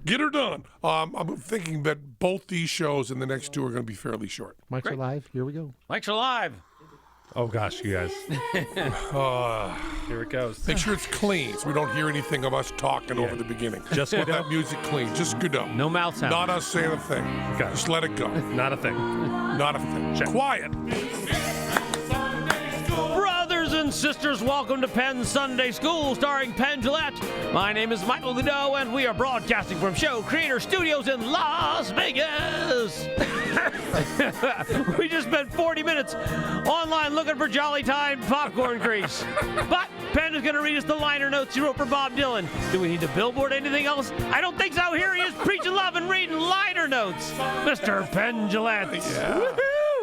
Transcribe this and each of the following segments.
Get her done. I'm thinking that both these shows and the next two are going to be fairly short. Mics are live. Here we go. Mics are live. Oh, gosh, you guys. Here it goes. Make sure it's clean so we don't hear anything of us talking over the beginning. Just Get that music clean. Just good up. No mouth sound. Not us saying a thing. Okay. Just let it go. Not a thing. Not a thing. Check. Quiet. Brothers and sisters, welcome to Penn Sunday School, starring Penn Gillette. My name is Michael Godot, and we are broadcasting from Show Creator Studios in Las Vegas. We just spent 40 minutes online looking for Jolly Time popcorn grease. But Penn is going to read us the liner notes he wrote for Bob Dylan. Do we need to billboard anything else? I don't think so. Here he is preaching love and reading liner notes. Mr. Penn Gillette. Yeah.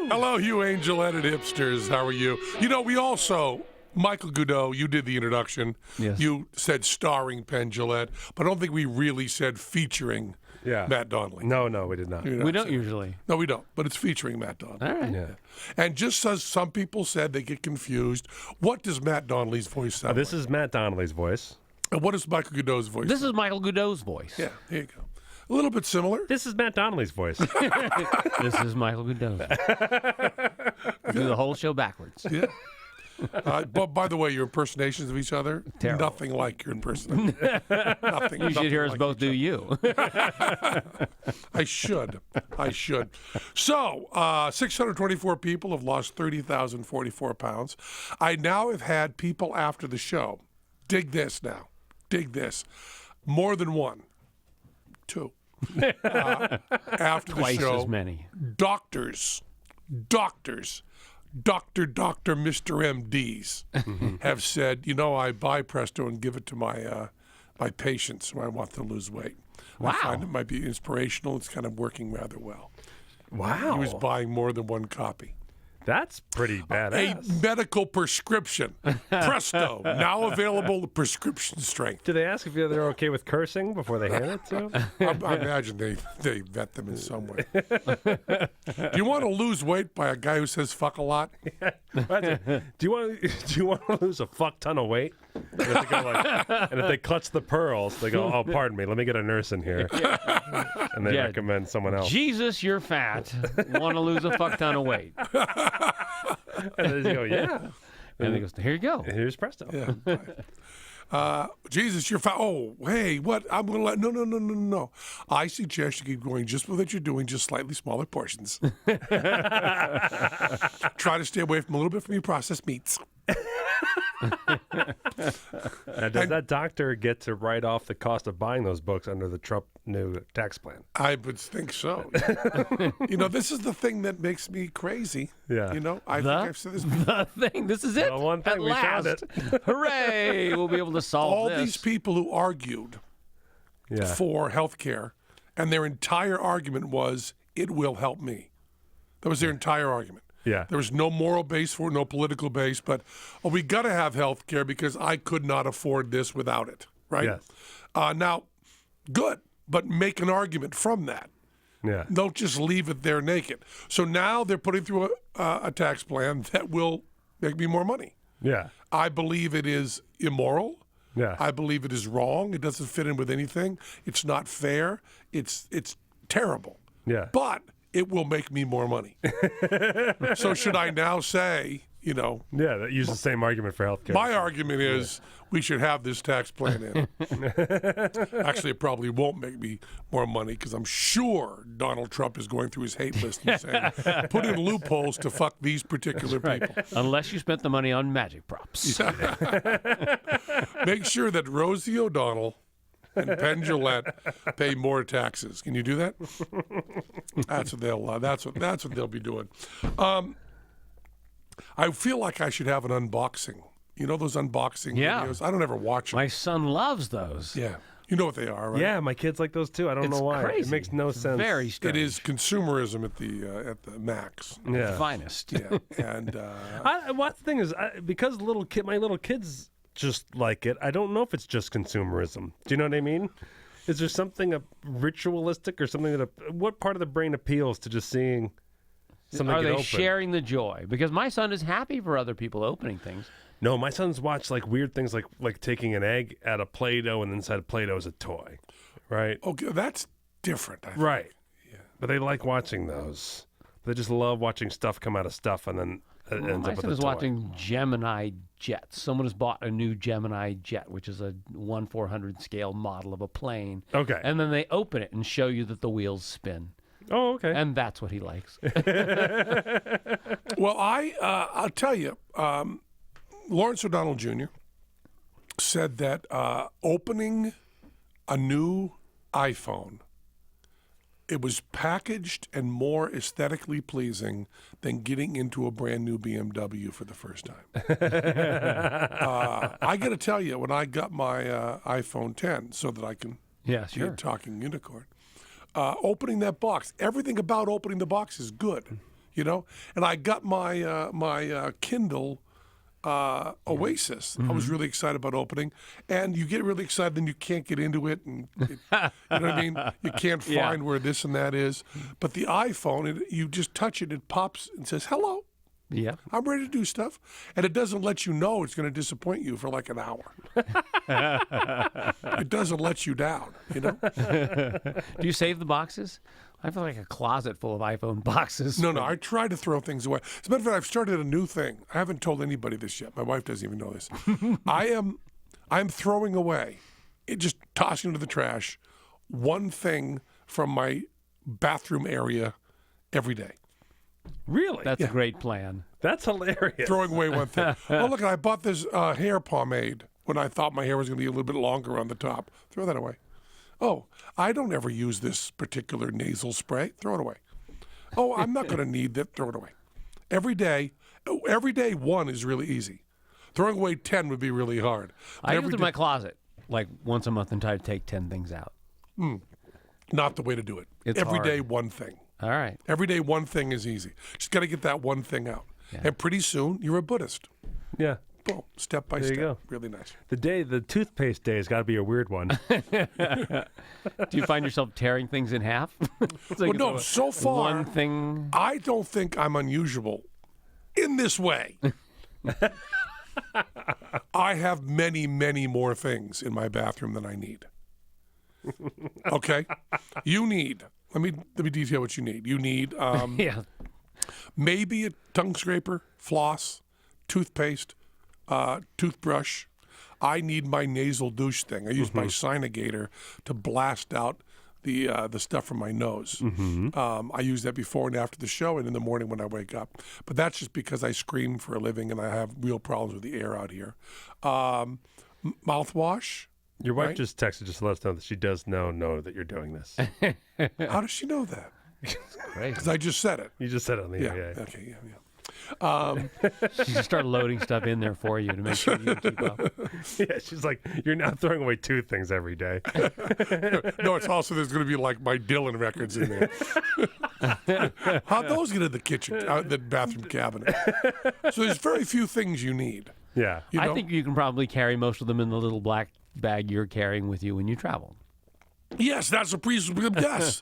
Hello, you angel-headed hipsters. How are you? You know, we also, Michael Godot, you did the introduction. Yes. You said starring Penn Gillette, but I don't think we really said featuring Matt Donnelly. No, we did not. We don't usually. No, we don't, but it's featuring Matt Donnelly. All right. Yeah. And just as some people said, they get confused. What does Matt Donnelly's voice sound This is Matt Donnelly's voice. like? And what is Michael Godot's voice This is Michael Godot's voice. Yeah, here you go. A little bit similar. This is Matt Donnelly's voice. This is Michael Godot's voice. Do the whole show backwards. Yeah. But by the way, your impersonations of each other, Terrible. nothing like your impersonation. nothing. You should hear us like both do you. I should. So, 624 people have lost 30,044 pounds. I now have had people after the show. Dig this now. Dig this. More than one. Two. After Twice the show. as many. Doctors, Dr. Mr. MDs have said, you know, I buy Presto and give it to my my patients when I want to lose weight. Wow. I find it might be inspirational. It's kind of working rather well. Wow. He was buying more than one copy. That's pretty badass. A medical prescription. Presto. Now available at prescription strength. Do they ask if they're okay with cursing before they hand it to them? I imagine they vet them in some way. Do you want to lose weight by a guy who says fuck a lot? Do you want to lose a fuck ton of weight? And if, they go and if they clutch the pearls, they go, oh, pardon me, let me get a nurse in here. And they recommend someone else. Jesus, you're fat. Want to lose a fuck ton of weight. And they go, yeah. And he goes, here you go. Here's Presto. Yeah. Jesus, you're fat. Oh, hey, what? I'm going to let... No. I suggest you keep going just with what you're doing, just slightly smaller portions. Try to stay away from a little bit from your processed meats. Does that doctor get to write off the cost of buying those books under the Trump new tax plan? I would think so. You know, this is the thing that makes me crazy. Yeah. You know, I think I've said this before. The thing. This is it. Well, one thing, At we last. found it. Hooray. We'll be able to solve All this. these people who argued for health care, and their entire argument was, it will help me. That was their entire argument. Yeah. There was no moral base for it, no political base, but we got to have health care because I could not afford this without it, right? Yes. Now, good, but make an argument from that. Yeah. Don't just leave it there naked. So now they're putting through a tax plan that will make me more money. Yeah. I believe it is immoral. Yeah. I believe it is wrong. It doesn't fit in with anything. It's not fair. It's terrible. Yeah. But it will make me more money. So should I now say, you know, Yeah, that use the same argument for healthcare. my argument is we should have this tax plan in. Actually, it probably won't make me more money because I'm sure Donald Trump is going through his hate list and saying, put in loopholes to fuck these particular people. Unless you spent the money on magic props. Make sure that Rosie O'Donnell and Penn Gillette pay more taxes. Can you do that? That's what they'll be doing. I feel like I should have an unboxing. You know those unboxing videos? I don't ever watch them. My son loves those. Yeah. You know what they are, right? Yeah, my kids like those too. I don't know why. Crazy. It makes no sense. Very It strange. is consumerism at the max. Yeah. Finest. Yeah. And The thing is, because my little kids just like it, I don't know if it's just consumerism. Do you know what I mean? Is there something ritualistic or something what part of the brain appeals to just seeing something Are get they open. sharing the joy? Because my son is happy for other people opening things. No, my sons watch like weird things, like taking an egg out of Play-Doh and inside of Play-Doh is a toy, right? Okay, that's different. I think. Right. Yeah. But they like watching those. They just love watching stuff come out of stuff, and then it ends My up with son a is toy. watching Gemini jets. Someone has bought a new Gemini jet, which is a 1/400 scale model of a plane. Okay. And then they open it and show you that the wheels spin. Oh, okay. And that's what he likes. Well, I'll tell you, Lawrence O'Donnell Jr. said that opening a new iPhone, it was packaged and more aesthetically pleasing than getting into a brand new BMW for the first time. I got to tell you, when I got my iPhone 10 so that I can Yeah, be a talking unicorn, opening that box, everything about opening the box is good, you know? And I got my my Kindle Oasis. I was really excited about opening, and you get really excited, then you can't get into it, and you know what I mean. You can't find where this and that is. But the iPhone, you just touch it, it pops and says, "Hello, Yeah. I'm ready to do stuff," and it doesn't let you know it's going to disappoint you for like an hour. It doesn't let you down, you know. Do you save the boxes? I feel like a closet full of iPhone boxes. No, I try to throw things away. As a matter of fact, I've started a new thing. I haven't told anybody this yet. My wife doesn't even know this. I'm throwing away, just tossing into the trash, one thing from my bathroom area every day. Really? That's a great plan. That's hilarious. Throwing away one thing. Oh, look, I bought this hair pomade when I thought my hair was going to be a little bit longer on the top. Throw that away. Oh, I don't ever use this particular nasal spray. Throw it away. Oh, I'm not going to need that. Throw it away. Every day one is really easy. Throwing away 10 would be really hard. But I every go through day- my closet like once a month and try to take 10 things out. Not the way to do it. It's Every hard. day one thing. All right. Every day one thing is easy. Just got to get that one thing out. And pretty soon you're a Buddhist. Yeah. Boom, step by There you step. go. Really nice. The toothpaste day has got to be a weird one. Do you find yourself tearing things in half? Well, no, so far, One thing. I don't think I'm unusual in this way. I have many, many more things in my bathroom than I need. Okay? You need, let me detail what you need. You need Yeah. maybe a tongue scraper, floss, toothpaste, toothbrush. I need my nasal douche thing. I use my Sinogator to blast out the stuff from my nose. I use that before and after the show and in the morning when I wake up. But that's just because I scream for a living and I have real problems with the air out here. Mouthwash. Your wife Right? just texted just to let us know that she does know that you're doing this. How does she know that? Great. Because I just said it. You just said it on the Yeah. air. Yeah. Okay. Yeah. She just start loading stuff in there for you to make sure you can keep up. Yeah, she's like, you're now throwing away 2 things every day. No, it's also there's going to be like my Dylan records in there. How'd those get in the kitchen, the bathroom cabinet? So there's very few things you need. Yeah. You know? I think you can probably carry most of them in the little black bag you're carrying with you when you travel. Yes, that's a yes.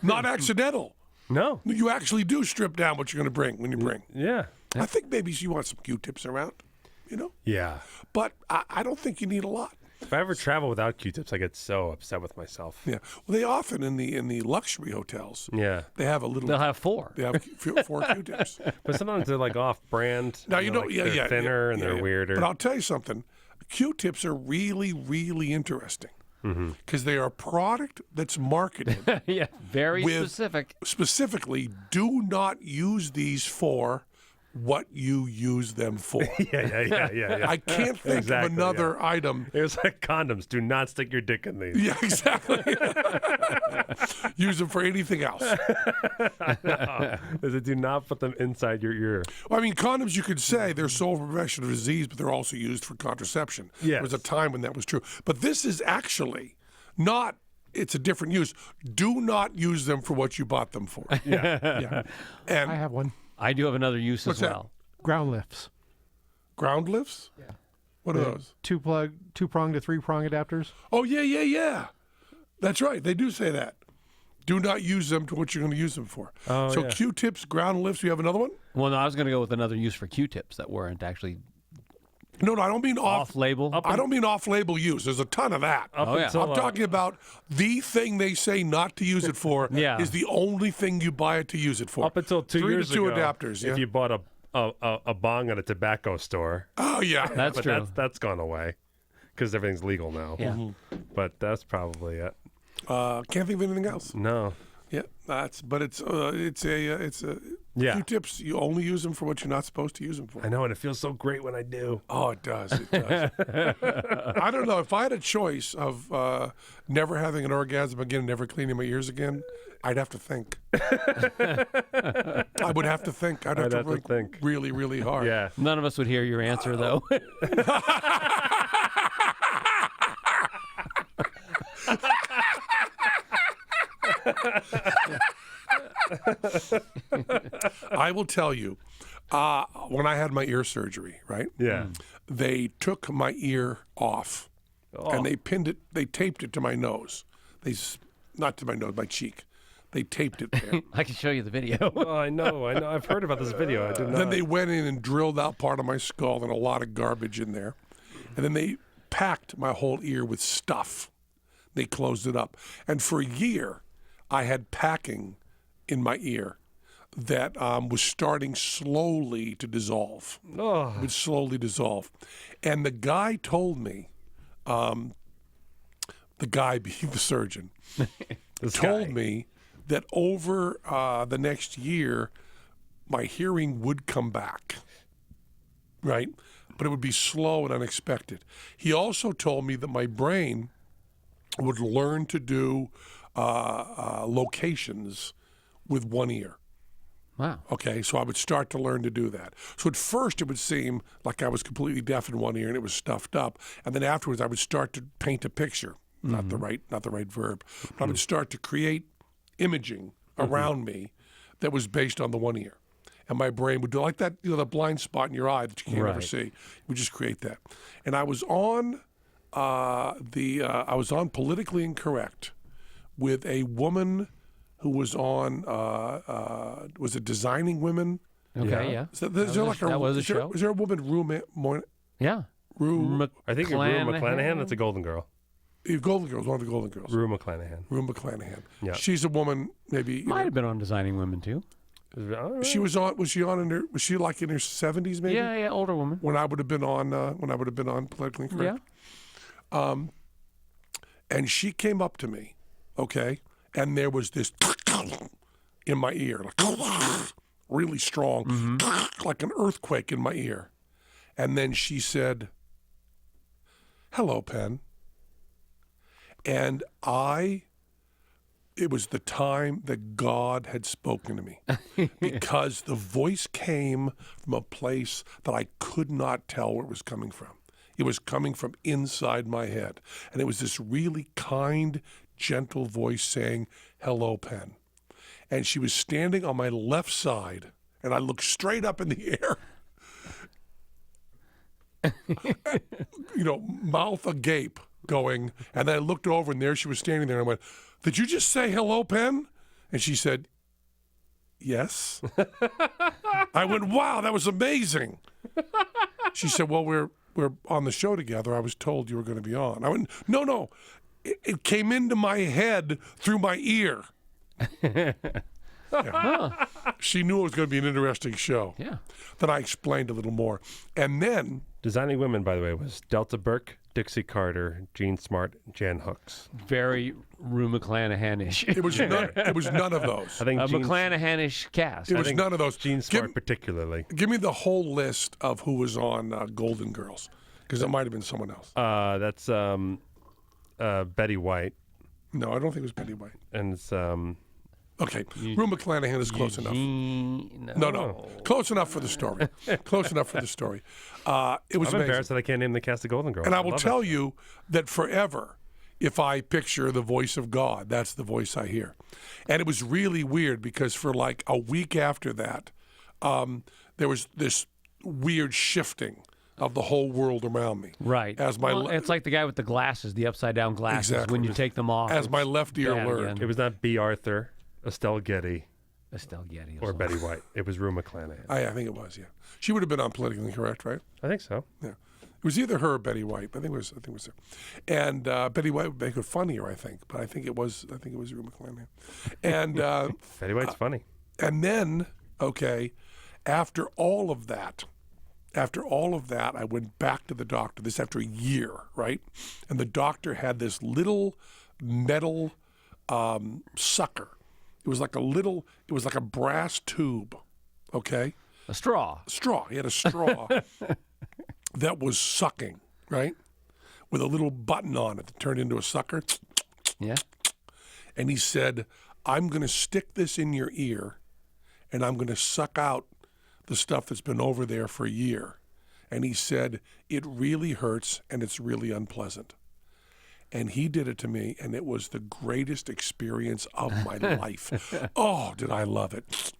Not accidental. No. You actually do strip down what you're going to bring when you bring. Yeah. I think maybe you want some Q-tips around, you know? Yeah. But I don't think you need a lot. If I ever travel without Q-tips, I get so upset with myself. Yeah. Well, they often in the luxury hotels, Yeah. they have a little. They'll have 4. They have 4 Q-tips. But sometimes they're like off-brand. Now you know, like, yeah, they're yeah, thinner and yeah, they're yeah. weirder. But I'll tell you something: Q-tips are really, really interesting because they are a product that's marketed Yeah, very With- specific. specifically. Do not use these for what you use them for. yeah. I can't think Exactly, of another item. It was like condoms. Do not stick your dick in these. Yeah, exactly. Use them for anything else. Do not put them inside your ear. Well, I mean, condoms, you could say they're sole for prevention of disease, but they're also used for contraception. Yes. There was a time when that was true. But this is actually not, it's a different use. Do not use them for what you bought them for. Yeah. And I have one. I do have another use What's as that? well. Ground lifts. ground lifts? Yeah. What are those? Two prong to 3 prong adapters. Oh, yeah. That's right. They do say that. Do not use them to what you're going to use them for. Oh, So yeah. Q-tips, ground lifts. You have another one? Well, no, I was going to go with another use for Q-tips that weren't actually No, I don't mean off-label. I don't mean off-label use. There's a ton of that. Up Oh, yeah. until, I'm talking about the thing they say not to use it for Yeah. is the only thing you buy it to use it for. up until 2 3 years to 2 ago, adapters. Yeah. if you bought a bong at a tobacco store, Oh yeah. That's but true. that's gone away because everything's legal now. Yeah. But that's probably it. Can't think of anything else. No. Yeah, but it's a Yeah. Q-tips. You only use them for what you're not supposed to use them for. I know, and it feels so great when I do. Oh, it does. It does. I don't know. If I had a choice of never having an orgasm again, never cleaning my ears again, I'd have to think. I would have to think. I'd have to think really, really hard. Yeah. None of us would hear your answer, though. I will tell you, when I had my ear surgery, right? Yeah. They took my ear off, and they pinned it. They taped it to my nose. Not to my nose, my cheek. They taped it there. I can show you the video. Oh, I know. I've heard about this video. I did not. Then they went in and drilled out part of my skull and a lot of garbage in there. And then they packed my whole ear with stuff. They closed it up. And for a year, I had packing in my ear that was starting slowly to dissolve. Oh. It would slowly dissolve. And the guy told me, the guy being the surgeon, told me that over the next year, my hearing would come back, right? But it would be slow and unexpected. He also told me that my brain would learn to do locations with one ear. Wow. Okay, so I would start to learn to do that. So at first it would seem like I was completely deaf in one ear and it was stuffed up, and then afterwards I would start to paint a picture. Not the right verb. But I would start to create imaging around me that was based on the one ear, and my brain would do like that. The blind spot in your eye that you can't ever Right. see. It would just create that. And I was on I was on Politically Incorrect with a woman who was on was it Designing Women? Okay, yeah. Is there like that was a is there- show. Is there a woman Yeah. Rue I think you're Rue McClanahan. That's a Golden Girl. Golden Girls, one of the Golden Girls. Rue McClanahan. Rue McClanahan. Yeah. She's a woman, maybe. you Might know, have been on Designing Women, too. All right. she was on. Was she on in her? Was she like in her 70s, maybe? Yeah, older woman. When I would have been on. When I would have been on Politically Incorrect. Yeah. And she came up to me, okay, and there was this in my ear, like really strong, like an earthquake in my ear. And then she said, "Hello, Penn." And it was the time that God had spoken to me because the voice came from a place that I could not tell where it was coming from. It was coming from inside my head. And it was this really kind, gentle voice saying, "Hello, Penn." And she was standing on my left side, and I looked straight up in the air, mouth agape, going, and then I looked over, and there she was standing there, and I went, "Did you just say hello, Penn?" And she said, "Yes." I went, "Wow, that was amazing." She said, "Well, we're on the show together. I was told you were going to be on." I went, No. It came into my head through my ear. Yeah. She knew it was going to be an interesting show. Yeah. Then I explained a little more. And then Designing Women, by the way, was Delta Burke, Dixie Carter, Jean Smart, Jan Hooks. Very Rue McClanahan-ish. it was none of those. I think A Jean, McClanahan-ish cast. It was none of those. Jean Smart particularly. Give me the whole list of who was on Golden Girls, because it might have been someone else. That's Betty White, No, I don't think it was Betty White. and it's Okay, Rue McClanahan is close enough. No. Close enough for the story. Close enough for the story. It was I'm amazing. embarrassed that I can't name the cast of Golden Girls. And I will love tell it. you that forever, if I picture the voice of God, that's the voice I hear. And it was really weird because for like a week after that, there was this weird shifting of the whole world around me. Right. As my Well, it's like the guy with the glasses, the upside-down glasses. Exactly. When you take them off. as my it's left ear bad learned. again. It was not B. Arthur, Estelle Getty, Estelle Getty. or Betty White. It was Rue McClanahan. I think it was. Yeah, she would have been on Politically Correct, right? I think so. Yeah, it was either her or Betty White. I think it was her. And Betty White would make it funnier, I think. But I think it was Rue McClanahan. And Betty White's funny. and then after all of that, I went back to the doctor. This after a year, right? And the doctor had this little metal sucker. It was like a brass tube, okay? A straw. Straw. He had a straw that was sucking, right? With a little button on it that turned into a sucker. Yeah. And he said, I'm going to stick this in your ear, and I'm going to suck out the stuff that's been over there for a year. And he said, it really hurts, and it's really unpleasant. And he did it to me, and it was the greatest experience of my life. Oh, did I love it.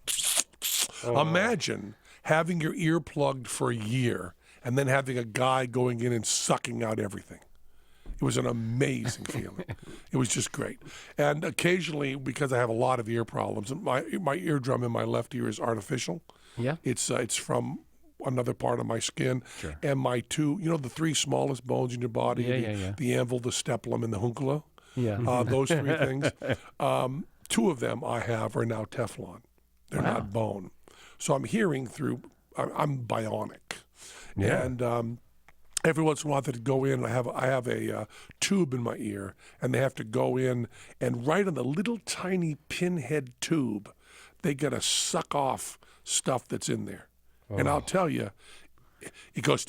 Imagine having your ear plugged for a year and then having a guy going in and sucking out everything. It was an amazing feeling. It was just great. And occasionally, because I have a lot of ear problems, my eardrum in my left ear is artificial. Yeah. It's from another part of my skin. Sure. And my two, the three smallest bones in your body, the anvil, the stepulum, and the huncula. Yeah. Those three things. Two of them I have are now Teflon. They're not bone. So I'm hearing through, I'm bionic. Yeah. And every once in a while they go in, I have a tube in my ear, and they have to go in, and right on the little tiny pinhead tube, they got to suck off stuff that's in there. And I'll tell you, it goes,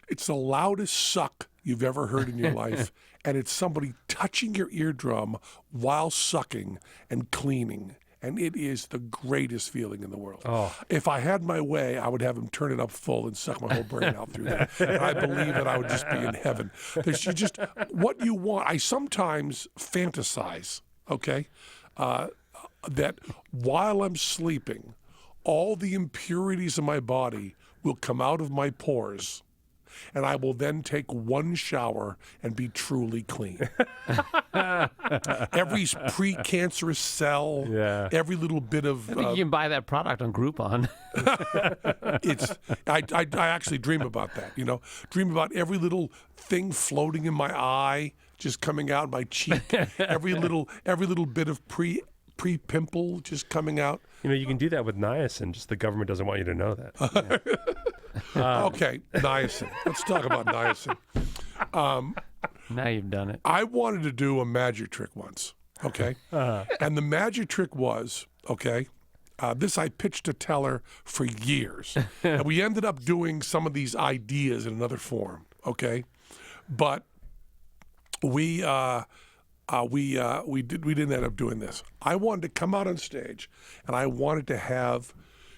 it's the loudest suck you've ever heard in your life. And it's somebody touching your eardrum while sucking and cleaning. And it is the greatest feeling in the world. Oh. If I had my way, I would have him turn it up full and suck my whole brain out through that. And I believe that I would just be in heaven. There's just what you want. I sometimes fantasize, that while I'm sleeping, all the impurities in my body will come out of my pores, and I will then take one shower and be truly clean. Every precancerous cell, every little bit of... I think you can buy that product on Groupon. I actually dream about that, Dream about every little thing floating in my eye, just coming out my cheek, every little bit of pre-pimple just coming out. You can do that with niacin, just the government doesn't want you to know that. Okay, niacin. Let's talk about niacin. Now you've done it. I wanted to do a magic trick once, and the magic trick was, this I pitched to Teller for years, and we ended up doing some of these ideas in another form, but we didn't end up doing this. I wanted to come out on stage, and I wanted to have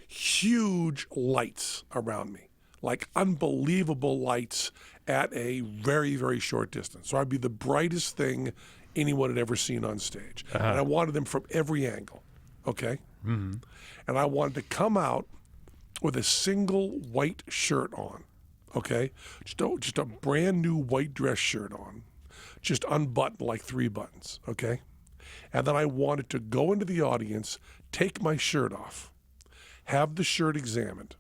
huge lights around me, like unbelievable lights at a very, very short distance. So I'd be the brightest thing anyone had ever seen on stage. And I wanted them from every angle, Mm-hmm. And I wanted to come out with a single white shirt on, just a brand new white dress shirt on, just unbuttoned like 3 buttons, And then I wanted to go into the audience, take my shirt off, have the shirt examined,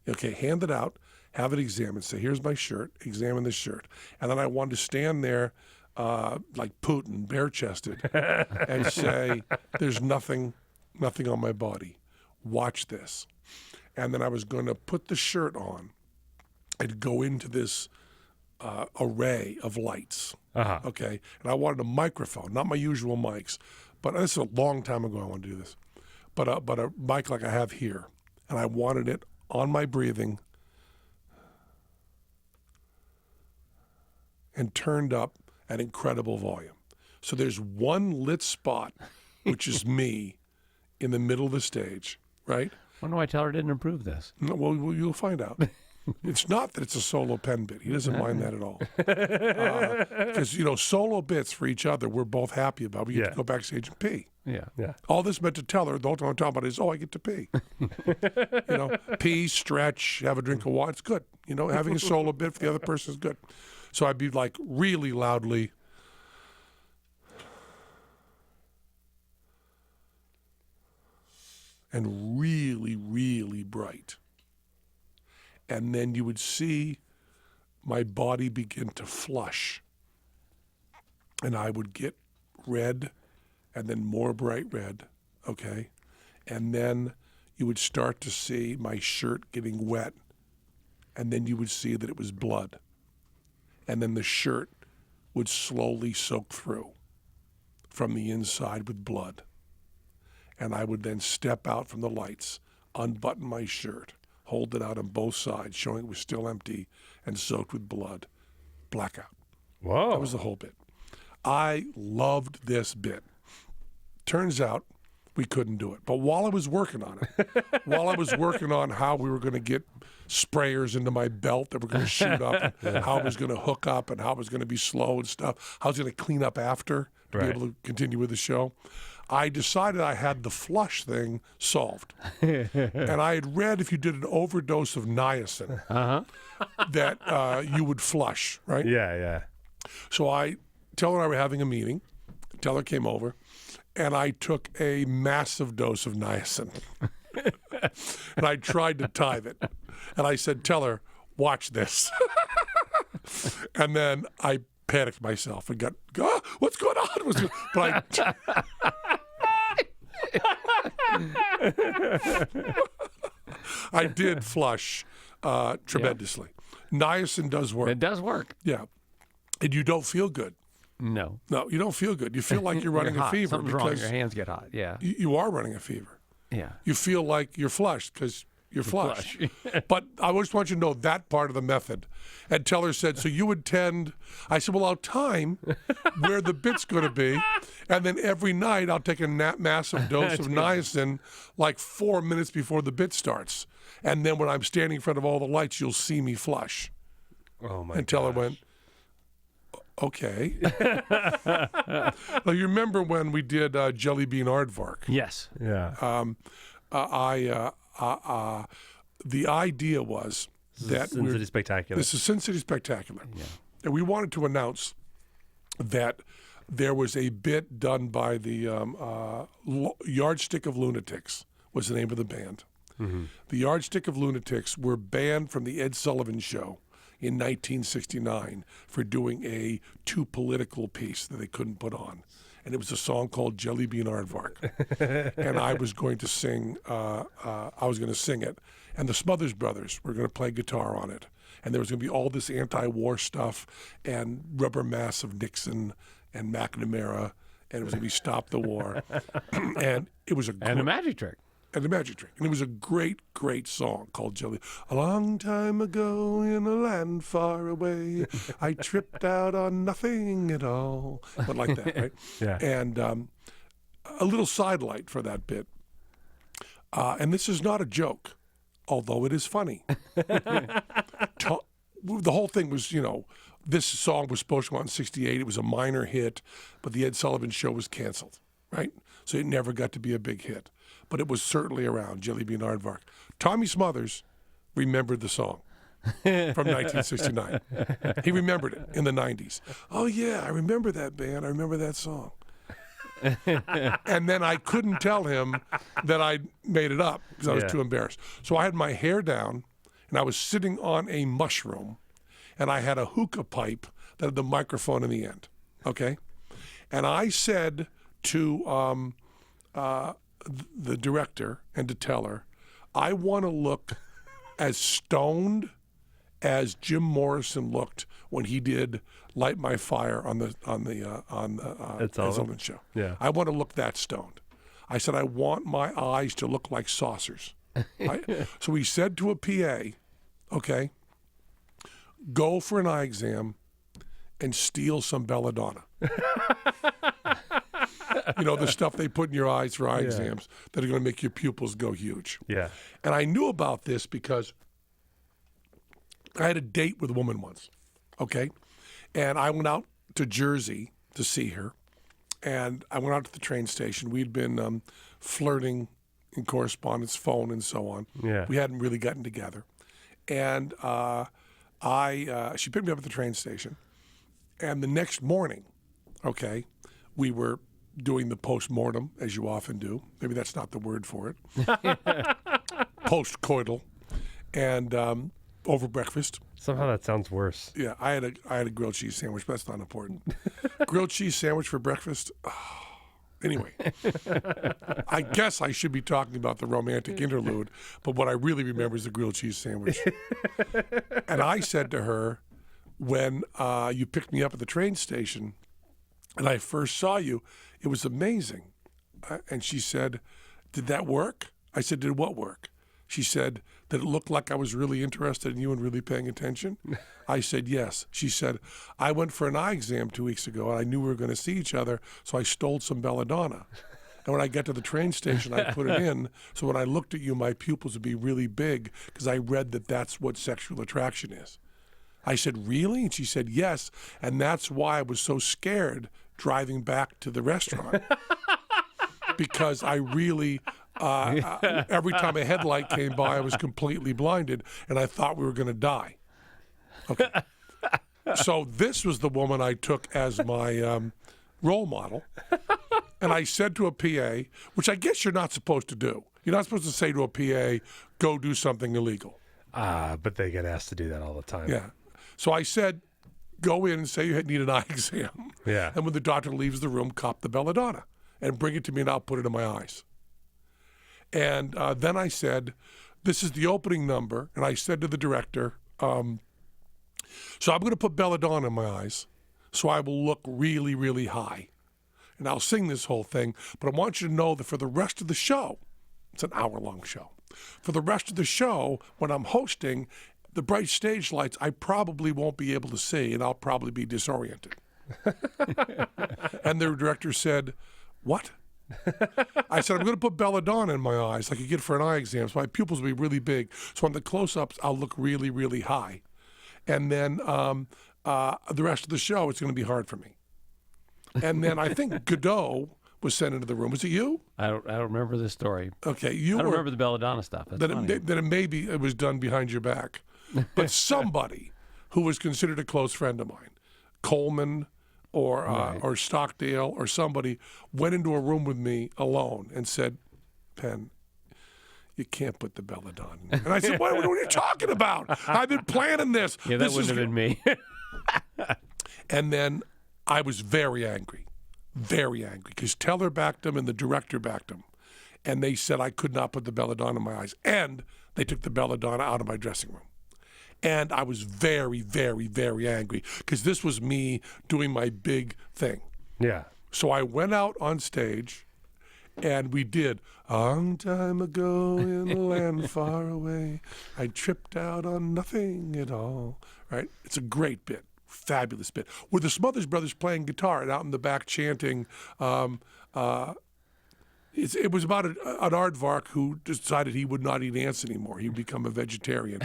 hand it out, have it examined, say, here's my shirt, examine this shirt. And then I wanted to stand there like Putin, bare-chested, and say, there's nothing on my body. Watch this. And then I was going to put the shirt on and go into this array of lights. And I wanted a microphone, not my usual mics, but this is a long time ago I wanted to do this, but a mic like I have here. And I wanted it on my breathing and turned up at incredible volume. So there's one lit spot, which is me in the middle of the stage, right? I wonder why Teller didn't approve this. Well, you'll find out. It's not that it's a solo Penn bit. He doesn't mind that at all. Because, solo bits for each other, we're both happy about. We get to go backstage and pee. Yeah. All this meant to tell her, the whole time I'm talking about is, I get to pee. Pee, stretch, have a drink of water. It's good. Having a solo bit for the other person is good. So I'd be like really loudly, and really, really bright. And then you would see my body begin to flush. And I would get red and then more bright red, okay? And then you would start to see my shirt getting wet. And then you would see that it was blood. And then the shirt would slowly soak through from the inside with blood. And I would then step out from the lights, unbutton my shirt, hold it out on both sides, showing it was still empty and soaked with blood. Blackout. Whoa. That was the whole bit. I loved this bit. Turns out we couldn't do it. But while I was working on it, while I was working on how we were going to get sprayers into my belt that were going to shoot up, and how I was going to hook up, and how I was going to be slow and stuff, how I was going to clean up after to be able to continue with the show, I decided I had the flush thing solved. And I had read if you did an overdose of niacin, that you would flush, right? Yeah. So Teller and I were having a meeting. Teller came over, and I took a massive dose of niacin. And I tried to time it. And I said, Teller, watch this. And then I panicked myself and got, what's going on? But I did flush tremendously. Niacin does work. It does work. Yeah. And you don't feel good. No. No, you don't feel good. You feel like you're running hot. a fever. Something's wrong. Because Your hands get hot. Yeah. You are running a fever. Yeah. You feel like you're flushed because you're flushed. But I just want you to know that part of the method. And Teller said, so you would tend, I said, well, I'll time where the bit's going to be. And then every night I'll take a massive dose of niacin like 4 minutes before the bit starts. And then when I'm standing in front of all the lights, you'll see me flush. Oh, my And Teller went, okay. Now, you remember when we did Jelly Bean Aardvark? Yes. Yeah. The idea was that Sin City Spectacular. This is Sin City Spectacular. Yeah. And we wanted to announce that there was a bit done by the Yardstick of Lunatics was the name of the band. Mm-hmm. The Yardstick of Lunatics were banned from the Ed Sullivan Show in 1969 for doing a too political piece that they couldn't put on. And it was a song called Jelly Bean Aardvark. And I was going to sing it. And the Smothers Brothers were going to play guitar on it. And there was going to be all this anti-war stuff and Rubber Mass of Nixon and McNamara. And it was going to be Stop the War. And it was And a magic trick. And the Magic Trick. And it was a great, great song called Jelly. A long time ago in a land far away, I tripped out on nothing at all. But like that, right? Yeah. And a little sidelight for that bit. And this is not a joke, although it is funny. The whole thing was, this song was supposed to go out in 68. It was a minor hit, but the Ed Sullivan Show was canceled, right? So it never got to be a big hit. But it was certainly around, Jelly Bean Aardvark. Tommy Smothers remembered the song from 1969. He remembered it in the 90s. Oh, yeah, I remember that band. I remember that song. And then I couldn't tell him that I made it up because I was too embarrassed. So I had my hair down, and I was sitting on a mushroom, and I had a hookah pipe that had the microphone in the end, okay? And I said to the director and to Teller, I want to look as stoned as Jim Morrison looked when he did "Light My Fire" on the Ed Sullivan Show. Yeah. I want to look that stoned. I said I want my eyes to look like saucers. So he said to a PA, "Okay, go for an eye exam and steal some belladonna." The stuff they put in your eyes for eye exams that are going to make your pupils go huge. Yeah. And I knew about this because I had a date with a woman once, okay? And I went out to Jersey to see her. And I went out to the train station. We'd been flirting in correspondence, phone, and so on. Yeah. We hadn't really gotten together. And she picked me up at the train station. And the next morning, okay, we were doing the post-mortem, as you often do. Maybe that's not the word for it. Post-coital. And over breakfast. Somehow that sounds worse. Yeah, I had a grilled cheese sandwich, but that's not important. Grilled cheese sandwich for breakfast? Oh. Anyway, I guess I should be talking about the romantic interlude, but what I really remember is the grilled cheese sandwich. And I said to her, when you picked me up at the train station and I first saw you, it was amazing. And she said, did that work? I said, did what work? She said, did it look like I was really interested in you and really paying attention? I said, yes. She said, I went for an eye exam 2 weeks ago, and I knew we were going to see each other, so I stole some belladonna. And when I got to the train station, I put it in, so when I looked at you, my pupils would be really big, because I read that that's what sexual attraction is. I said, really? And she said, yes, and that's why I was so scared driving back to the restaurant. Because I really... every time a headlight came by, I was completely blinded, and I thought we were going to die. Okay. So this was the woman I took as my role model, and I said to a PA, which I guess you're not supposed to do. You're not supposed to say to a PA, go do something illegal. But they get asked to do that all the time. Yeah. So I said, go in and say you need an eye exam. Yeah. And when the doctor leaves the room, cop the belladonna and bring it to me, and I'll put it in my eyes. And then I said, this is the opening number. And I said to the director, so I'm going to put belladonna in my eyes so I will look really, really high. And I'll sing this whole thing. But I want you to know that for the rest of the show, it's an hour-long show. For the rest of the show, when I'm hosting, the bright stage lights, I probably won't be able to see, and I'll probably be disoriented. And the director said, what? I said, I'm going to put belladonna in my eyes like you get for an eye exam, so my pupils will be really big. So on the close-ups, I'll look really, really high. And then the rest of the show, it's going to be hard for me. And then I think Godot was sent into the room. Was it you? I don't remember this story. Okay, I don't remember the belladonna stuff. That's funny. Then maybe it was done behind your back. But somebody who was considered a close friend of mine, Coleman, or Stockdale or somebody went into a room with me alone and said, Penn, you can't put the belladonna in. And I said, what are you talking about? I've been planning this. Yeah, that wouldn't have been me. And then I was very angry, because Teller backed him and the director backed him. And they said I could not put the belladonna in my eyes. And they took the belladonna out of my dressing room. And I was very, very, very angry because this was me doing my big thing. Yeah. So I went out on stage and we did a long time ago in a land far away. I tripped out on nothing at all. Right? It's a great bit. Fabulous bit. With the Smothers Brothers playing guitar and out in the back chanting, it was about an aardvark who decided he would not eat ants anymore. He'd become a vegetarian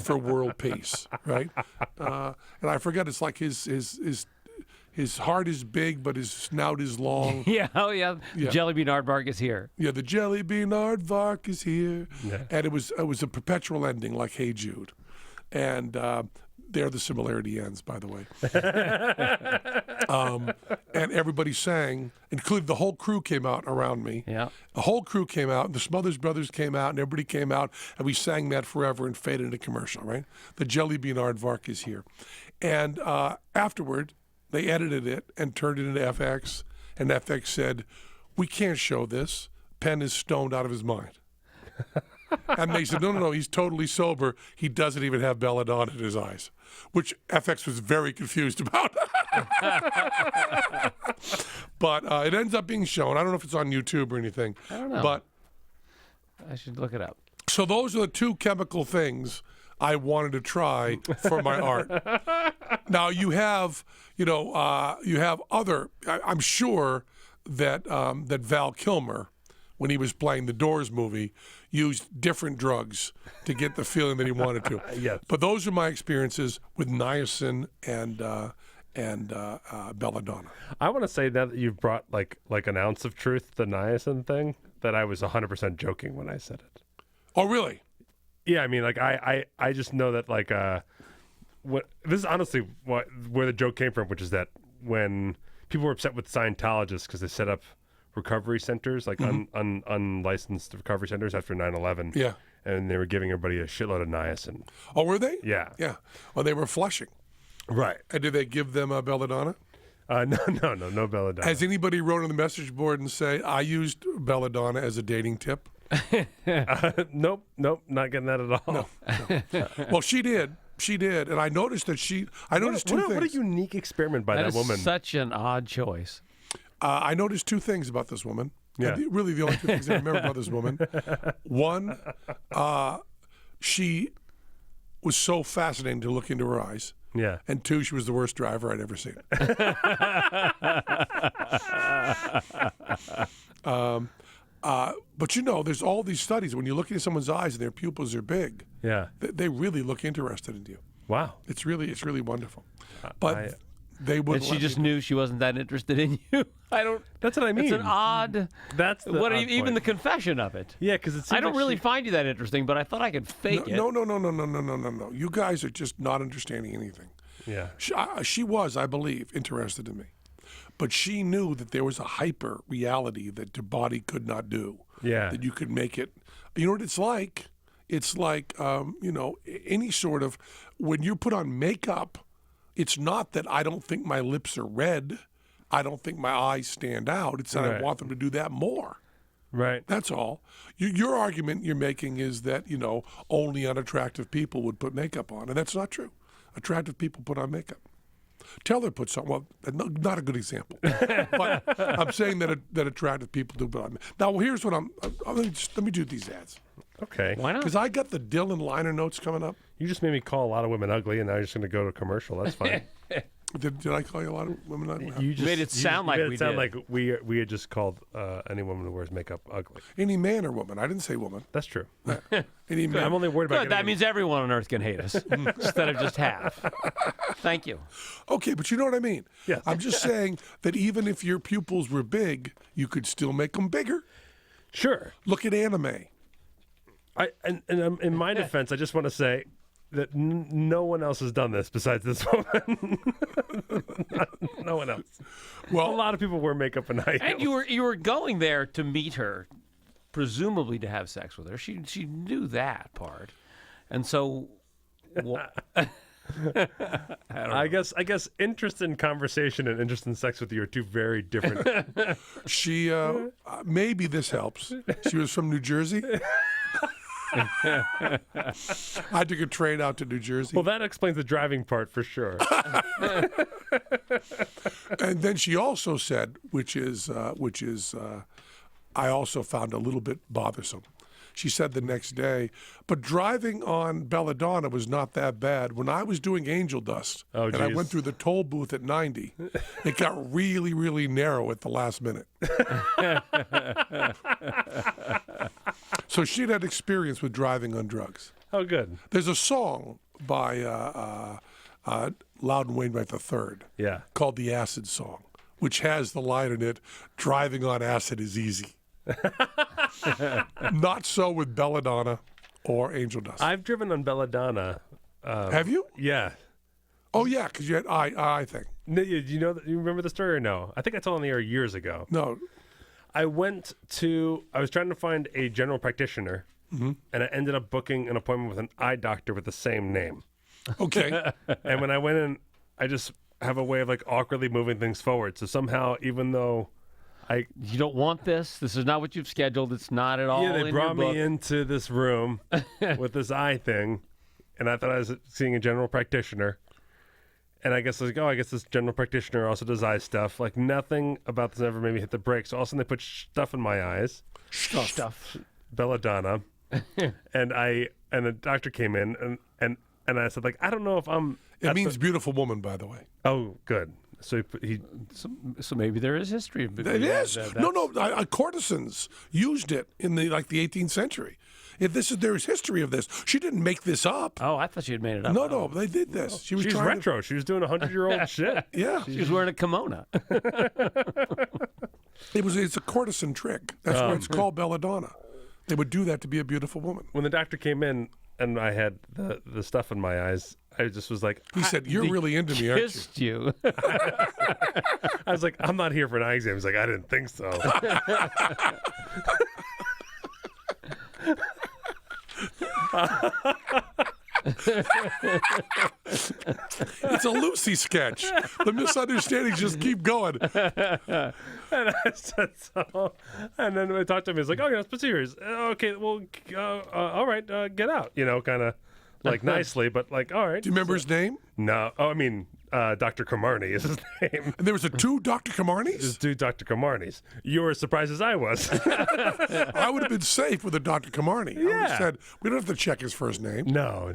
for world peace, right? And I forget, it's like his heart is big, but his snout is long. Yeah, oh yeah. The jelly bean aardvark is here. Yeah, the jelly bean aardvark is here. Yeah. And it was a perpetual ending like Hey Jude. And there the similarity ends, by the way. And everybody sang, including the whole crew came out around me. Yeah. The whole crew came out, and the Smothers Brothers came out, and everybody came out, and we sang that forever and faded into commercial, right? The jelly bean aardvark is here. And afterward, they edited it and turned it into FX, and FX said, we can't show this. Penn is stoned out of his mind. And they said, no, he's totally sober. He doesn't even have belladonna in his eyes, which FX was very confused about. But it ends up being shown. I don't know if it's on YouTube or anything. I don't know. But I should look it up. So those are the two chemical things I wanted to try for my art. Now you have other. I'm sure that that Val Kilmer, when he was playing the Doors movie, used different drugs to get the feeling that he wanted to. Yes. But those are my experiences with niacin and belladonna. I want to say now that you've brought like an ounce of truth to the niacin thing, that I was 100% joking when I said it. Oh, really? Yeah, I mean, like I just know that like what this is honestly where the joke came from, which is that when people were upset with Scientologists because they set up recovery centers, like unlicensed recovery centers after 9/11. Yeah. And they were giving everybody a shitload of niacin. Oh, were they? Yeah. Yeah. Well, they were flushing. Right. And did they give them belladonna? No belladonna. Has anybody wrote on the message board and say, I used belladonna as a dating tip? Nope, not getting that at all. No. Well, she did. She did. And I noticed that I noticed two things. What a unique experiment by that woman. Such an odd choice. I noticed two things about this woman. Yeah. Really the only two things I remember about this woman. One, she was so fascinating to look into her eyes. Yeah. And two, she was the worst driver I'd ever seen. But you know, there's all these studies. When you look into someone's eyes and their pupils are big, Yeah. they really look interested in you. Wow. It's really wonderful. But they And wouldn't. she just knew she wasn't that interested in you. That's what I mean. It's an odd. That's the What odd even point. the confession of it. Yeah, because it's. I don't really find you that interesting, but I thought I could fake it. No. You guys are just not understanding anything. Yeah. She was, I believe, interested in me. But she knew that there was a hyper reality that your body could not do. Yeah. That you could make it. You know what it's like? It's like, any sort of, when you put on makeup, it's not that I don't think my lips are red. I don't think my eyes stand out. It's that I Right. want them to do that more. Right. That's all. Your argument you're making is that, only unattractive people would put makeup on. And that's not true. Attractive people put on makeup. Teller puts some. Well, not a good example, but I'm saying that attractive people do put on. Now, here's what let me do these ads Okay. Why not? because I got the Dylan liner notes coming up. You just made me call a lot of women ugly, and now you're just going to go to commercial. That's fine. Did I call you a lot of women ugly? You just made it sound like made it we sound did. like we had just called any woman who wears makeup ugly. Any man or woman? I didn't say woman. That's true. Any man. I'm only worried about Good. That means everyone on Earth can hate us instead of just half. Thank you. Okay, but you know what I mean. Yes. I'm just saying that even if your pupils were big, you could still make them bigger. Sure. Look at anime. In my defense, I just want to say that no one else has done this besides this woman. No one else. Well, A lot of people wear makeup and high And heels. you were going there to meet her, presumably to have sex with her. She knew that part, and so. I guess interest in conversation and interest in sex with you are two very different. she maybe this helps. She was from New Jersey. I took a train out to New Jersey. Well, that explains the driving part for sure. And then she also said, which is I also found a little bit bothersome. She said the next day, but driving on belladonna was not that bad. When I was doing angel dust Oh, and I geez. went through the toll booth at 90, it got really, really narrow at the last minute. So she'd had experience with driving on drugs. Oh, good. There's a song by Loudon Wainwright III Yeah. called The Acid Song, which has the line in it, driving on acid is easy. Not so with belladonna or angel dust. I've driven on belladonna. Have you? Yeah. Oh, yeah, because you had I think. No, you you remember the story or no? I think I told on the air years ago. No. I was trying to find a general practitioner, and I ended up booking an appointment with an eye doctor with the same name. Okay. And when I went in, I just have a way of like awkwardly moving things forward. So somehow, even though You don't want this. This is not what you've scheduled. It's not at all. yeah, they in brought your book. me into this room with this eye thing, and I thought I was seeing a general practitioner. And I guess I was like, I guess this general practitioner also does eye stuff. Like nothing about this ever made me hit the brakes. So all of a sudden they put stuff in my eyes, stuff. belladonna, and the doctor came in and I said like I don't know if I'm. It means beautiful woman, by the way. Oh, good. So he So maybe there is history. It is. Courtesans used it in the 18th century. There's history of this. She didn't make this up. Oh, I thought she had made it up. No, they did this. She was she's trying retro. She was doing 100-year-old shit. Yeah. She was wearing a kimono. It's a courtesan trick. That's why it's called belladonna. They would do that to be a beautiful woman. When the doctor came in and I had the stuff in my eyes, I just was like, He said, "You're really into me, aren't you?" Kissed you. I was like, I'm not here for an eye exam. He's like, I didn't think so. It's a Lucy sketch. The misunderstandings just keep going. And I said so. And then I talked to him. He's like, okay, that's serious. Okay, well, all right, get out. Kind of like nicely, but like, all right. Do you remember his name? No. Oh, I mean, Dr. Camarney is his name. And there was two Dr. There's Camarnis? two Dr. Camarneys. You were as surprised as I was. I would have been safe with a Dr. Camarni. I would have Yeah. said, we don't have to check his first name. No.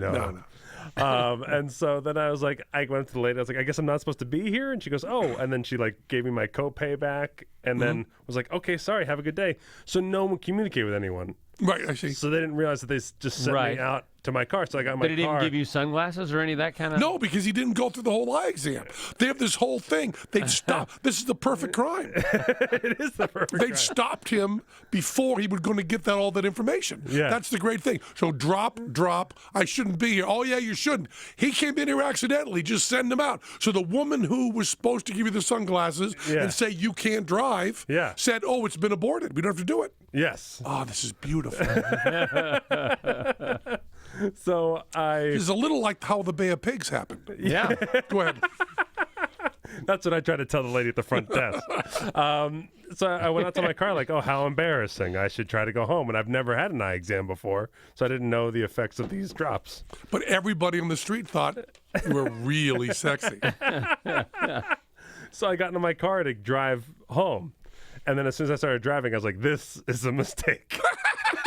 And so then I was like, I went up to the lady. I was like, I guess I'm not supposed to be here. And she goes, oh. And then she gave me my copay back, and then was like, okay, sorry, have a good day. So no one communicated with anyone. Right, I see. So they didn't realize that they just sent Right. me out to my car. So I got in my But he car. didn't give you sunglasses or any of that kind of... No, because he didn't go through the whole eye exam. They have this whole thing. They'd stop. This is the perfect crime. It is the perfect They'd crime. stopped him before he was going to get all that information. Yeah. That's the great thing. So drop. I shouldn't be here. Oh, yeah, you shouldn't. He came in here accidentally. Just send him out. So the woman who was supposed to give you the sunglasses Yeah. and say you can't drive Yeah. said, oh, it's been aborted. We don't have to do it. Yes. Oh, this is beautiful. So It's a little like how the Bay of Pigs happened. Yeah. Go ahead. that's what I tried to tell the lady at the front desk. So I went out to my car like, oh, how embarrassing. I should try to go home. And I've never had an eye exam before, so I didn't know the effects of these drops. But everybody on the street thought you were really sexy. So I got into my car to drive home. And then as soon as I started driving, I was like, this is a mistake.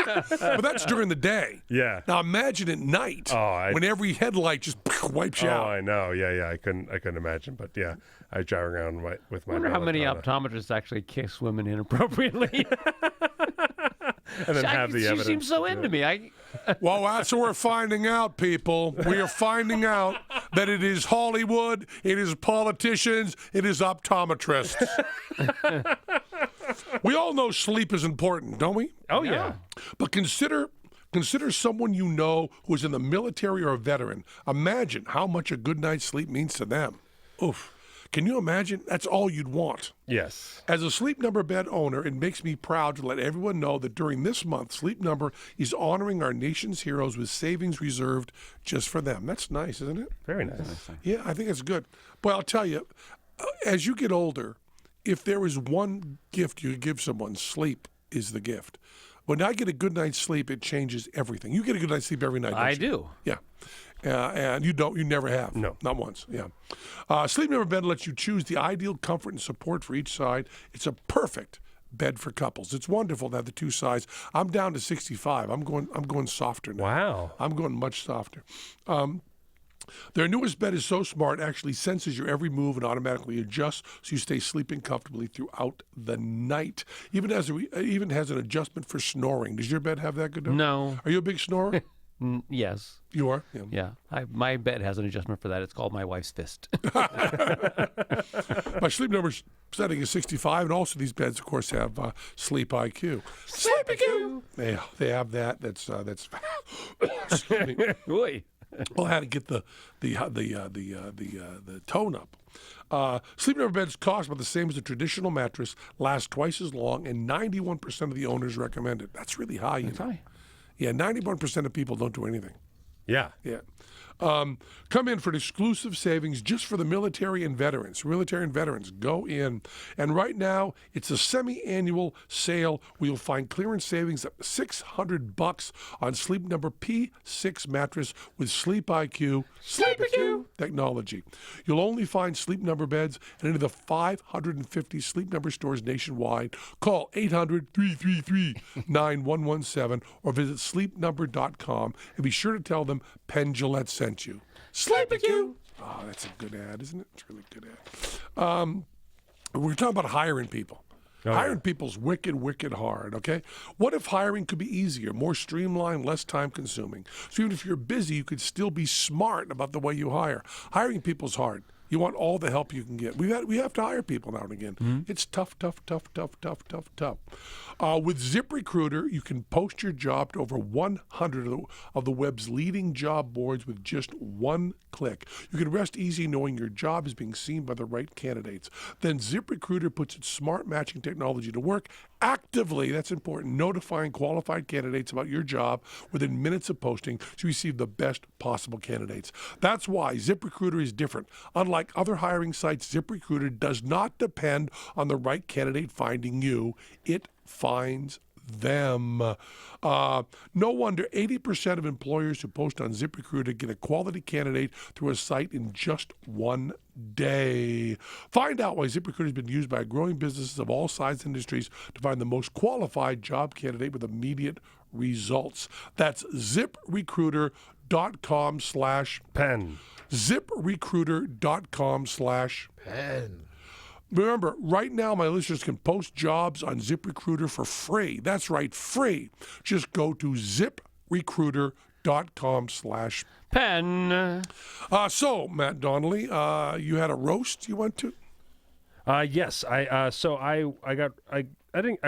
But that's during the day. Yeah. Now imagine at night when every headlight just wipes you Oh, out. I know. Yeah. I couldn't imagine. But yeah, I drive around with my I wonder how many belladonna. optometrists actually kiss women inappropriately. And then have the she evidence. seems so into me. Well, that's what we're finding out, people. We are finding out that it is Hollywood, it is politicians, it is optometrists. We all know sleep is important, don't we? Oh, yeah. But consider someone you know who is in the military or a veteran. Imagine how much a good night's sleep means to them. Oof. Can you imagine? That's all you'd want. Yes. As a Sleep Number bed owner, it makes me proud to let everyone know that during this month, Sleep Number is honoring our nation's heroes with savings reserved just for them. That's nice, isn't it? Very nice. Yeah, I think it's good. But I'll tell you, as you get older, if there is one gift you give someone, sleep is the gift. When I get a good night's sleep, it changes everything. You get a good night's sleep every night, don't I you? do. Yeah. And you never have. No. Not once. Yeah. Sleep Number bed lets you choose the ideal comfort and support for each side. It's a perfect bed for couples. It's wonderful to have the two sides. I'm down to 65. I'm going softer now. Wow. I'm going much softer. Their newest bed is so smart, it actually senses your every move and automatically adjusts so you stay sleeping comfortably throughout the night. Even has an adjustment for snoring. Does your bed have that, Godot? No. Are you a big snorer? Yes. You are? Yeah. Yeah. My bed has an adjustment for that. It's called my wife's fist. My Sleep Number setting is 65, and also these beds, of course, have Sleep IQ. Sleep IQ. They have that. That's excuse me. Oy. Well, I had to get the tone up. Sleep Number beds cost about the same as a traditional mattress, last twice as long, and 91% of the owners recommend it. That's really high. That's high. Yeah, 91% of people don't do anything. Yeah. Yeah. Come in for an exclusive savings just for the military and veterans. Military and veterans, go in. And right now, it's a semi-annual sale where you'll find clearance savings up to $600 on Sleep Number P6 mattress with Sleep IQ. Sleep IQ technology. You'll only find Sleep Number beds at any of the 550 Sleep Number stores nationwide. Call 800-333-9117 or visit sleepnumber.com and be sure to tell them Penn Gillette sent you. Sleep IQ. Oh, that's a good ad, isn't it? It's a really good ad. We're talking about hiring people. Hiring people's wicked, wicked hard, okay? What if hiring could be easier, more streamlined, less time consuming? So even if you're busy, you could still be smart about the way you hire. Hiring people's hard. You want all the help you can get. We have to hire people now and again. It's tough. With ZipRecruiter, you can post your job to over 100 of the web's leading job boards with just one click. You can rest easy knowing your job is being seen by the right candidates. Then ZipRecruiter puts its smart matching technology to work actively, that's important, notifying qualified candidates about your job within minutes of posting so you receive the best possible candidates. That's why ZipRecruiter is different. Unlike other hiring sites, ZipRecruiter does not depend on the right candidate finding you. It finds them. No wonder 80% of employers who post on ZipRecruiter get a quality candidate through a site in just one day. Find out why ZipRecruiter has been used by growing businesses of all sizes and industries to find the most qualified job candidate with immediate results. That's ZipRecruiter.com/Penn. ZipRecruiter.com/Penn. Remember, right now my listeners can post jobs on ZipRecruiter for free. That's right, free. Just go to ZipRecruiter.com/Penn. So, Matt Donnelly, you had a roast you went to? Yes. I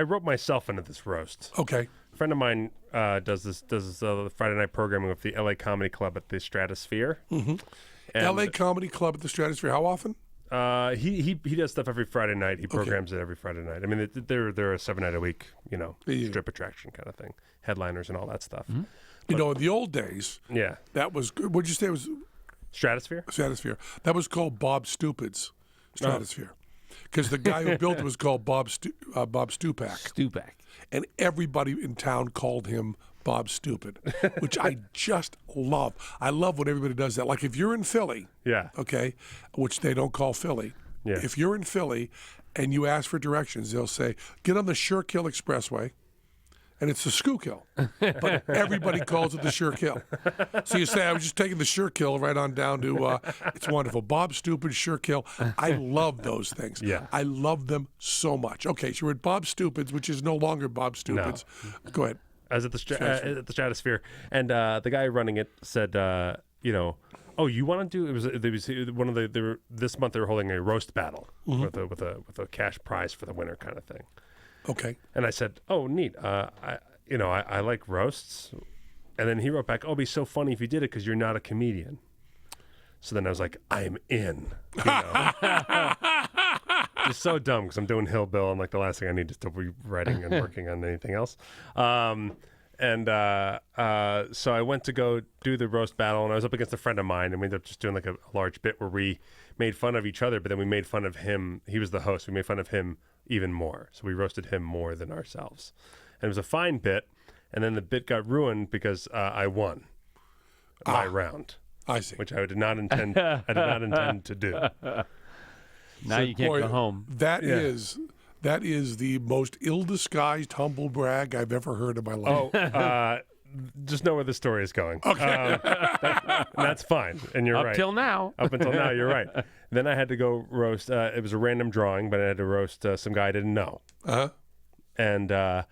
wrote myself into this roast. Okay. A friend of mine does this Friday night programming with the LA Comedy Club at the Stratosphere. Mm-hmm. LA Comedy Club at the Stratosphere. How often? He does stuff every Friday night. He programs it every Friday night. I mean, they're a 7-night-a-week, strip attraction kind of thing, headliners and all that stuff. Mm-hmm. But, in the old days, that was good. What'd you say it was? Stratosphere. That was called Bob Stupid's Stratosphere, because the guy who built it was called Bob Stupak. And everybody in town called him Bob Stupid, which I just love. I love when everybody does that. Like if you're in Philly, okay, which they don't call Philly. Yeah. If you're in Philly and you ask for directions, they'll say, get on the Schuylkill Expressway, and it's the Schuylkill. But everybody calls it the Schuylkill. So you say, I was just taking the Schuylkill right on down to, it's wonderful. Bob Stupid, Schuylkill. I love those things. Yeah. I love them so much. Okay, so we're at Bob Stupid's, which is no longer Bob Stupid's. No. Go ahead. I was at the Stratosphere, and the guy running it said, oh, you want to do? It was one of the. This month they were holding a roast battle with a cash prize for the winner kind of thing. Okay. And I said, oh, neat. I like roasts, and then he wrote back, oh, it'd be so funny if you did it because you're not a comedian. So then I was like, I'm in. It's so dumb because I'm doing Hillbill, and like the last thing I need is to be writing and working on anything else. So I went to go do the roast battle, and I was up against a friend of mine, and we ended up just doing like a large bit where we made fun of each other, but then we made fun of him. He was the host. We made fun of him even more. So we roasted him more than ourselves. And it was a fine bit, and then the bit got ruined because I won my round. I see. Which I did not intend to do. Now you can't go home. That is the most ill-disguised humble brag I've ever heard in my life. Oh, just know where the story is going. Okay. That's fine, and you're right. Up until now, you're right. Then I had to go roast. It was a random drawing, but I had to roast some guy I didn't know. Uh-huh. And I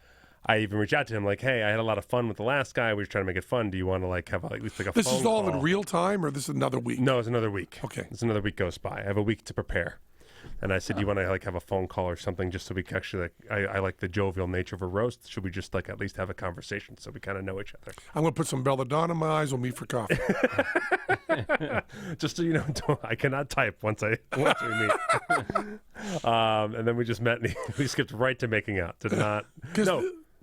even reached out to him like, hey, I had a lot of fun with the last guy. We were trying to make it fun. Do you want to have at least like a phone call? This is all in real time, or this is another week? No, it's another week. Okay. It's another week goes by. I have a week to prepare. And I said, do you want to have a phone call or something just so we can actually I like the jovial nature of a roast. Should we just at least have a conversation so we kind of know each other? I'm going to put some belladonna in my eyes. We'll meet for coffee. Just so you know, I cannot type once we meet. And then we just met and we skipped right to making out. Didn't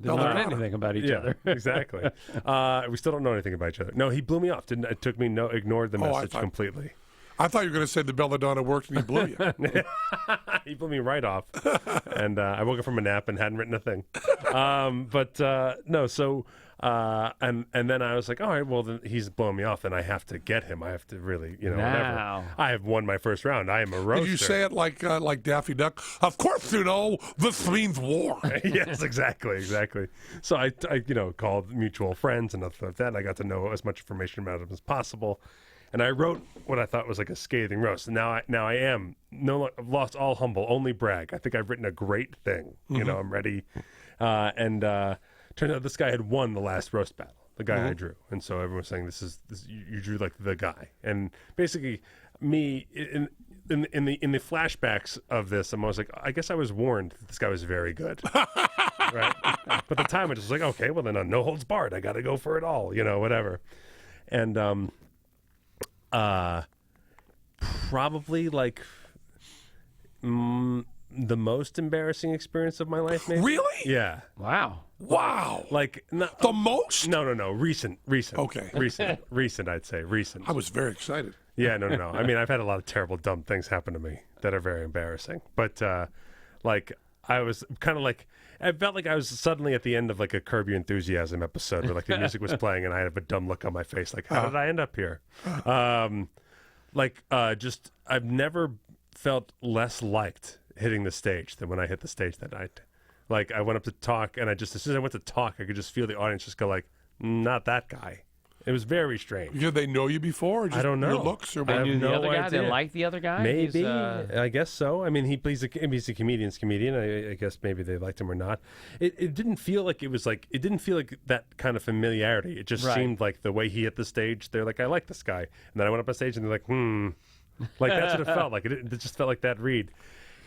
know anything about each other. Exactly. We still don't know anything about each other. No, he blew me off. Ignored the message completely. I thought you were going to say the belladonna worked and he blew you. He blew me right off. And I woke up from a nap and hadn't written a thing. No, so, and then I was like, all right, well, then he's blowing me off, and I have to get him. I have to really, whatever. I have won my first round. I am a roaster. Did you say it like Daffy Duck? Of course, this means war. Yes, exactly. So I called mutual friends and stuff like that, and I got to know as much information about him as possible. And I wrote what I thought was like a scathing roast. And now I am I've lost all humble, only brag. I think I've written a great thing. You know, I'm ready. And turned out this guy had won the last roast battle, the guy I drew. And so everyone was saying, this you drew like the guy. And basically me in the flashbacks of this, I'm always like, I guess I was warned that this guy was very good. Right? But at the time I just was like, okay, well then no holds barred. I got to go for it all, you know, whatever. And probably like the most embarrassing experience of my life, maybe. Really? Yeah. Wow. Wow. Like The most? No. Recent. Okay. Recent. I'd say recent. I was very excited. Yeah. No. I mean, I've had a lot of terrible, dumb things happen to me that are very embarrassing. But like, I was kind of like, I felt like I was suddenly at the end of like a Curb Your Enthusiasm episode where like the music was playing and I had a dumb look on my face. Like, how did I end up here? Just I've never felt less liked hitting the stage than when I hit the stage that night. Like, I went up to talk, and as soon as I went to talk, I could just feel the audience just go like, not that guy. It was very strange. Did they know you before? Or just I don't know. Your looks or They what? knew the no other guy. idea. They liked the other guy. Maybe. He's, I guess so. I mean, he's a comedian's comedian. I guess maybe they liked him or not. It didn't feel like it didn't feel like that kind of familiarity. It just seemed like the way he hit the stage, they're like, I like this guy. And then I went up on stage and they're like, Like, that's what it felt like. It just felt like that read.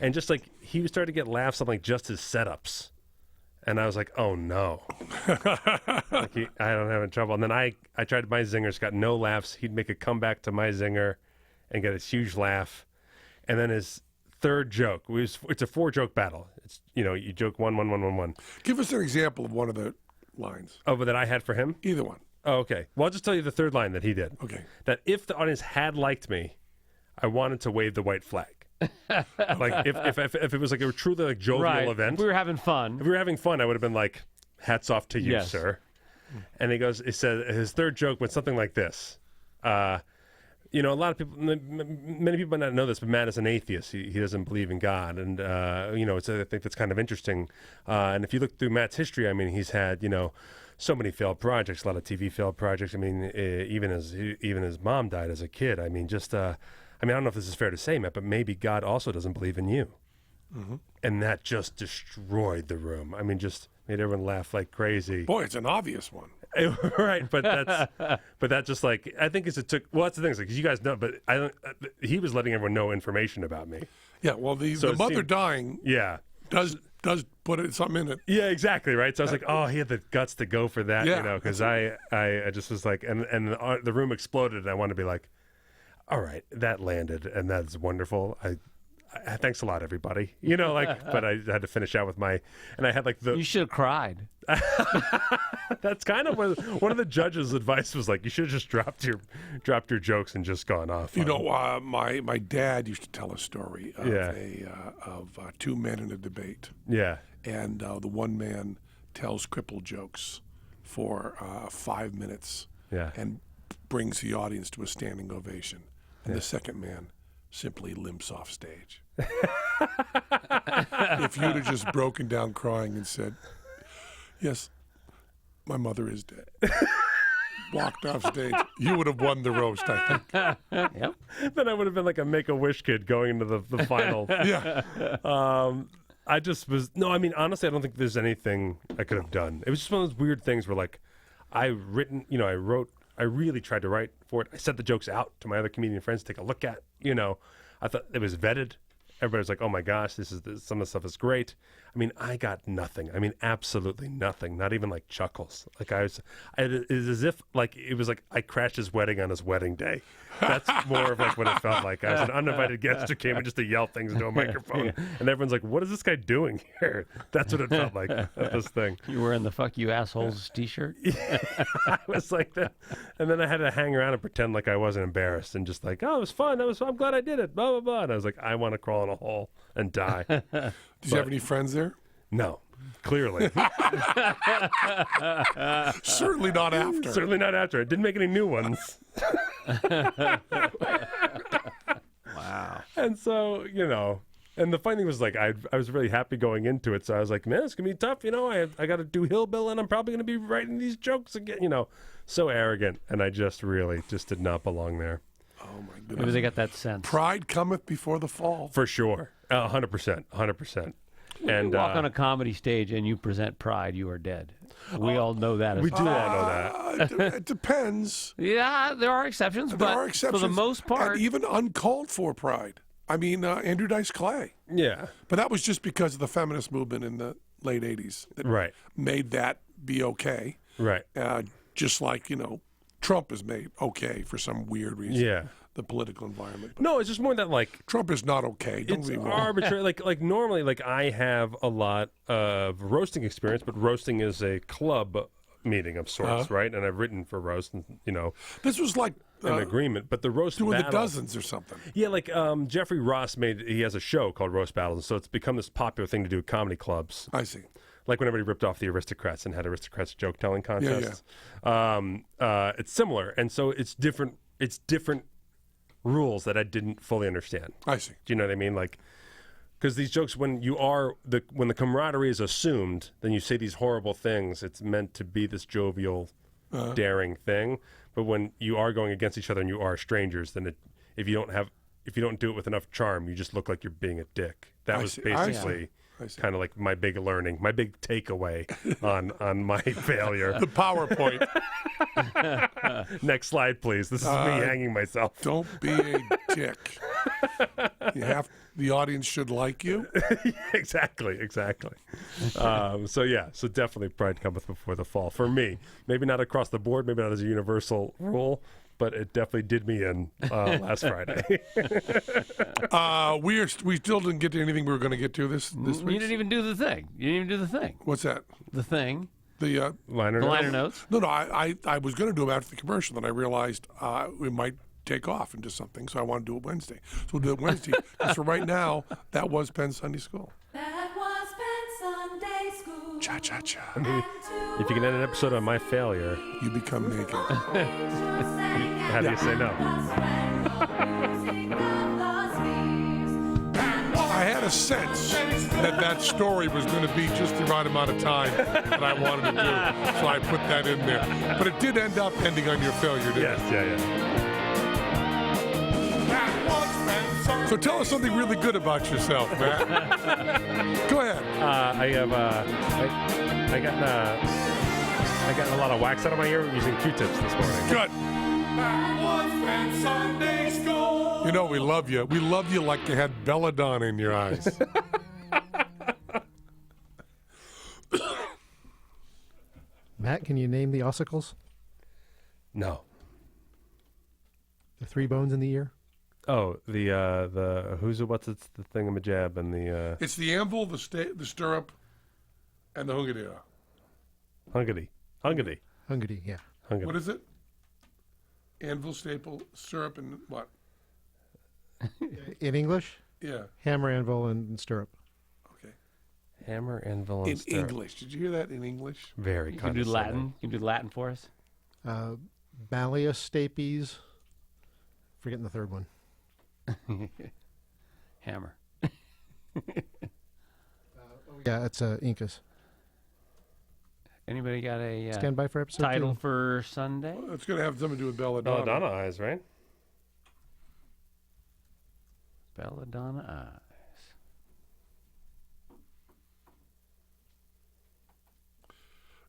And just like, he was starting to get laughs on like just his setups. And I was like, oh no. I don't have any trouble. And then I tried my zingers, got no laughs. He'd make a comeback to my zinger and get a huge laugh. And then his third joke, it's a 4-joke battle. It's, you joke 1, 1, 1, 1, 1. Give us an example of one of the lines. Oh, but that I had for him? Either one. Oh, okay. Well, I'll just tell you the third line that he did. Okay. That if the audience had liked me, I wanted to wave the white flag. Like if it was like a truly like jovial event, If we were having fun. if we were having fun, I would have been like, "Hats off to you, Yes. sir." And he said his third joke went something like this. A lot of people, many people might not know this, but Matt is an atheist. He doesn't believe in God, and I think that's kind of interesting. And if you look through Matt's history, I mean, he's had so many failed projects, a lot of TV failed projects. I mean, even his mom died as a kid. I mean, I don't know if this is fair to say, Matt, but maybe God also doesn't believe in you. Mm-hmm. And that just destroyed the room. I mean, just made everyone laugh like crazy. Boy, it's an obvious one. Right, but that's just like, I think that's the thing, is like, 'cause you guys know, but he was letting everyone know information about me. Yeah, well, the mother dying does put something in it. Yeah, exactly, right? So I was like, oh, he had the guts to go for that, Yeah. because I just was like, and the room exploded, and I wanted to be like, all right, that landed, and that's wonderful. I thanks a lot, everybody. But I had to finish out with and I had like You should have cried. That's kind of one of the judges' advice was like, you should have just dropped your jokes and just gone off. My dad used to tell a story of two men in a debate. Yeah. And the one man tells crippled jokes for 5 minutes. Yeah. And brings the audience to a standing ovation. And the second man simply limps off stage. If you'd have just broken down crying and said, yes, my mother is dead, walked off stage, you would have won the roast, I think. Yep. Then I would have been like a Make-A-Wish kid going into the final. Yeah. I just was, honestly, I don't think there's anything I could have done. It was just one of those weird things where like, I really tried to write for it. I sent the jokes out to my other comedian friends to take a look at. I thought it was vetted. Everybody was like, "Oh my gosh, some of the stuff is great." I mean, I got nothing. I mean, absolutely nothing. Not even like chuckles. Like it was as if like it was like I crashed his wedding on his wedding day. That's more of like what it felt like. I was an uninvited guest who came in just to yell things into a microphone, and everyone's like, "What is this guy doing here?" That's what it felt like at this thing. You wearing the "fuck you assholes" T-shirt? I was like that, and then I had to hang around and pretend like I wasn't embarrassed and just like, "Oh, it was fun. I'm glad I did it." Blah blah blah. And I was like, "I want to crawl in a hole and die." Did you have any friends there? No, clearly. Certainly not after. Certainly not after. I didn't make any new ones. Wow. And so, and the funny thing was like, I was really happy going into it. So I was like, man, it's going to be tough. I got to do Hillbill and I'm probably going to be writing these jokes again, so arrogant. And I just really did not belong there. Oh, my Maybe goodness. they got that sense. Pride cometh before the fall. For sure. 100%. 100%. When you walk on a comedy stage and you present Pride, you are dead. We all know that. We do all know that. It depends. Yeah, there are exceptions, There but are exceptions. for the most part, And even uncalled for pride. I mean, Andrew Dice Clay. Yeah. But that was just because of the feminist movement in the late 80s that Right. made that be okay. Right. Just like, Trump is made okay for some weird reason. Yeah. The political environment. But No, it's just more that like Trump is not okay. Don't it's get me wrong. arbitrary. Like normally, like I have a lot of roasting experience, but roasting is a club meeting of sorts, right? And I've written for roast, and This was like an agreement. But the roast doing the battle, dozens or something. yeah, like Jeffrey Ross he has a show called Roast Battles, so it's become this popular thing to do at comedy clubs. I see. Like when everybody ripped off the Aristocrats and had Aristocrats joke telling Yeah, contests. It's similar, and so it's different. It's different rules that I didn't fully understand. I see. Do you know what I mean? Like, because these jokes, when the camaraderie is assumed, then you say these horrible things. It's meant to be this jovial, daring thing. But when you are going against each other and you are strangers, then if you don't do it with enough charm, you just look like you're being a dick. That was basically kind of like my big learning, my big takeaway on my failure. The PowerPoint. Next slide, please. This is me hanging myself. Don't be a dick. The audience should like you. Exactly. So definitely pride cometh before the fall for me. Maybe not across the board, maybe not as a universal rule, but it definitely did me in last Friday. We still didn't get to anything we were going to get to this you week. didn't even do the thing. You didn't even do the thing. What's that? The thing. The Liner The notes? liner notes. No, I was going to do them after the commercial, then I realized we might take off into something, so I want to do it Wednesday. So we'll do it Wednesday. Because for right now, that was Penn Sunday School. That was Penn Sunday School. Cha-cha-cha. I mean, if you can end an episode on my failure, You become naked. how do you say no? I had a sense that story was going to be just the right amount of time that I wanted to do, so I put that in there. But it did end up ending on your failure, didn't Yes, yeah. it? So tell us something really good about yourself, Matt. Go ahead. I got a lot of wax out of my ear using Q-tips this morning. Good. You know, we love you. We love you like you had belladonna in your eyes. Matt, can you name the ossicles? No. The three bones in the ear? Oh, the what's it's the thingamajab and the It's the anvil, the stirrup, and the hungadira. hungity. Hungary, yeah. What is it? Anvil, staple, stirrup, and what? In English, Yeah. hammer, anvil, and stirrup. Okay. Hammer, anvil, and In stirrup. English. Did you hear that in English? Very You can do condescending. Latin. You can do Latin for us. Malleus stapes. Forgetting the third one. Hammer. Yeah, it's Incas. Anybody got a Stand by for episode title 2. for Sunday? It's going to have something to do with belladonna. Belladonna eyes, right? Belladonna eyes.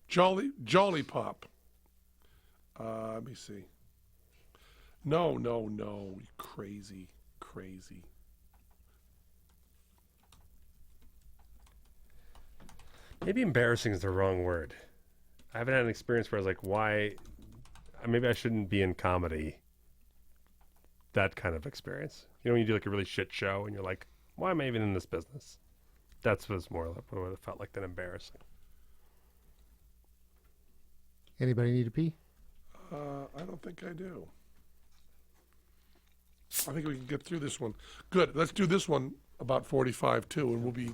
Jolly Pop. Let me see. No, you crazy. Maybe embarrassing is the wrong word. I haven't had an experience where I was like, why? Maybe I shouldn't be in comedy. That kind of experience. You know, when you do like a really shit show and you're like, why am I even in this business? That's what's more like what it felt like than embarrassing. Anybody need a pee? I don't think I do. I think we can get through this one. Good. Let's do this one about 45 too, and we'll be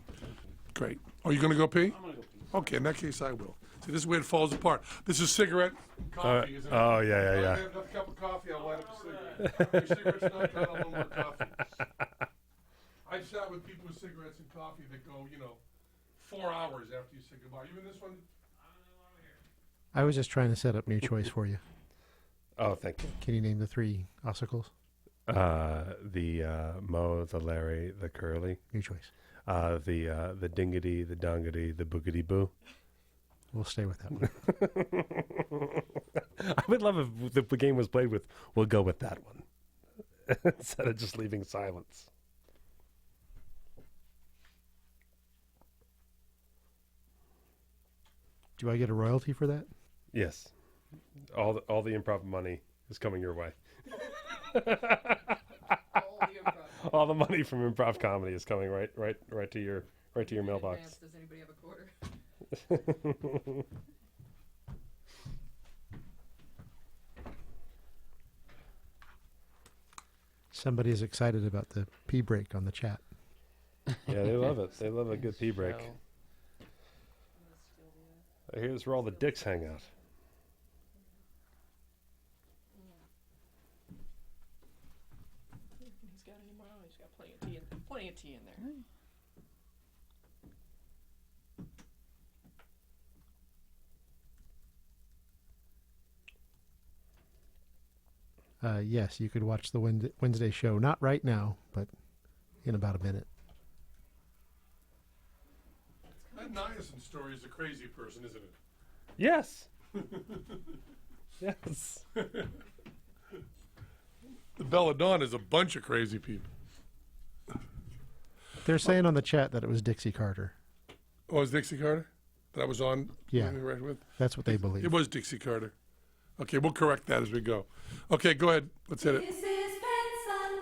great. Are you going to go pee? I'm going to go pee. Okay, in that case, I will. See, this is where it falls apart. This is cigarette and coffee, isn't it? Oh, yeah. I have another cup of coffee, I'll light up a cigarette. Your cigarette's not done, I'll want more coffee. I've sat with people with cigarettes and coffee that go, 4 hours after you say goodbye. You in this one? I was just trying to set up new choice for you. Oh, thank you. Can you name the three ossicles? The Mo, the Larry, the Curly, Your choice. the Dingity, the Dongity, the Boogity Boo. We'll stay with that one. I would love if the game was played with, we'll go with that one. Instead of just leaving silence. Do I get a royalty for that? Yes. All the improv money is coming your way. All the money from improv comedy is coming right to your mailbox. Does anybody have a quarter? Somebody is excited about the pee break on the chat. Yeah, they love it. They love a good pee break. Here's where all the dicks hang out. He's got any more? He's got plenty of tea in there. Yes, you could watch the Wednesday show. Not right now, but in about a minute. That Niacin story is a crazy person, isn't it? Yes. Yes. The Belladonna is a bunch of crazy people. They're saying on the chat that it was Dixie Carter. Oh, it was Dixie Carter that I was on? Yeah. Right with? That's what they believe. It was Dixie Carter. Okay, we'll correct that as we go. Okay, go ahead. Let's hit it. This is Penn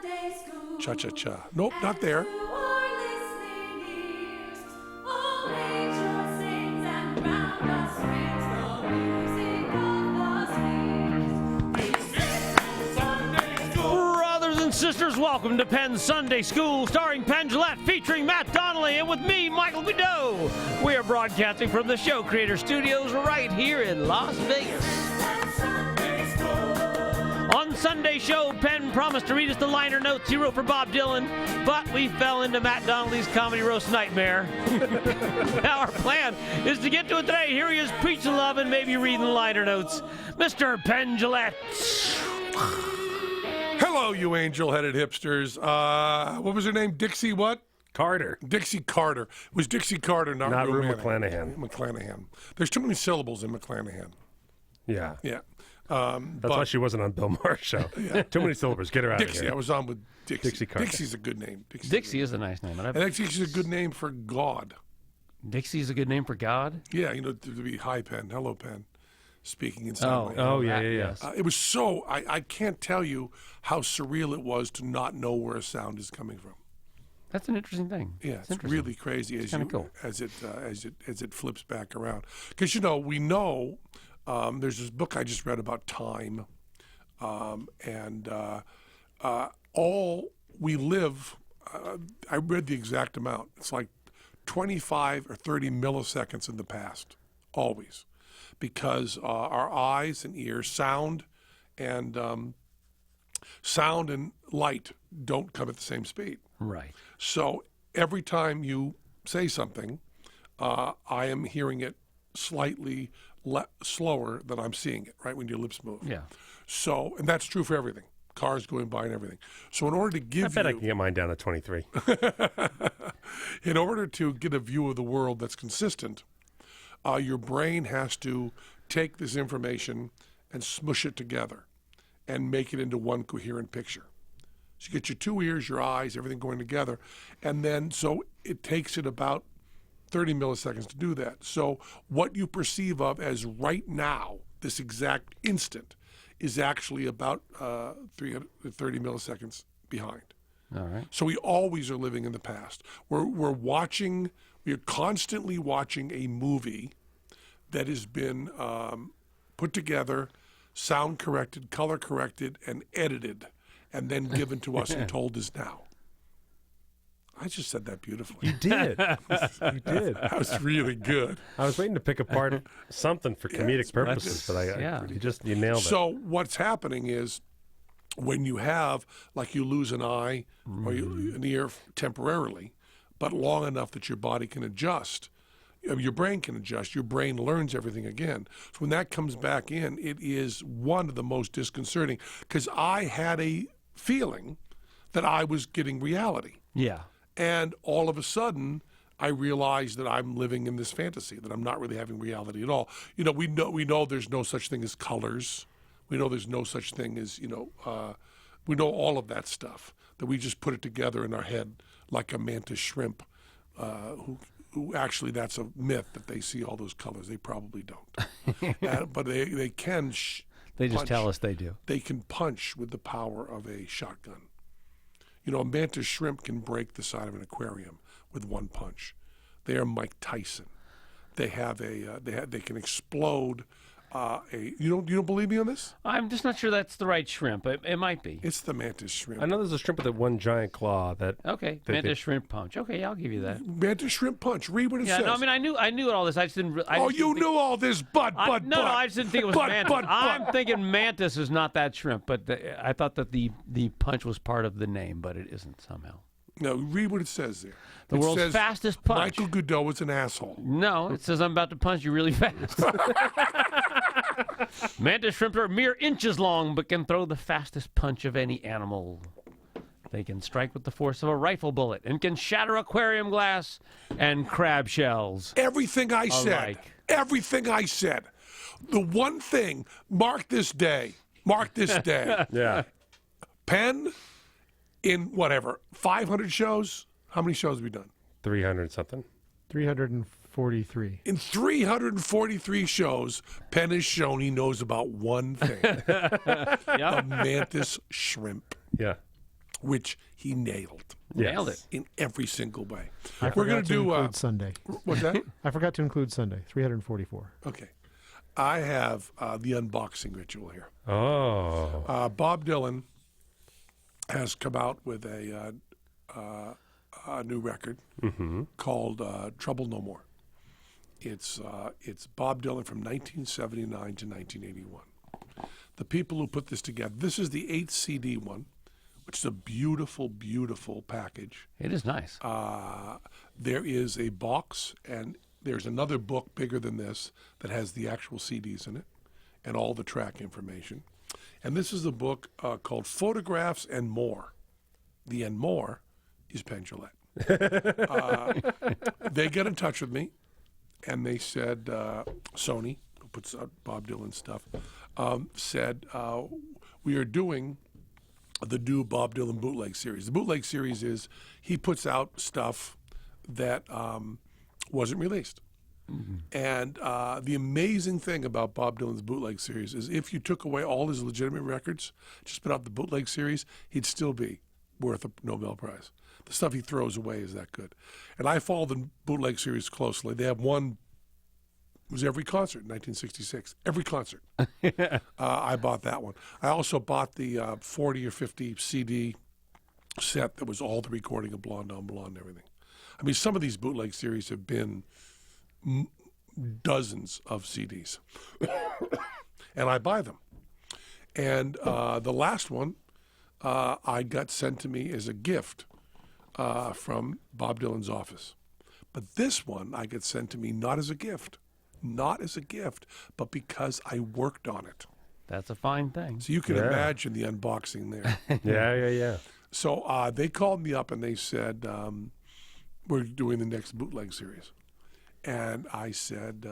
Sunday School. Cha-cha-cha. Nope, not there. To our listening ears, all nature sings and round us rings the music of the spheres. Brothers and sisters, welcome to Penn Sunday School, starring Penn Jillette, featuring Matt Donnelly, and with me, Michael Bideau. We are broadcasting from the Show Creator Studios right here in Las Vegas. On Sunday's show, Penn promised to read us the liner notes he wrote for Bob Dylan, but we fell into Matt Donnelly's comedy roast nightmare. Now our plan is to get to it today. Here he is preaching love and maybe reading the liner notes. Mr. Penn Jillette. Hello, you angel-headed hipsters. What was her name? Dixie what? Carter. Dixie Carter. It was Dixie Carter, not Rue Rue McClanahan. McClanahan. There's too many syllables in McClanahan. Yeah. Yeah. That's why she wasn't on Bill Maher's show. Too many syllables. Get her out Dixie. of I here. was on with Dixie. Dixie Carter. Dixie's a good name. Dixie is a nice name. And Dixie's a good name for God. Dixie is a good name for God? Yeah, to be hi, Penn. Hello, Penn. Speaking in some way. Oh, yeah. Yes. It was so, I can't tell you how surreal it was to not know where a sound is coming from. That's an interesting thing. Yeah, it's interesting. really crazy It's kinda cool. as it flips back around. Because we know there's this book I just read about time, and all we live. I read the exact amount. It's like 25 or 30 milliseconds in the past, always, because our eyes and ears, sound and light don't come at the same speed. Right. So every time you say something, I am hearing it slightly slower than I'm seeing it, right, when your lips move. Yeah. So, and that's true for everything. Cars going by and everything. So in order to give I bet I can get mine down to 23. in order to get a view of the world that's consistent, your brain has to take this information and smush it together and make it into one coherent picture. So you get your two ears, your eyes, everything going together. And then, so it takes it about 30 milliseconds to do that. So what you perceive of as right now, this exact instant, is actually about 330 milliseconds behind. All right. So we always are living in the past. We're constantly watching a movie that has been put together, sound corrected, color corrected, and edited, and then given to us and told us now. I just said that beautifully. You did. You did. That was really good. I was waiting to pick apart something for comedic purposes, but you nailed it. So what's happening is when you have, like you lose an eye or an ear temporarily, but long enough that your body can adjust, your brain can adjust, your brain learns everything again. So when that comes back in, it is one of the most disconcerting, because I had a feeling that I was getting reality. Yeah. And all of a sudden, I realized that I'm living in this fantasy, that I'm not really having reality at all. You know, we know there's no such thing as colors. We know there's no such thing as, we know all of that stuff, that we just put it together in our head like a mantis shrimp, who actually, that's a myth that they see all those colors. They probably don't. But they can They just punch. tell us they do. They can punch with the power of a shotgun. You know, a mantis shrimp can break the side of an aquarium with one punch. They are Mike Tyson. They have they can explode you don't believe me on this? I'm just not sure that's the right shrimp. It might be. It's the mantis shrimp. I know there's a shrimp with that one giant claw that. Okay, They- mantis shrimp punch. Okay, I'll give you that. Mantis shrimp punch. Read what it Yeah, says. no, I mean I knew all this. I just didn't. I Oh, just you didn't think- knew all this, but. No, I just didn't think it was but, mantis. but. I'm thinking mantis is not that shrimp, but I thought that the punch was part of the name, but it isn't somehow. No, read what it says there. The It world's says, fastest punch. Michael Godot is an asshole. No, it says I'm about to punch you really fast. Mantis shrimp are mere inches long, but can throw the fastest punch of any animal. They can strike with the force of a rifle bullet and can shatter aquarium glass and crab shells. Everything I said. Alike. Everything I said. The one thing, mark this day. Yeah. Penn, in whatever, 500 shows? How many shows have we done? 300 something. 343. In 343 shows, Penn has shown he knows about one thing, a mantis shrimp, Yeah. which he nailed Nailed it. in every single way. I We're going forgot to do, include Sunday. what's that? I forgot to include Sunday. 344. Okay. I have the unboxing ritual here. Oh. Bob Dylan has come out with a new record called Trouble No More. It's Bob Dylan from 1979 to 1981. The people who put this together, this is the 8th CD one, which is a beautiful, beautiful package. It is nice. There is a box, and there's another book bigger than this that has the actual CDs in it and all the track information. And this is a book called Photographs and More. The and more is Penn Jillette. They got in touch with me, and they said, Sony, who puts out Bob Dylan stuff, said, we are doing the new Bob Dylan bootleg series. The bootleg series is he puts out stuff that wasn't released. And the amazing thing about Bob Dylan's bootleg series is if you took away all his legitimate records, just put out the bootleg series, he'd still be worth a Nobel Prize. The stuff he throws away is that good. And I follow the bootleg series closely. They have one, it was every concert in 1966. Every concert. I bought that one. I also bought the 40 or 50 CD set that was all the recording of Blonde on Blonde and everything. I mean, some of these bootleg series have been dozens of CDs. And I buy them. And the last one I got sent to me as a gift from Bob Dylan's office. But this one I got sent to me not as a gift, but because I worked on it. That's a fine thing. So you can Yeah. imagine the unboxing there. Yeah. So they called me up and they said, we're doing the next bootleg series. And I said,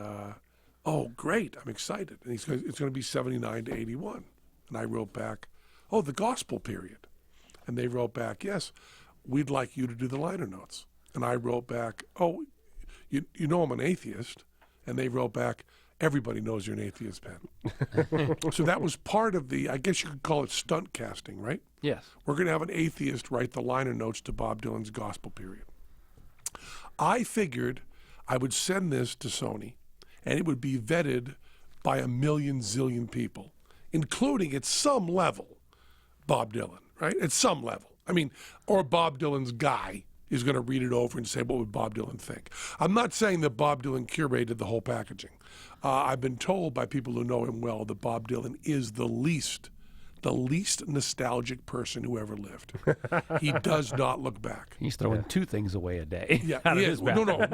oh, great, I'm excited. And it's going to be 79 to 81. And I wrote back, oh, the gospel period. And they wrote back, yes, we'd like you to do the liner notes. And I wrote back, oh, you know I'm an atheist. And they wrote back, everybody knows you're an atheist, Penn. So that was part of the, I guess you could call it stunt casting, right? Yes. We're going to have an atheist write the liner notes to Bob Dylan's gospel period. I figured I would send this to Sony, and it would be vetted by a million zillion people, including at some level Bob Dylan, right? At some level. I mean, or Bob Dylan's guy is going to read it over and say, what would Bob Dylan think? I'm not saying that Bob Dylan curated the whole packaging. I've been told by people who know him well that Bob Dylan is the least nostalgic person who ever lived. He does not look back. He's throwing two things away a day. Yeah, out of he his is. bag. No,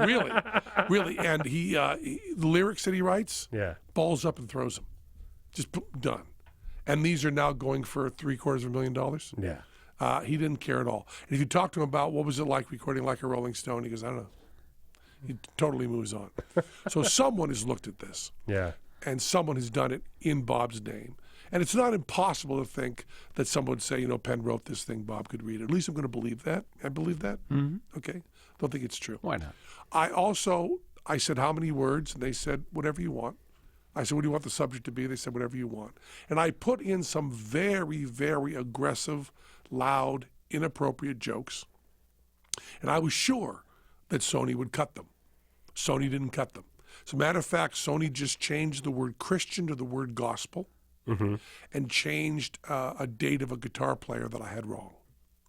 really. And the lyrics that he writes, Yeah. balls up and throws them. Done. And these are now going for $750,000. Yeah. He didn't care at all. And if you talk to him about what was it like recording like a Rolling Stone, he goes, I don't know. He totally moves on. So someone has looked at this, Yeah. and someone has done it in Bob's name. And it's not impossible to think that someone would say, you know, Penn wrote this thing, Bob could read it. At least I'm going to believe that. I believe that. Mm-hmm. Okay. Don't think it's true. Why not? I said, how many words? And they said, whatever you want. I said, what do you want the subject to be? They said, whatever you want. And I put in some very, very aggressive, loud, inappropriate jokes. And I was sure that Sony would cut them. Sony didn't cut them. As a matter of fact, Sony just changed the word Christian to the word gospel and changed a date of a guitar player that I had wrong.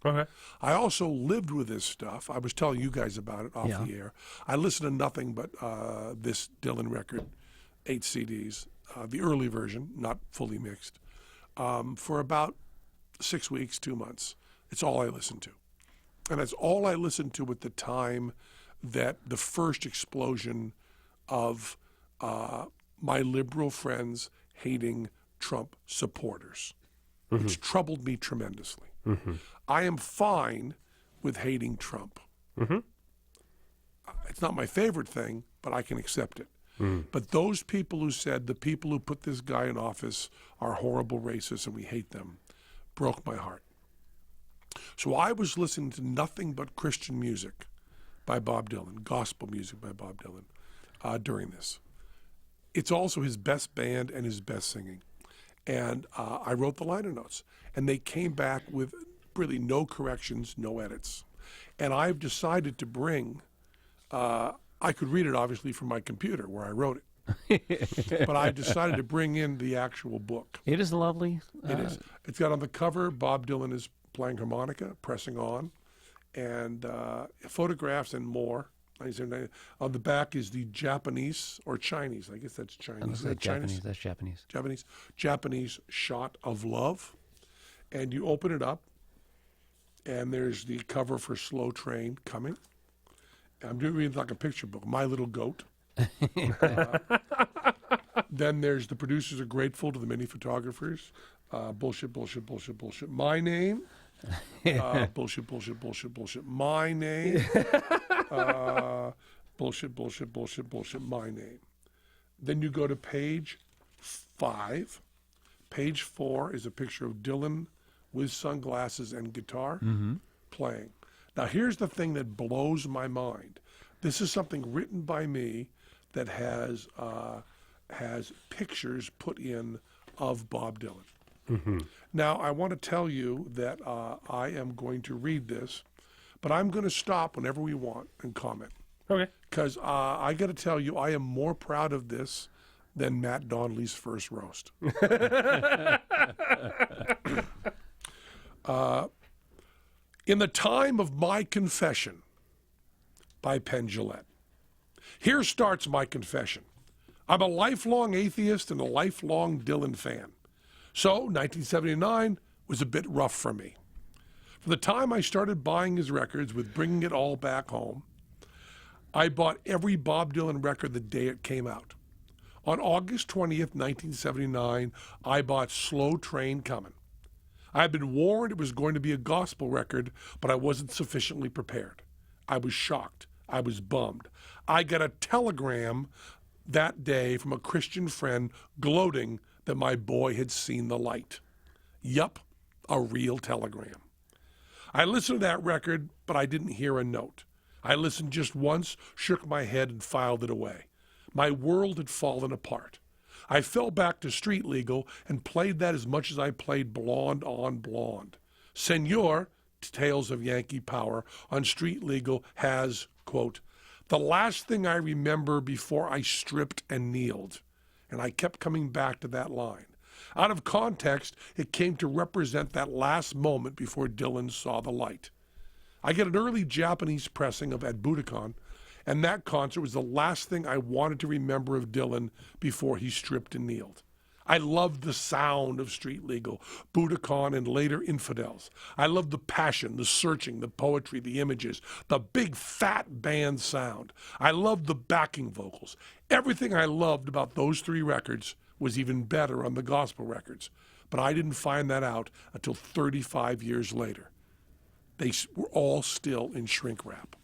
Okay. I also lived with this stuff. I was telling you guys about it off the air. I listened to nothing but this Dylan record, 8 CDs, the early version, not fully mixed, for about 6 weeks, 2 months. It's all I listened to. And that's all I listened to at the time that the first explosion of my liberal friends hating Trump supporters, which troubled me tremendously. I am fine with hating Trump. It's not my favorite thing, but I can accept it. But those people who said the people who put this guy in office are horrible racists and we hate them broke my heart. So I was listening to nothing but Christian music by Bob Dylan, gospel music by Bob Dylan during this. It's also his best band and his best singing. And I wrote the liner notes, and they came back with really no corrections, no edits. And I've decided to bring, I could read it obviously from my computer where I wrote it, but I decided to bring in the actual book. It is lovely. It is. It's got on the cover, Bob Dylan is playing harmonica, pressing on, and photographs and more. On the back is the Japanese or Chinese. I guess that's Chinese. Is that Japanese. That's Japanese. Japanese shot of love. And you open it up, and there's the cover for Slow Train Coming. I'm doing it like a picture book. My Little Goat. Then there's the producers are grateful to the many photographers. Bullshit, bullshit, bullshit, bullshit. My name. Bullshit, bullshit, bullshit, bullshit. My name. Bullshit, bullshit, bullshit, bullshit. My name. Then you go to page 5. Page 4 is a picture of Dylan with sunglasses and guitar playing. Now, here's the thing that blows my mind. This is something written by me that has pictures put in of Bob Dylan. Now, I want to tell you that I am going to read this, but I'm going to stop whenever we want and comment. Okay. Because I got to tell you, I am more proud of this than Matt Donnelly's first roast. In the time of my confession by Penn. Here starts my confession. I'm a lifelong atheist and a lifelong Dylan fan. So 1979 was a bit rough for me. From the time I started buying his records with Bringing It All Back Home, I bought every Bob Dylan record the day it came out. On August 20th, 1979, I bought Slow Train Coming. I had been warned it was going to be a gospel record, but I wasn't sufficiently prepared. I was shocked. I was bummed. I got a telegram that day from a Christian friend gloating that my boy had seen the light. Yup, a real telegram. I listened to that record, but I didn't hear a note. I listened just once, shook my head, and filed it away. My world had fallen apart. I fell back to Street Legal and played that as much as I played Blonde on Blonde. Senor, Tales of Yankee Power, on Street Legal has, quote, the last thing I remember before I stripped and kneeled. And I kept coming back to that line. Out of context, it came to represent that last moment before Dylan saw the light. I get an early Japanese pressing of At Budokan, and that concert was the last thing I wanted to remember of Dylan before he stripped and kneeled. I loved the sound of Street Legal, Budokan, and later Infidels. I loved the passion, the searching, the poetry, the images, the big fat band sound. I loved the backing vocals. Everything I loved about those 3 records was even better on the gospel records. but I didn't find that out until 35 years later. They were all still in shrink wrap.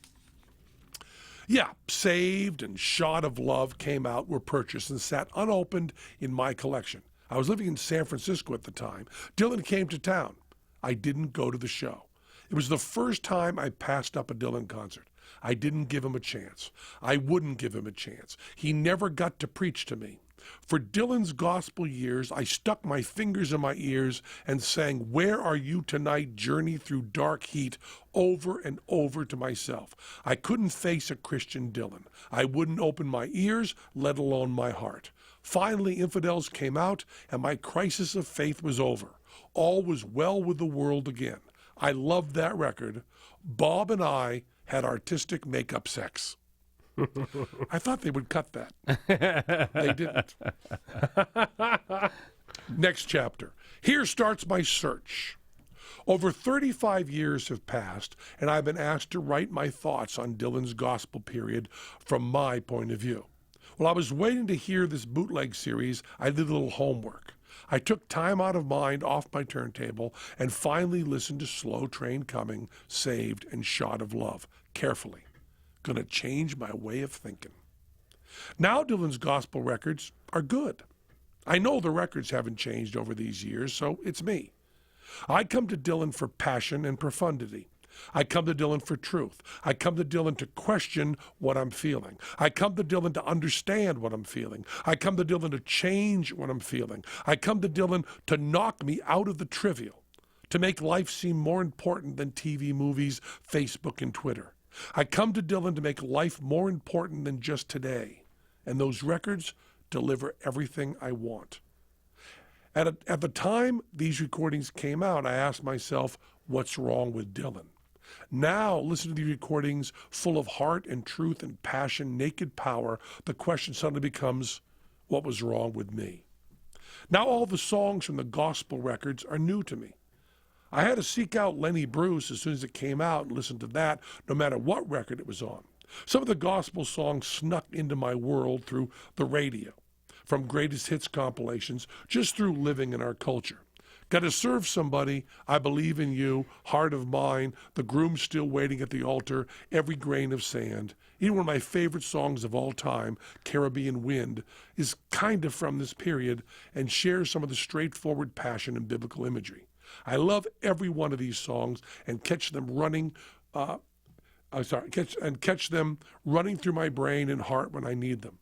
Yeah, Saved and Shot of Love came out, were purchased, and sat unopened in my collection. I was living in San Francisco at the time. Dylan came to town. I didn't go to the show. It was the first time I passed up a Dylan concert. I didn't give him a chance. I wouldn't give him a chance. He never got to preach to me. For Dylan's gospel years, I stuck my fingers in my ears and sang "Where Are You Tonight? Journey Through Dark Heat" over and over to myself. I couldn't face a Christian Dylan. I wouldn't open my ears, let alone my heart. Finally, Infidels came out, and my crisis of faith was over. All was well with the world again. I loved that record. Bob and I had artistic makeup sex. I thought they would cut that. They didn't. Next chapter. Here starts my search. Over 35 years have passed, and I've been asked to write my thoughts on Dylan's gospel period from my point of view. While I was waiting to hear this bootleg series, I did a little homework. I took time out of mind off my turntable and finally listened to Slow Train Coming, Saved, and Shot of Love carefully. Gonna change my way of thinking. Now Dylan's gospel records are good. I know the records haven't changed over these years, so it's me. I come to Dylan for passion and profundity. I come to Dylan for truth. I come to Dylan to question what I'm feeling. I come to Dylan to understand what I'm feeling. I come to Dylan to change what I'm feeling. I come to Dylan to knock me out of the trivial, to make life seem more important than TV, movies, Facebook, and Twitter. I come to Dylan to make life more important than just today. And those records deliver everything I want. At the time these recordings came out, I asked myself, what's wrong with Dylan? Now, listen to these recordings full of heart and truth and passion, naked power. The question suddenly becomes, what was wrong with me? Now all the songs from the gospel records are new to me. I had to seek out Lenny Bruce as soon as it came out and listen to that, no matter what record it was on. Some of the gospel songs snuck into my world through the radio, from greatest hits compilations, just through living in our culture. Got to serve somebody, I believe in you, heart of mine, the groom still waiting at the altar, every grain of sand. Even one of my favorite songs of all time, Caribbean Wind, is kind of from this period and shares some of the straightforward passion and biblical imagery. I love every one of these songs and catch them running through my brain and heart when I need them.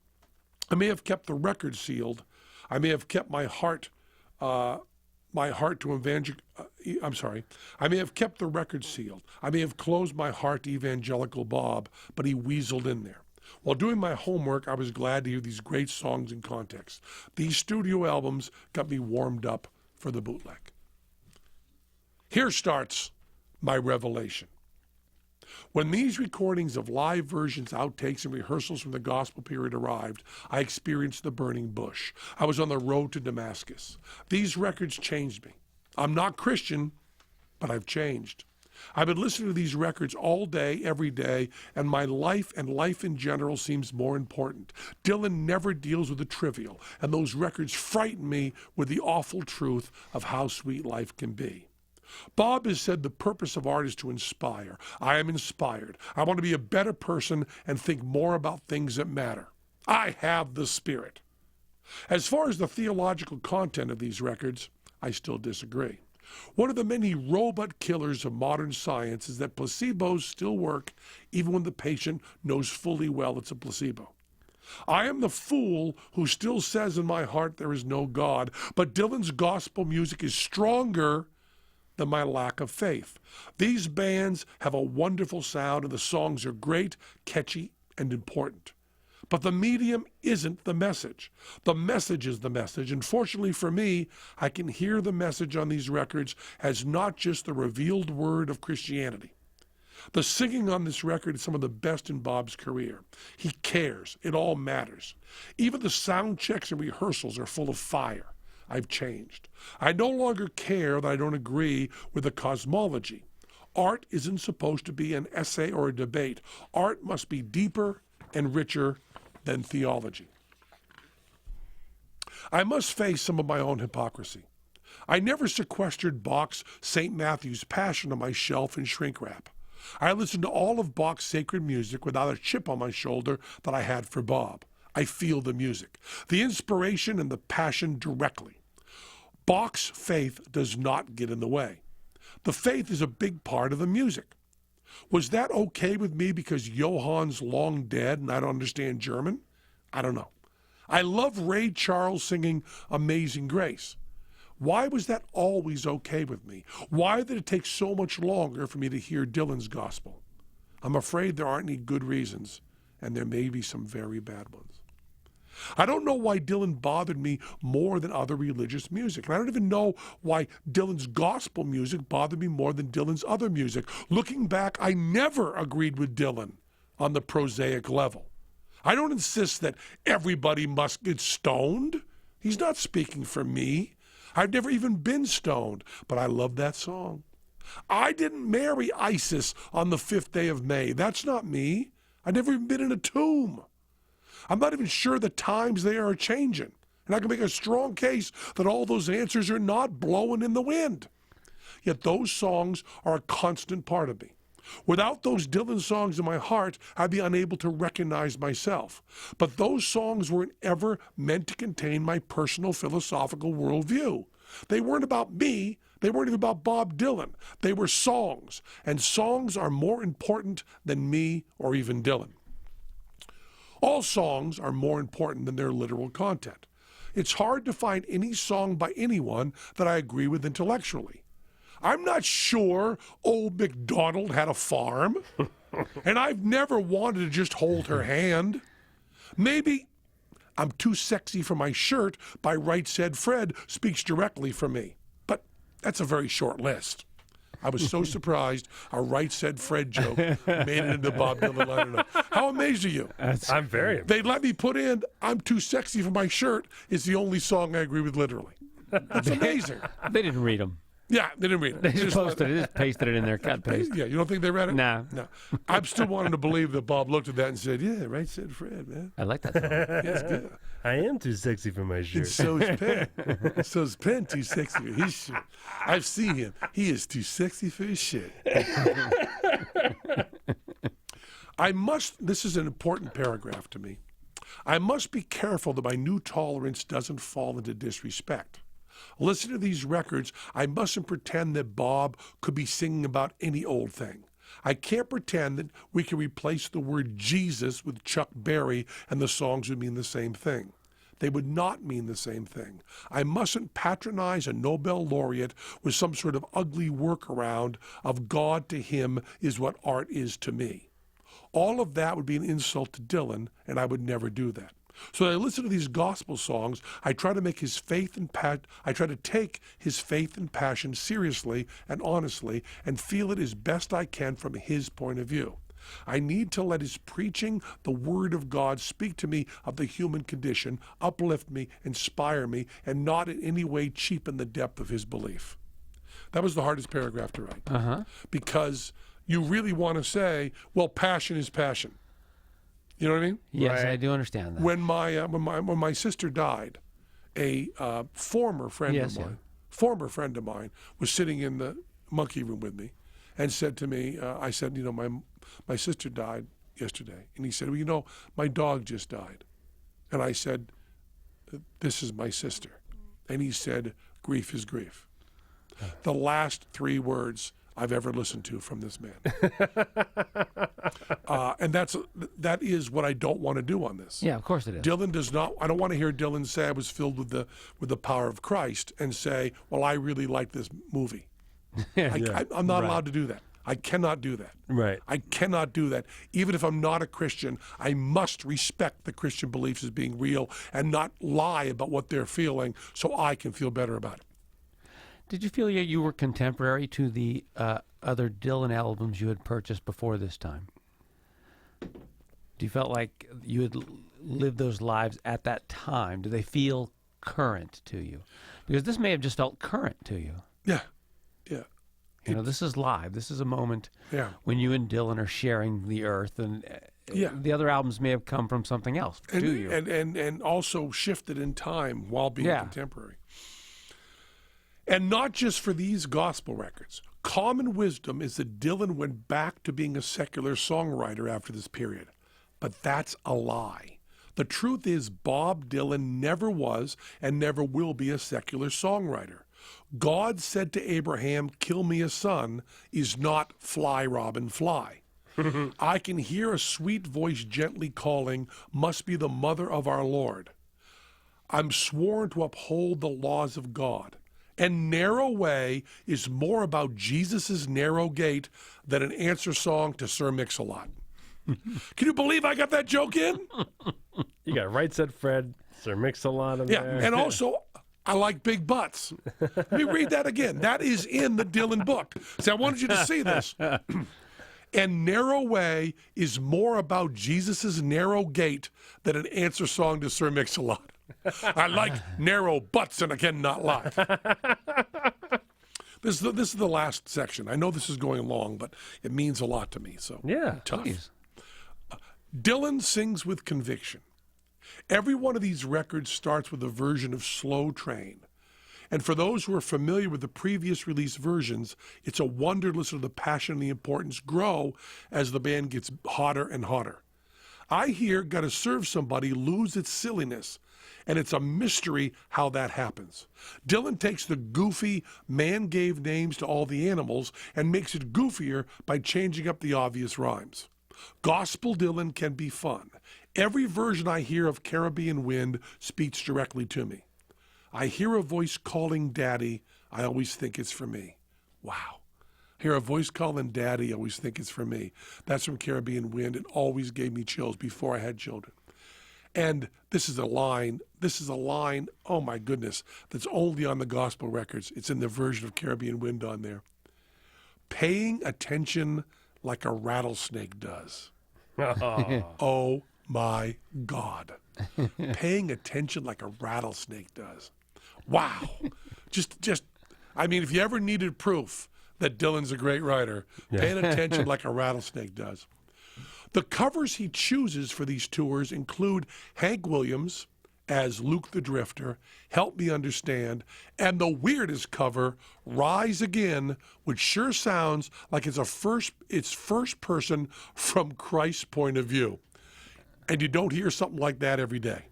I may have kept the record sealed. I may have kept my heart to I may have kept the record sealed. I may have closed my heart to evangelical Bob, but he weaseled in there. While doing my homework, I was glad to hear these great songs in context. These studio albums got me warmed up for the bootleg. Here starts my revelation. When these recordings of live versions, outtakes, and rehearsals from the gospel period arrived, I experienced the burning bush. I was on the road to Damascus. These records changed me. I'm not Christian, but I've changed. I've been listening to these records all day, every day, and my life and life in general seems more important. Dylan never deals with the trivial, and those records frighten me with the awful truth of how sweet life can be. Bob has said the purpose of art is to inspire. I am inspired. I want to be a better person and think more about things that matter. I have the Spirit. As far as the theological content of these records, I still disagree. One of the many robot killers of modern science is that placebos still work even when the patient knows fully well it's a placebo. I am the fool who still says in my heart there is no God, but Dylan's gospel music is stronger than my lack of faith. These bands have a wonderful sound and the songs are great, catchy, and important. But the medium isn't the message. The message is the message, and fortunately for me, I can hear the message on these records as not just the revealed word of Christianity. The singing on this record is some of the best in Bob's career. He cares. It all matters. Even the sound checks and rehearsals are full of fire. I've changed. I no longer care that I don't agree with the cosmology. Art isn't supposed to be an essay or a debate. Art must be deeper and richer than theology. I must face some of my own hypocrisy. I never sequestered Bach's St. Matthew's Passion on my shelf in shrink wrap. I listened to all of Bach's sacred music without a chip on my shoulder that I had for Bob. I feel the music, the inspiration and the passion directly. Bach's faith does not get in the way. The faith is a big part of the music. Was that okay with me because Johann's long dead and I don't understand German? I don't know. I love Ray Charles singing Amazing Grace. Why was that always okay with me? Why did it take so much longer for me to hear Dylan's gospel? I'm afraid there aren't any good reasons, and there may be some very bad ones. I don't know why Dylan bothered me more than other religious music. And I don't even know why Dylan's gospel music bothered me more than Dylan's other music. Looking back, I never agreed with Dylan on the prosaic level. I don't insist that everybody must get stoned. He's not speaking for me. I've never even been stoned, but I love that song. I didn't marry ISIS on the 5th day of May. That's not me. I've never even been in a tomb. I'm not even sure the times there are changing. And I can make a strong case that all those answers are not blowing in the wind. Yet those songs are a constant part of me. Without those Dylan songs in my heart, I'd be unable to recognize myself. But those songs weren't ever meant to contain my personal philosophical worldview. They weren't about me. They weren't even about Bob Dylan. They were songs, and songs are more important than me or even Dylan. All songs are more important than their literal content. It's hard to find any song by anyone that I agree with intellectually. I'm not sure old MacDonald had a farm, and I've never wanted to just hold her hand. Maybe I'm Too Sexy for My Shirt by Right Said Fred speaks directly for me, but that's a very short list. I was so surprised a Right Said Fred joke made it into Bob Dylan liner notes. How amazed are you? I'm very. They let me put in I'm Too Sexy for My Shirt is the only song I agree with literally. That's amazing. They didn't read them. Yeah, they didn't read it. They just posted it. They just pasted it in there, cut paste. Yeah, you don't think they read it? Nah. No. I'm still wanting to believe that Bob looked at that and said, yeah, Right Said Fred, man. I like that song. Yeah, it's good. I am too sexy for my And shirt. so is Penn. So is Penn too sexy for his shit. I've seen him. He is too sexy for his shit. This is an important paragraph to me. I must be careful that my new tolerance doesn't fall into disrespect. Listen to these records. I mustn't pretend that Bob could be singing about any old thing. I can't pretend that we can replace the word Jesus with Chuck Berry and the songs would mean the same thing. They would not mean the same thing. I mustn't patronize a Nobel laureate with some sort of ugly workaround of God to him is what art is to me. All of that would be an insult to Dylan, and I would never do that. So when I listen to these gospel songs, I try to make his faith and I try to take his faith and passion seriously and honestly and feel it as best I can from his point of view. I need to let his preaching, the word of God, speak to me of the human condition, uplift me, inspire me, and not in any way cheapen the depth of his belief. That was the hardest paragraph to write. Because you really want to say, well, passion is passion. You know what I mean? Yes, Right. I do understand that. When my sister died, a former friend of mine was sitting in the monkey room with me, and said to me, I said, my sister died yesterday, and he said, well, my dog just died, and I said, this is my sister, and he said, grief is grief. The last 3 words I've ever listened to from this man. And that is what I don't want to do on this. Yeah, of course it is. Dylan does not. I don't want to hear Dylan say I was filled with the power of Christ and say, well, I really like this movie. I'm not allowed to do that. I cannot do that. Right. I cannot do that. Even if I'm not a Christian, I must respect the Christian beliefs as being real and not lie about what they're feeling so I can feel better about it. Did you feel you were contemporary to the other Dylan albums you had purchased before this time? Do you felt like you had lived those lives at that time? Do they feel current to you? Because this may have just felt current to you. Yeah. This is live. This is a moment when you and Dylan are sharing the earth, and the other albums may have come from something else to you. And also shifted in time while being contemporary. And not just for these gospel records. Common wisdom is that Dylan went back to being a secular songwriter after this period. But that's a lie. The truth is Bob Dylan never was and never will be a secular songwriter. God said to Abraham, "Kill me a son," is not "Fly, Robin, fly." I can hear a sweet voice gently calling, "Must be the mother of our Lord." I'm sworn to uphold the laws of God. And Narrow Way is more about Jesus' narrow gate than an answer song to Sir Mix-a-Lot. Can you believe I got that joke in? You got Right Said Fred, Sir Mix-a-Lot in Yeah, there. and also, I like big butts. Let me read that again. That is in the Dylan book. See, I wanted you to see this. And Narrow Way is more about Jesus' narrow gate than an answer song to Sir Mix-a-Lot. I like narrow butts and I cannot lie. This is the last section. I know this is going long, but it means a lot to me. So Yeah, tough. Please. Dylan sings with conviction. Every one of these records starts with a version of Slow Train. And for those who are familiar with the previous release versions, it's a wonder to listen to the passion and the importance grow as the band gets hotter and hotter. I hear Gotta Serve Somebody lose its silliness, and it's a mystery how that happens. Dylan takes the goofy man gave names to all the animals and makes it goofier by changing up the obvious rhymes. Gospel Dylan can be fun. Every version I hear of Caribbean Wind speaks directly to me. I hear a voice calling Daddy, I always think it's for me. Wow. Hear a voice calling Daddy, I always think it's for me. That's from Caribbean Wind. It always gave me chills before I had children. And this is a line, oh my goodness, that's only on the gospel records. It's in the version of Caribbean Wind on there. Paying attention like a rattlesnake does. Oh my God. Paying attention like a rattlesnake does. Wow. I mean, if you ever needed proof that Dylan's a great writer, paying attention like a rattlesnake does. The covers he chooses for these tours include Hank Williams as Luke the Drifter, Help Me Understand, and the weirdest cover, Rise Again, which sure sounds like it's first person from Christ's point of view. And you don't hear something like that every day.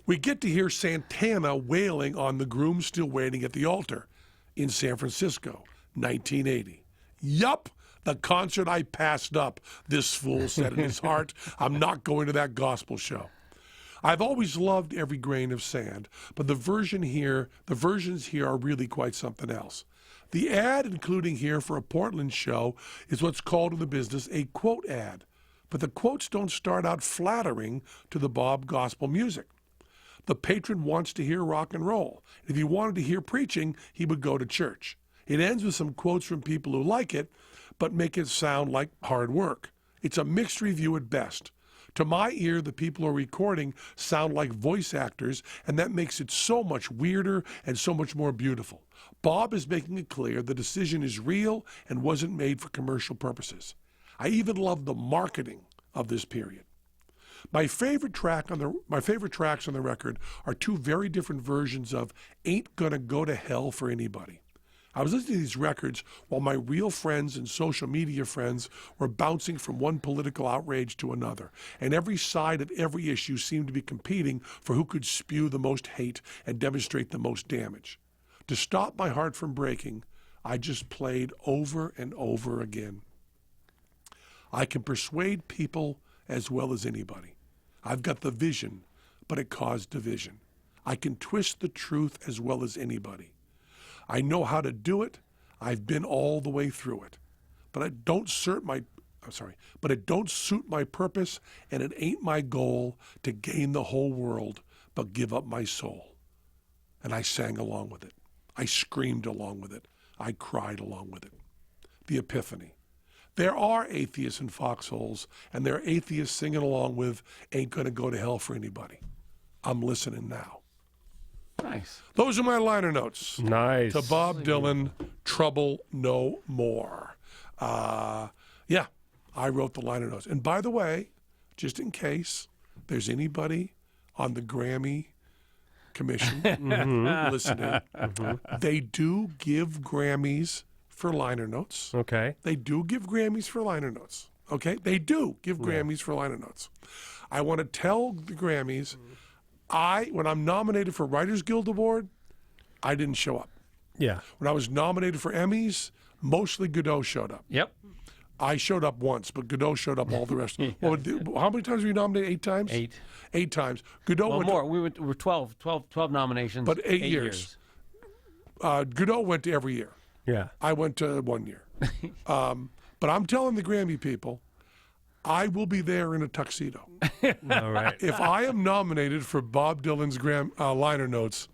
We get to hear Santana wailing on The Groom Still Waiting at the Altar in San Francisco, 1980. Yup, the concert I passed up, this fool said in his heart. I'm not going to that gospel show. I've always loved Every Grain of Sand, but the versions here are really quite something else. The ad including here for a Portland show is what's called in the business a quote ad, but the quotes don't start out flattering to the Bob gospel music. The patron wants to hear rock and roll. If he wanted to hear preaching, he would go to church. It ends with some quotes from people who like it, but make it sound like hard work. It's a mixed review at best. To my ear, the people who are recording sound like voice actors, and that makes it so much weirder and so much more beautiful. Bob is making it clear the decision is real and wasn't made for commercial purposes. I even love the marketing of this period. My favorite tracks on the record are two very different versions of Ain't Gonna Go to Hell for Anybody. I was listening to these records while my real friends and social media friends were bouncing from one political outrage to another, and every side of every issue seemed to be competing for who could spew the most hate and demonstrate the most damage. To stop my heart from breaking, I just played over and over again. I can persuade people as well as anybody. I've got the vision, but it caused division. I can twist the truth as well as anybody. I know how to do it. I've been all the way through it. But it don't suit my purpose, and it ain't my goal to gain the whole world, but give up my soul. And I sang along with it. I screamed along with it. I cried along with it. The Epiphany. There are atheists in foxholes, and there are atheists singing along with Ain't Gonna Go to Hell for Anybody. I'm listening now. Nice. Those are my liner notes. Nice. To Bob Dylan, Trouble No More. Yeah, I wrote the liner notes. And by the way, just in case there's anybody on the Grammy Commission listening, they do give Grammys for liner notes. Okay. They do give Grammys for liner notes. Okay? They do give Grammys for liner notes. I want to tell the Grammys, when I'm nominated for Writers Guild Award, I didn't show up. Yeah. When I was nominated for Emmys, mostly Godot showed up. Yep. I showed up once, but Godot showed up all the rest. Well, how many times were you nominated? 8 times? 8. 8 times. Godot Well, went more. We were 12 nominations. But 8 years. Godot went to every year. Yeah. I went to 1 year. But I'm telling the Grammy people, I will be there in a tuxedo. All right. If I am nominated for Bob Dylan's liner notes,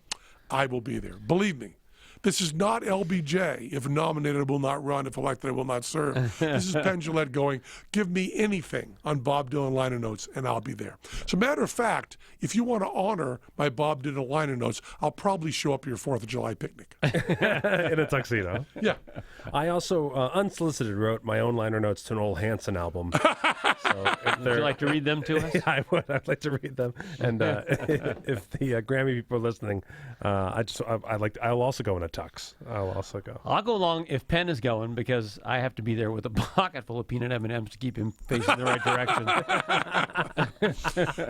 I will be there. Believe me. This is not LBJ. If nominated, I will not run. If elected, I will not serve. This is Penn Jillette going, give me anything on Bob Dylan liner notes, and I'll be there. So, matter of fact, if you want to honor my Bob Dylan liner notes, I'll probably show up at your 4th of July picnic. In a tuxedo. Yeah. I also, unsolicited, wrote my own liner notes to an old Hanson album. So Would you like to read them to us? Yeah, I would. I'd like to read them. And if the Grammy people are listening, I'll also go in a tux. I'll also go. I'll go along if Penn is going because I have to be there with a pocket full of peanut M&Ms to keep him facing the right direction.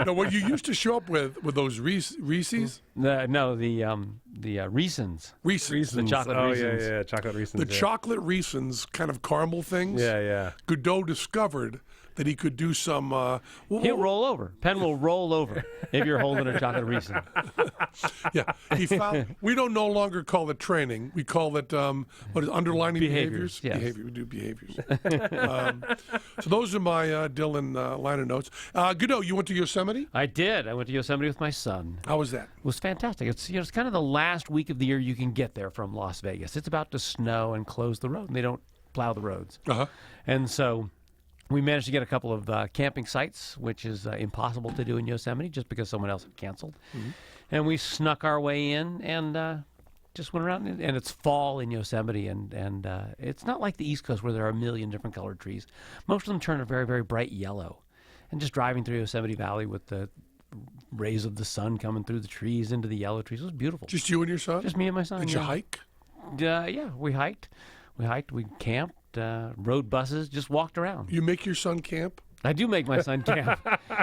No, what you used to show up with those Reese's? The Reese's. Reese's. The chocolate Reese's. Yeah, chocolate Reese's. The chocolate Reese's kind of caramel things. Yeah. Godot discovered that he could do some. He'll roll over. Penn will roll over if you're holding a chocolate Reese's. Yeah, he found. We don't no longer call it training. We call it what is underlining Behaviors, yes. Behavior. We do behaviors. So those are my Dylan liner notes. Godot, you went to Yosemite. I did. I went to Yosemite with my son. How was that? It was fantastic. It's kind of the last week of the year you can get there from Las Vegas. It's about to snow and close the road, and they don't plow the roads. Uh huh. And so we managed to get a couple of camping sites, which is impossible to do in Yosemite just because someone else had canceled. Mm-hmm. And we snuck our way in and just went around. And it's fall in Yosemite, and it's not like the East Coast where there are a million different colored trees. Most of them turn a very, very bright yellow. And just driving through Yosemite Valley with the rays of the sun coming through the trees into the yellow trees, it was beautiful. Just you and your son? Just me and my son. Did you hike? Yeah, we hiked. We camped, rode buses, just walked around. You make your son camp? I do make my son camp.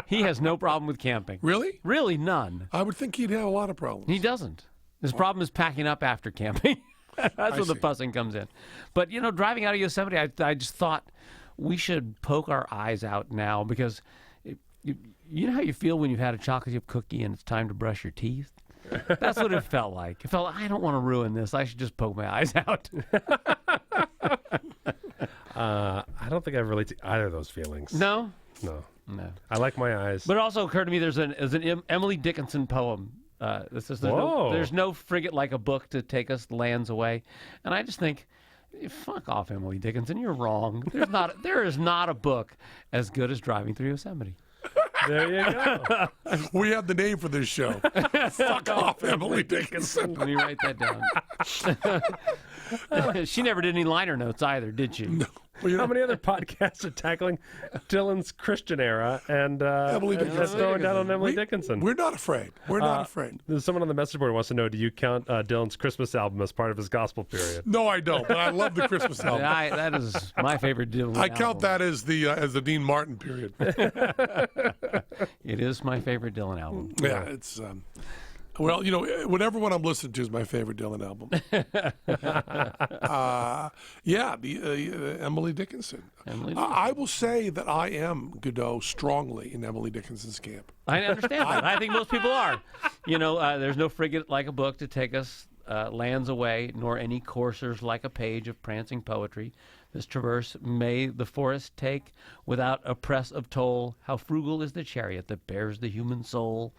He has no problem with camping. Really? Really, none. I would think he'd have a lot of problems. He doesn't. His problem is packing up after camping. That's where the see. fussing comes in. But, driving out of Yosemite, I just thought we should poke our eyes out now because you know how you feel when you've had a chocolate chip cookie and it's time to brush your teeth? That's what it felt like. It felt like, I don't want to ruin this. I should just poke my eyes out. I don't think I relate to either of those feelings. No? No. No. I like my eyes. But it also occurred to me there's an Emily Dickinson poem. There's no frigate like a book to take us lands away. And I just think, fuck off, Emily Dickinson. You're wrong. There is not a book as good as Driving Through Yosemite. There you go. We have the name for this show. Fuck off, Emily Dickinson. Let me write that down. She never did any liner notes either, did she? No. Well, How many other podcasts are tackling Dylan's Christian era and Emily Dickinson. throwing down on Emily we, Dickinson? We're not afraid. We're not afraid. There's someone on the message board who wants to know, do you count Dylan's Christmas album as part of his gospel period? No, I don't. But I love the Christmas album. That is my favorite Dylan I count album. that as the Dean Martin period. It is my favorite Dylan album. Yeah, it's well, whatever one I'm listening to is my favorite Dylan album. Emily Dickinson. Emily I will say that I am Godot strongly in Emily Dickinson's camp. I understand that. I think most people are. There's no frigate like a book to take us lands away, nor any coursers like a page of prancing poetry. This traverse may the forest take without a press of toll. How frugal is the chariot that bears the human soul.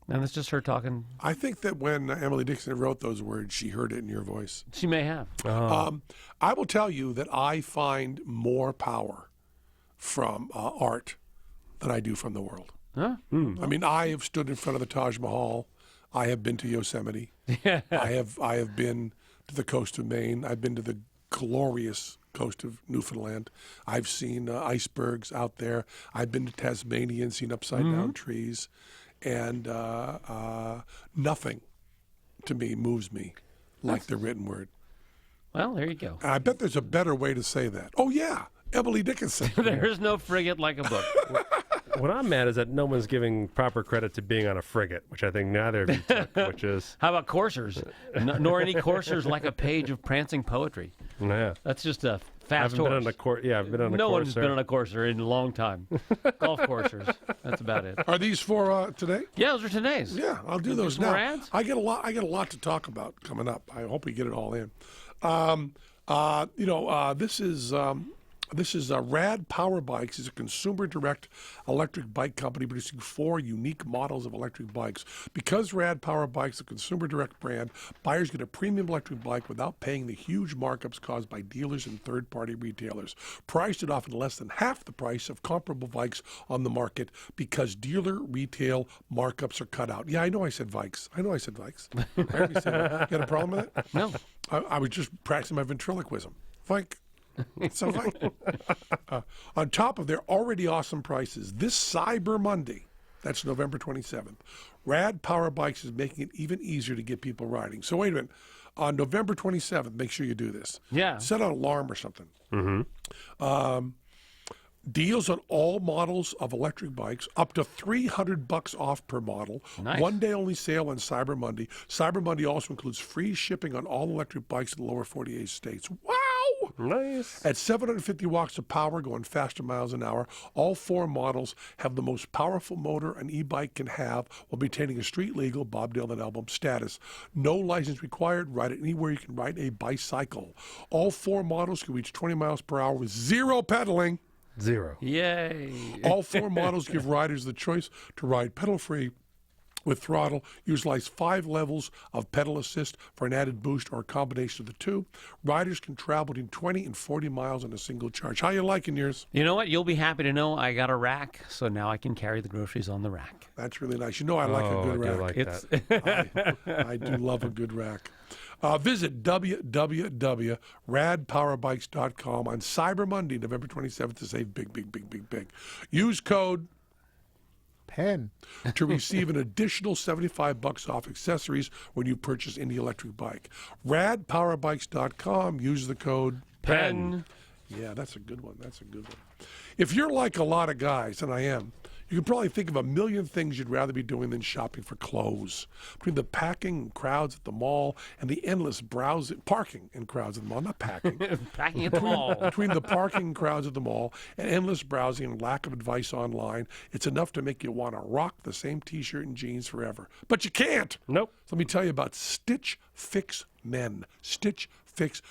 And it's just her talking. I think that when Emily Dickinson wrote those words, she heard it in your voice. She may have. I will tell you that I find more power from art than I do from the world. Huh? I mean, I have stood in front of the Taj Mahal. I have been to Yosemite. I have been to the coast of Maine. I've been to the glorious coast of Newfoundland. I've seen icebergs out there. I've been to Tasmania and seen upside down trees. and nothing to me moves me like the written word. Well, there you go. And I bet there's a better way to say that. Oh, yeah, Emily Dickinson. There's no frigate like a book. What I'm mad is that no one's giving proper credit to being on a frigate, which I think neither of you took, which is... How about coursers? Nor any coursers like a page of prancing poetry. Yeah. That's just a I fast haven't been horse. on a yeah, I've been on a No courser. one's been on a courser in a long time. Golf coursers. That's about it. Are these for today? Yeah, those are today's. Yeah, I'll do those some now. more ads? I get a lot to talk about coming up. I hope we get it all in. This is Rad Power Bikes. Is a consumer direct electric bike company producing 4 unique models of electric bikes. Because Rad Power Bikes is a consumer direct brand, buyers get a premium electric bike without paying the huge markups caused by dealers and third-party retailers. Priced at often less than half the price of comparable bikes on the market because dealer retail markups are cut out. Yeah, I know I said bikes. I heard you say that. You got a problem with it? No. I was just practicing my ventriloquism. Vike. So Vike. On top of their already awesome prices, this Cyber Monday, that's November 27th, Rad Power Bikes is making it even easier to get people riding. So wait a minute. On November 27th, make sure you do this. Yeah. Set an alarm or something. Deals on all models of electric bikes, up to $300 off per model. Nice. One day only sale on Cyber Monday. Cyber Monday also includes free shipping on all electric bikes in the lower 48 states. Wow! Nice. At 750 watts of power, going faster miles an hour, all 4 models have the most powerful motor an e-bike can have while maintaining a street-legal Bob Dylan album status. No license required. Ride it anywhere you can ride a bicycle. All 4 models can reach 20 miles per hour with 0 pedaling. 0. Yay. All 4 models give riders the choice to ride pedal-free with throttle, utilize 5 levels of pedal assist for an added boost or a combination of the two. Riders can travel between 20 and 40 miles on a single charge. How you liking yours? You know what? You'll be happy to know I got a rack, so now I can carry the groceries on the rack. That's really nice. You know I like a Oh, good I do rack. like It's that. I do love a good rack. Visit www.radpowerbikes.com on Cyber Monday, November 27th to save big, big, big, big, big. Use code Penn. to receive an additional $75 off accessories when you purchase any electric bike. Radpowerbikes.com. Use the code Penn. Yeah, that's a good one. If you're like a lot of guys, and I am, you can probably think of a million things you'd rather be doing than shopping for clothes. Between the packing and crowds at the mall and the endless parking and crowds at the mall, not packing. Packing at the mall. Between the parking and crowds at the mall and endless browsing and lack of advice online, it's enough to make you want to rock the same T-shirt and jeans forever. But you can't. Nope. So let me tell you about Stitch Fix Men. Stitch Fix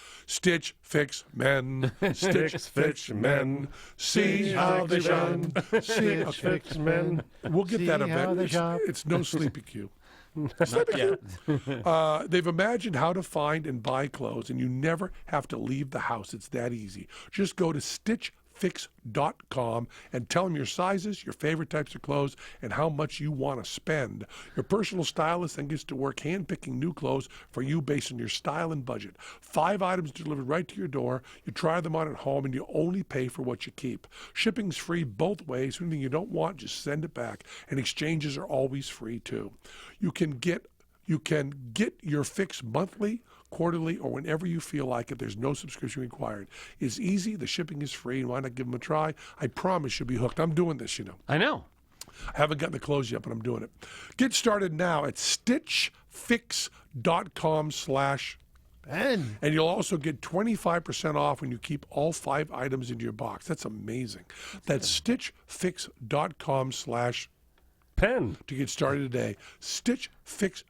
Men. Stitch Fix Men. See how they shine. Stitch Fix Men. We'll get See that how they event. shop. It's no Sleepy Q. Sleepy Q. They've imagined how to find and buy clothes, and you never have to leave the house. It's that easy. Just go to stitchfix.com and tell them your sizes, your favorite types of clothes, and how much you want to spend. Your personal stylist then gets to work hand-picking new clothes for you based on your style and budget. 5 items delivered right to your door. You try them on at home, and you only pay for what you keep. Shipping's free both ways. Anything you don't want, just send it back. And exchanges are always free, too. You can get your fix monthly, quarterly, or whenever you feel like it. There's no subscription required. It's easy. The shipping is free. And why not give them a try? I promise you'll be hooked. I'm doing this, you know. I know. I haven't gotten the clothes yet, but I'm doing it. Get started now at stitchfix.com/ Penn. and you'll also get 25% off when you keep all 5 items into your box. That's amazing. That's stitchfix.com/ Penn. to get started today. stitchfix.com/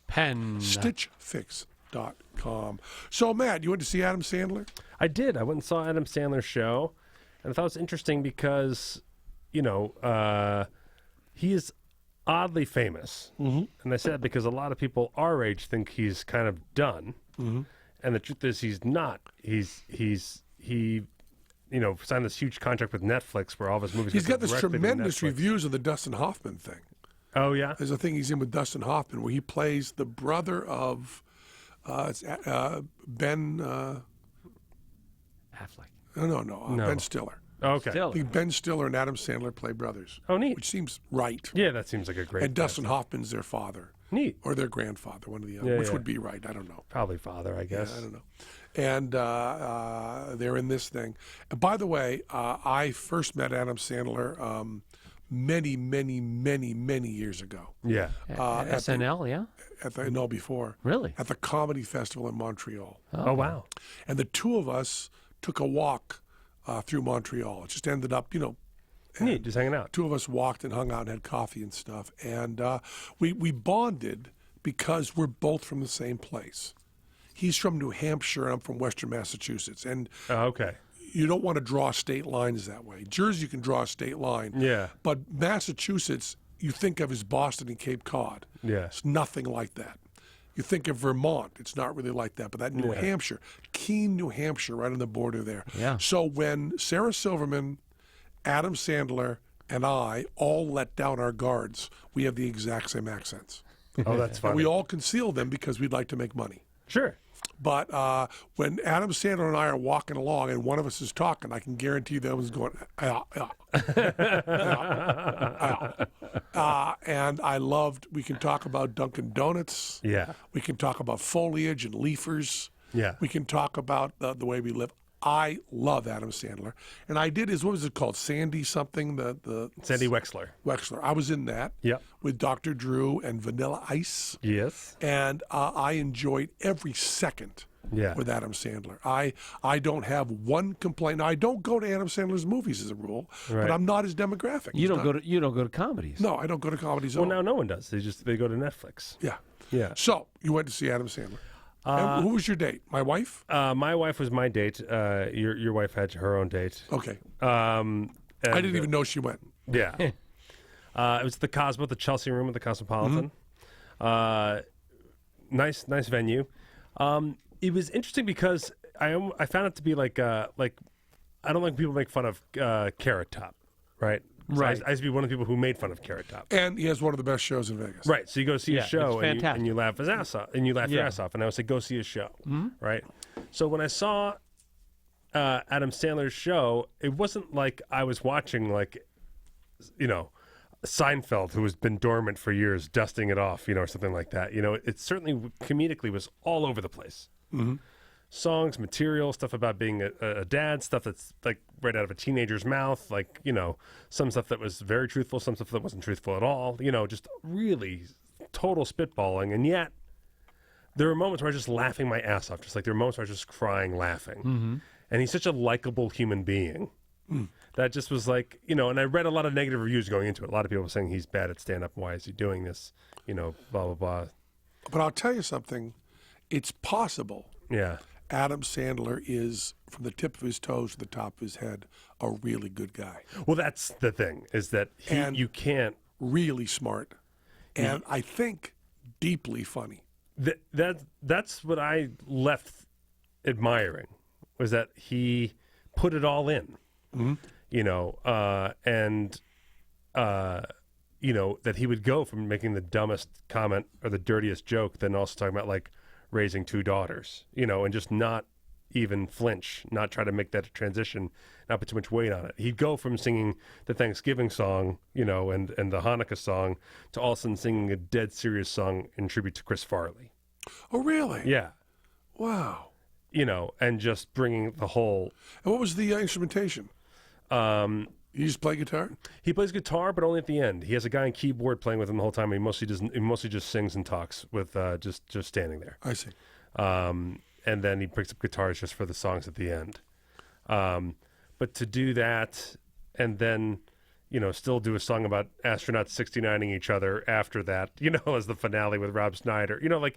Penn. stitchfix.com. So, Matt, you went to see Adam Sandler? I did. I went and saw Adam Sandler's show, and I thought it was interesting because, he is oddly famous. Mm-hmm. And I say that because a lot of people our age think he's kind of done. Mm-hmm. And the truth is he's not. He signed this huge contract with Netflix where all of his movies He's go got this directly to tremendous Netflix. reviews of the Dustin Hoffman thing. Oh, yeah? There's a thing he's in with Dustin Hoffman where he plays the brother of Ben. Affleck. No. No. Ben Stiller. Okay. Still. I think Ben Stiller and Adam Sandler play brothers. Oh, neat. Which seems right. Yeah, that seems like a great. And Dustin Hoffman's their father. Neat. Or their grandfather, one or the other. Yeah, which yeah. would be right? I don't know. Probably father, I guess. I don't know. And they're in this thing. And by the way, I first met Adam Sandler many, many, many, many years ago. Yeah. at SNL, yeah? Before. Really? At the Comedy Festival in Montreal. Oh wow. And the two of us took a walk through Montreal. It just ended up, Neat. Just hanging out. two of us walked and hung out and had coffee and stuff. And we bonded because we're both from the same place. He's from New Hampshire, and I'm from Western Massachusetts. And Oh, okay. you don't want to draw state lines that way. Jersey, you can draw a state line. Yeah. But Massachusetts, you think of as Boston and Cape Cod. Yeah. It's nothing like that. You think of Vermont, it's not really like that. But that New Hampshire, Keene, New Hampshire, right on the border there. Yeah. So when Sarah Silverman, Adam Sandler, and I all let down our guards, we have the exact same accents. Oh, that's funny. We all conceal them because we'd like to make money. Sure. But when Adam Sandler and I are walking along and one of us is talking, I can guarantee you the other one's going, and we can talk about Dunkin' Donuts. Yeah. We can talk about foliage and leafers. Yeah. We can talk about the way we live. I love Adam Sandler. And I did what was it called? Sandy something? The Sandy Wexler. Wexler. I was in that Yep. with Dr. Drew and Vanilla Ice. Yes. And I enjoyed every second Yeah. with Adam Sandler. I don't have one complaint. Now, I don't go to Adam Sandler's movies as a rule, Right. but I'm not his demographic. You don't go to comedies. No, I don't go to comedies at Well, all. now no one does. They go to Netflix. Yeah. Yeah. So you went to see Adam Sandler. And who was your date? My wife? My wife was my date. Your wife had her own date. Okay. I I didn't even know she went. Yeah. It was the Cosmo, the Chelsea Room at the Cosmopolitan. Nice venue. It was interesting because I found it to be like I don't like people make fun of Carrot Top, right? So Right. I used to be one of the people who made fun of Carrot Top. And he has one of the best shows in Vegas. Right. So you go see Yeah, a show it's fantastic. and you laugh his ass off, and you laugh your Yeah. ass off. And I would say, go see a show. Right. So when I saw Adam Sandler's show, it wasn't like I was watching Seinfeld, who has been dormant for years, dusting it off, or something like that. It certainly comedically was all over the place. Songs, material, stuff about being a dad, stuff that's like right out of a teenager's mouth, some stuff that was very truthful, some stuff that wasn't truthful at all, just really total spitballing. And yet there were moments where I was just laughing my ass off, just like there were moments where I was just crying laughing. And he's such a likable human being that just was like, and I read a lot of negative reviews going into it. A lot of people saying he's bad at stand-up. Why is he doing this? Blah, blah, blah. But I'll tell you something. It's possible Yeah. Adam Sandler is, from the tip of his toes to the top of his head, a really good guy. Well, that's the thing, is that you can't. Really smart. And I think deeply funny. That's what I left admiring, was that he put it all in, that he would go from making the dumbest comment or the dirtiest joke, then also talking about like raising two daughters, and just not even flinch, not try to make that a transition, not put too much weight on it. He'd go from singing the Thanksgiving song, and the Hanukkah song, to all of a sudden singing a dead serious song in tribute to Chris Farley. Oh, really? Yeah. Wow. And just bringing the whole. And what was the instrumentation? You just play guitar? He plays guitar, but only at the end. He has a guy on keyboard playing with him the whole time. He mostly just sings and talks with just standing there. I see. And then he picks up guitars just for the songs at the end. But to do that, and then still do a song about astronauts 69ing each other after that, as the finale with Rob Schneider. It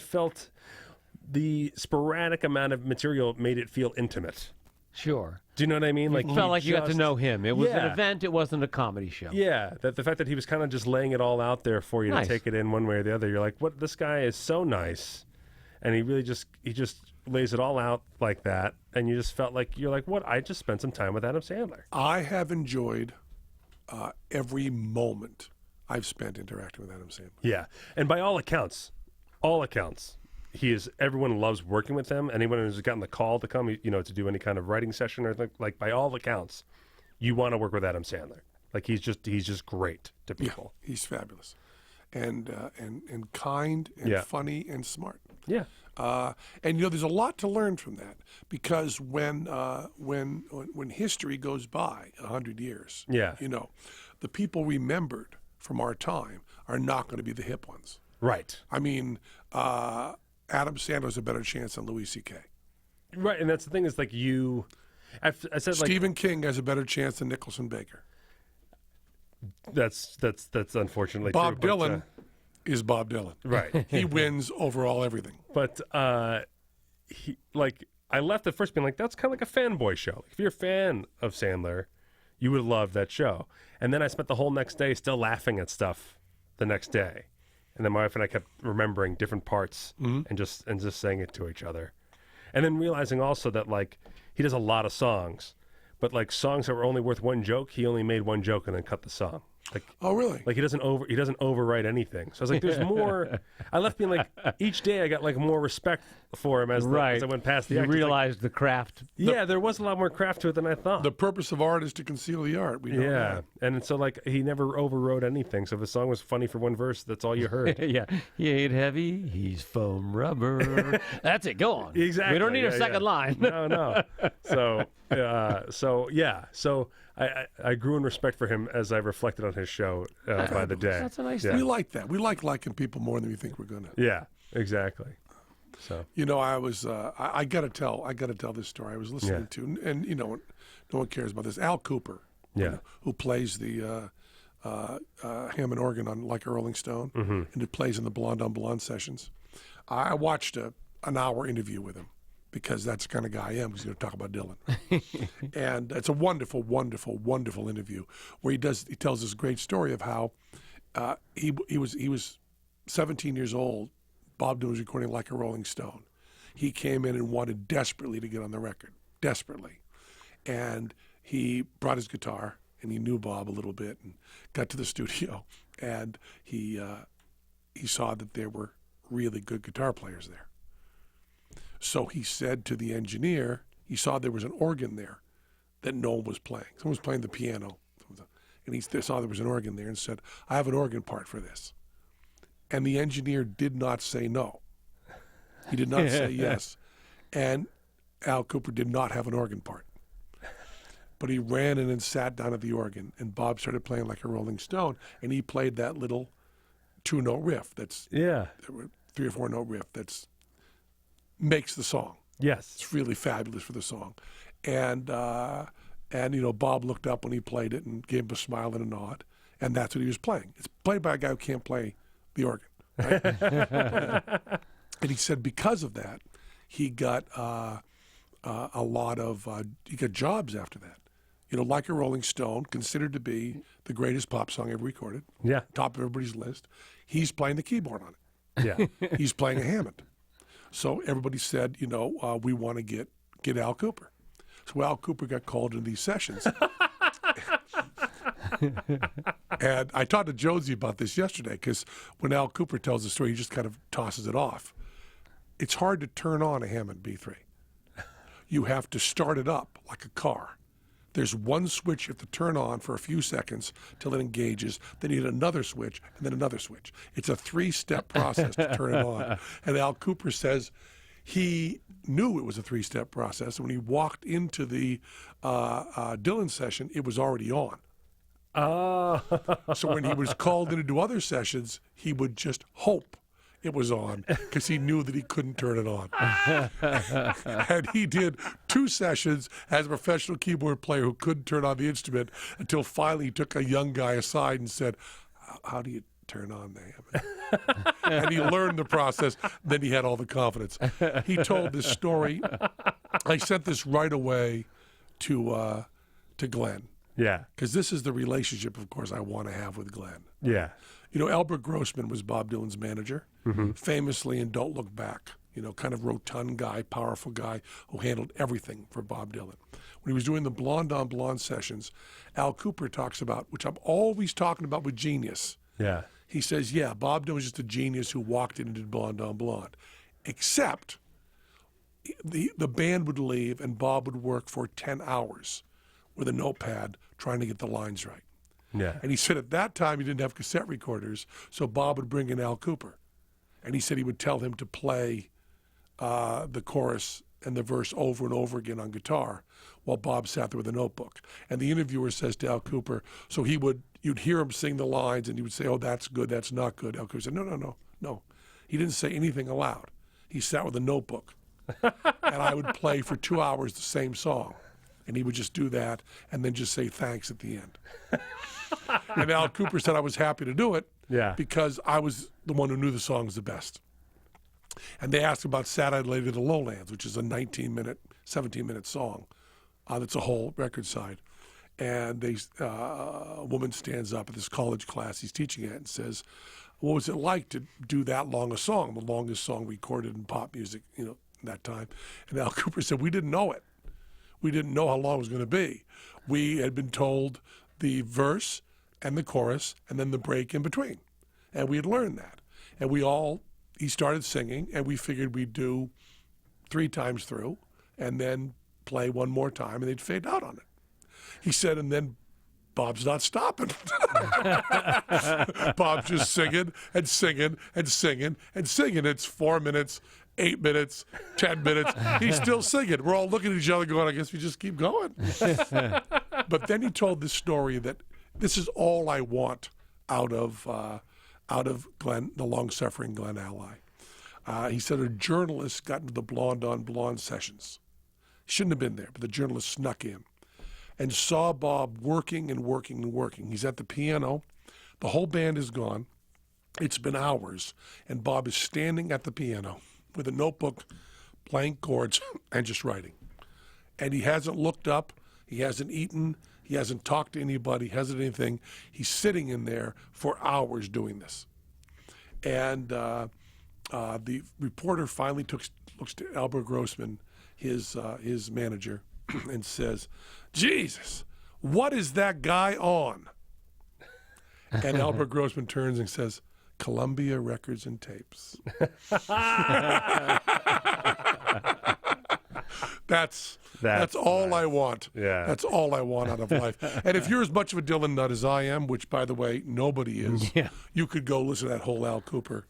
felt the sporadic amount of material made it feel intimate. Sure. Do you know what I mean? It felt like you got to just- know him. It was an Yeah. event. It wasn't a comedy show. Yeah, that the fact that he was kind of just laying it all out there for you Nice. to take it in one way or the other. You're like, what? This guy is so nice, and he really just lays it all out like that, and you just felt like you're like, what? I just spent some time with Adam Sandler. I have enjoyed every moment I've spent interacting with Adam Sandler. Yeah, and by all accounts, everyone loves working with him. Anyone who's gotten the call to come, to do any kind of writing session or like by all accounts, you want to work with Adam Sandler. Like he's just great to people. Yeah, he's fabulous, and kind and funny and smart. Yeah. And there's a lot to learn from that because when history goes by 100 years, the people remembered from our time are not going to be the hip ones. Right. I mean, Adam Sandler has a better chance than Louis C.K. Right, and that's the thing is like I said like Stephen King has a better chance than Nicholson Baker. That's unfortunately Bob true. Dylan is Bob Dylan. Right. He wins overall everything. But I left at first being like, that's kind of like a fanboy show. If you're a fan of Sandler, you would love that show. And then I spent the whole next day still laughing at stuff the next day. And then my wife and I kept remembering different parts and just saying it to each other. And then realizing also that like he does a lot of songs, but like songs that were only worth one joke, he only made one joke and then cut the song. Like, oh really? Like he doesn't overwrite anything. So I was like, there's more. I left being like, each day I got like more respect for him as I went past the You act. realized the craft. Yeah, there was a lot more craft to it than I thought. The purpose of art is to conceal the art. We know that. And so like he never overwrote anything. So if a song was funny for one verse, that's all you heard. Yeah, he ain't heavy, he's foam rubber. That's it. Go on. Exactly. We don't need a second line. No. So I grew in respect for him as I reflected on his show by the day. That's a nice We like that. We like liking people more than we think we're gonna. Yeah, exactly. So I was I gotta tell this story. I was listening to, and no one cares about this. Al Cooper, who plays the Hammond organ on Like a Rolling Stone, and who plays in the Blonde on Blonde sessions. I watched an hour interview with him because that's the kind of guy I am. He's going to talk about Dylan, and it's a wonderful, wonderful, wonderful interview where he tells this great story of how he was 17 years old. Bob Dylan was recording Like a Rolling Stone. He came in and wanted desperately to get on the record, desperately, and he brought his guitar and he knew Bob a little bit and got to the studio and he saw that there were really good guitar players there. So he said to the engineer, he saw there was an organ there that no one was playing. Someone was playing the piano. And he saw there was an organ there and said, I have an organ part for this. And the engineer did not say no. He did not say yes. And Al Cooper did not have an organ part. But he ran in and sat down at the organ, and Bob started playing Like a Rolling Stone, and he played that little 2-note riff that's 3 or 4 note riff that's makes the song. yes, It's really fabulous for the song. And Bob looked up when he played it and gave him a smile and a nod, and that's what he was playing. It's played by a guy who can't play the organ, right? And he said because of that, he got a lot of he got jobs after that. Like a Rolling Stone, considered to be the greatest pop song ever recorded. Yeah. Top of everybody's list. He's playing the keyboard on it. yeah, He's playing a Hammond. So everybody said, we want to get Al Cooper. So Al Cooper got called into these sessions. And I talked to Josie about this yesterday because when Al Cooper tells the story, he just kind of tosses it off. It's hard to turn on a Hammond B3. You have to start it up like a car. There's one switch you have to turn on for a few seconds till it engages. Then you hit another switch and then another switch. It's a 3-step process to turn it on. And Al Cooper says he knew it was a 3-step process. And when he walked into the Dylan session, it was already on. oh, So when he was called in to do other sessions, he would just hope it was on because he knew that he couldn't turn it on. And he did 2 sessions as a professional keyboard player who couldn't turn on the instrument until finally he took a young guy aside and said, how do you turn on the Hammond? And he learned the process. Then he had all the confidence. He told this story. I sent this right away to Glenn. yeah, Because this is the relationship, of course, I want to have with Glenn. yeah, Albert Grossman was Bob Dylan's manager, famously in Don't Look Back, kind of rotund guy, powerful guy who handled everything for Bob Dylan. When he was doing the Blonde on Blonde sessions, Al Cooper talks about, which I'm always talking about with genius. yeah, He says, Bob Dylan was just a genius who walked in and did Blonde on Blonde. except the band would leave and Bob would work for 10 hours with a notepad trying to get the lines right. Yeah. And he said at that time he didn't have cassette recorders, so Bob would bring in Al Cooper. And he said he would tell him to play the chorus and the verse over and over again on guitar while Bob sat there with a notebook. And the interviewer says to Al Cooper, so you'd hear him sing the lines and he would say, oh, that's good, that's not good. Al Cooper said, no. He didn't say anything aloud. He sat with a notebook. And I would play for 2 hours the same song. And he would just do that and then just say thanks at the end. And Al Cooper said I was happy to do it because I was the one who knew the songs the best. And they asked about Sad-Eyed Lady to the Lowlands, which is a 17-minute song. That's a whole record side. And a woman stands up at this college class he's teaching at and says, what was it like to do that long a song, the longest song recorded in pop music, that time? And Al Cooper said, we didn't know it. We didn't know how long it was going to be. We had been told the verse and the chorus and then the break in between. And we had learned that. And he started singing, and we figured we'd do 3 times through and then play one more time, and they'd fade out on it. He said, and then Bob's not stopping. Bob's just singing and singing and singing and singing. It's 4 minutes, 8 minutes, 10 minutes. He's still singing. We're all looking at each other going, I guess we just keep going. But then he told this story that this is all I want out of Glenn, the long-suffering Glenn Ally. He said a journalist got into the Blonde on Blonde sessions. Shouldn't have been there, but the journalist snuck in and saw Bob working and working and working. He's at the piano. The whole band is gone. It's been hours, and Bob is standing at the piano with a notebook, blank chords, and just writing. And he hasn't looked up. He hasn't eaten. He hasn't talked to anybody, hasn't anything. He's sitting in there for hours doing this. And the reporter finally looks to Albert Grossman, his manager, and says, Jesus, what is that guy on? And Albert Grossman turns and says, Columbia Records and Tapes. That's all I want. Yeah. That's all I want out of life. And if you're as much of a Dylan nut as I am, which by the way nobody is, you could go listen to that whole Al Cooper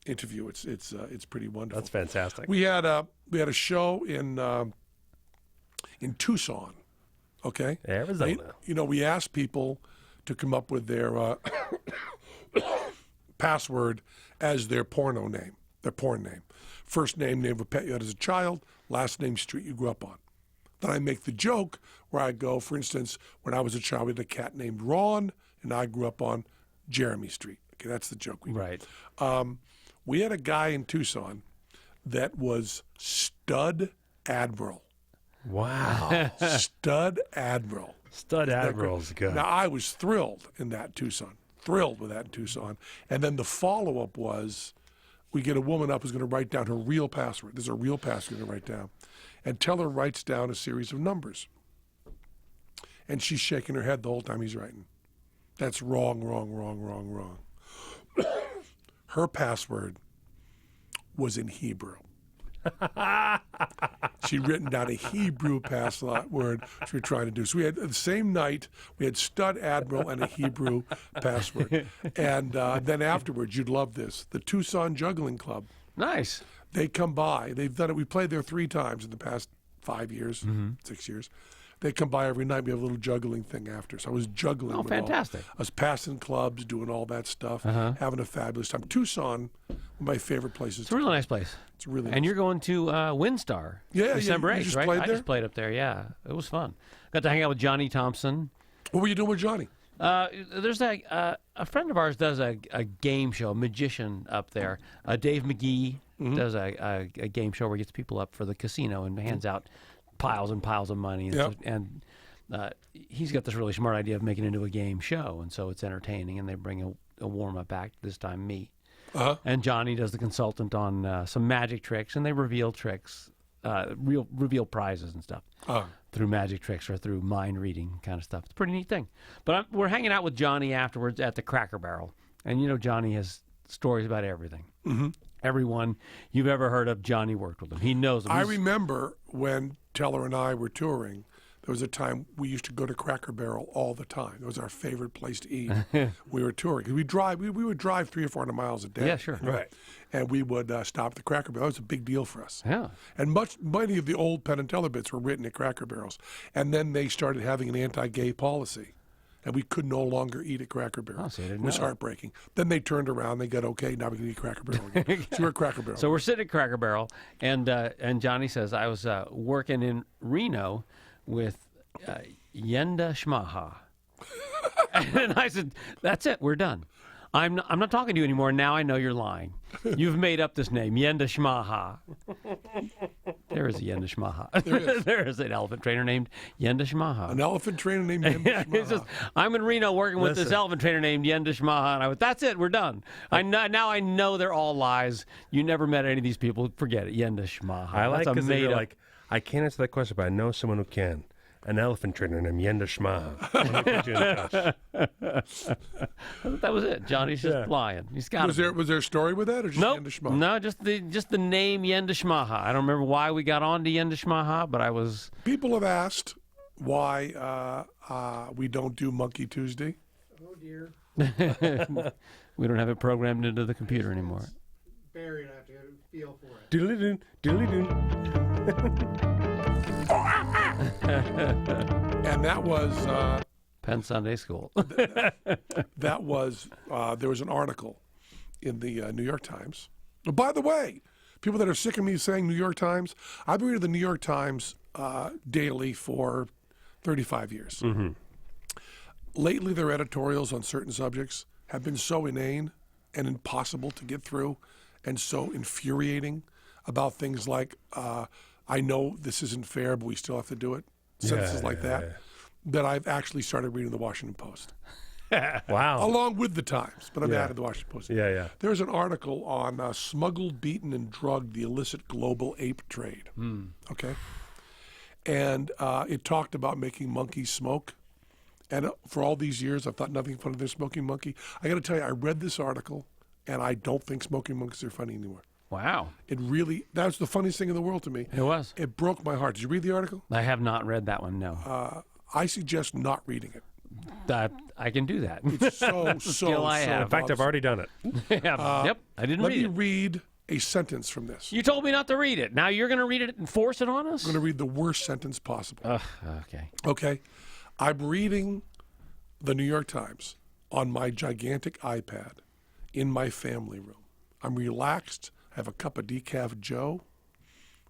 interview. It's pretty wonderful. That's fantastic. We had a show in Tucson. Okay, Arizona. We asked people to come up with their password as their porno name, their porn name. First name of a pet you had as a child, last name, street you grew up on. Then I make the joke where I go, for instance, when I was a child, we had a cat named Ron, and I grew up on Jeremy Street. Okay, that's the joke we made. Right. We had a guy in Tucson that was Stud Admiral. Wow. Stud Admiral. Stud Admiral's good. Now, I was thrilled with that in Tucson. And then the follow-up was, we get a woman up who's going to write down her real password. There's a real password to write down. And Teller writes down a series of numbers. And she's shaking her head the whole time he's writing. That's wrong, wrong, wrong, wrong, wrong. Her password was in Hebrew. She'd written down a Hebrew password she was trying to do. So we had the same night, we had Stud Admiral and a Hebrew password. And then afterwards, you'd love this, the Tucson Juggling Club. Nice. They come by. They've done it. We played there 3 times in the past 5 years, 6 years. They come by every night. We have a little juggling thing after. So I was juggling. Oh, with fantastic. I was passing clubs, doing all that stuff, having a fabulous time. Tucson, one of my favorite places. It's a really nice place. It's really And nice. you're going to WinStar December you 8th, just right? played I there? just played up there, yeah. It was fun. Got to hang out with Johnny Thompson. What were you doing with Johnny? There's a friend of ours does a game show, a magician up there. Dave McGee does a game show where he gets people up for the casino and hands out piles and piles of money. And, he's got this really smart idea of making it into a game show, and so it's entertaining. And they bring a warm-up act, this time me. And Johnny does the consultant on some magic tricks, and they reveal tricks, reveal prizes and stuff through magic tricks or through mind reading kind of stuff. It's a pretty neat thing. But we're hanging out with Johnny afterwards at the Cracker Barrel, and Johnny has stories about everything. everyone you've ever heard of, Johnny worked with him. He knows him. I He's- remember when Teller and I were touring, there was a time we used to go to Cracker Barrel all the time. It was our favorite place to eat. We were touring. 'Cause we would drive 300 or 400 miles a day. Yeah, sure. Right. And we would stop at the Cracker Barrel. That was a big deal for us. Yeah. And many of the old Penn and Teller bits were written at Cracker Barrels. And then they started having an anti-gay policy. And we could no longer eat at Cracker Barrel. Oh, see, I didn't it was know that. heartbreaking. Then they turned around. They got, okay, now we can eat Cracker Barrel again. So we're at Cracker Barrel. So we're sitting at Cracker Barrel, and Johnny says, I was working in Reno with Yenda Shmaha. And I said, that's it, we're done. I'm not talking to you anymore. Now I know you're lying. You've made up this name, Yenda Shmaha. There is a Yenda Shmaha. There is an elephant trainer named Yenda Shmaha. An elephant trainer named Yenda He says, I'm in Reno working with this Listen. elephant trainer named Yenda Shmaha. And I went, that's it, we're done. Now I know they're all lies. You never met any of these people. Forget it, Yenda Shmaha. I like That's a because they're made-up- like, I can't answer that question, but I know someone who can. An elephant trainer named Yenda Shmaha. Let me put you in touch. That was it. Johnny's just lying. He's got Was there a story with that, or just Nope. Yenda Shmaha? No, just the name Yenda Shmaha. I don't remember why we got on to Yenda Shmaha, but I was. People have asked why we don't do Monkey Tuesday. Oh dear. We don't have it programmed into the computer anymore. Barry and I have to feel for it. Doodly-doo, doodly-doo. And that was Penn Sunday School. there was an article in the New York Times. Oh, by the way, people that are sick of me saying New York Times, I've been reading the New York Times daily for 35 years. Mm-hmm. Lately, their editorials on certain subjects have been so inane and impossible to get through and so infuriating about things like, I know this isn't fair, but we still have to do it. Sentences like that I've actually started reading the Washington Post. Wow. Along with the Times, but I've Yeah. added the Washington Post. Yeah. There's an article on smuggled, beaten, and drugged the illicit global ape trade. Okay? And it talked about making monkeys smoke. And for all these years, I've thought nothing funny than smoking monkey. I got to tell you, I read this article, and I don't think smoking monkeys are funny anymore. Wow. That's the funniest thing in the world to me. It was. It broke my heart. Did you read the article? I have not read that one, no. I suggest not reading it. I can do that. It's so skill I have. In fact, I've already done it. Yep. I didn't Let read me it. read a sentence from this. You told me not to read it. Now you're going to read it and force it on us? I'm going to read the worst sentence possible. Okay. Okay? I'm reading the New York Times on my gigantic iPad in my family room. I'm relaxed. I have a cup of decaf Joe,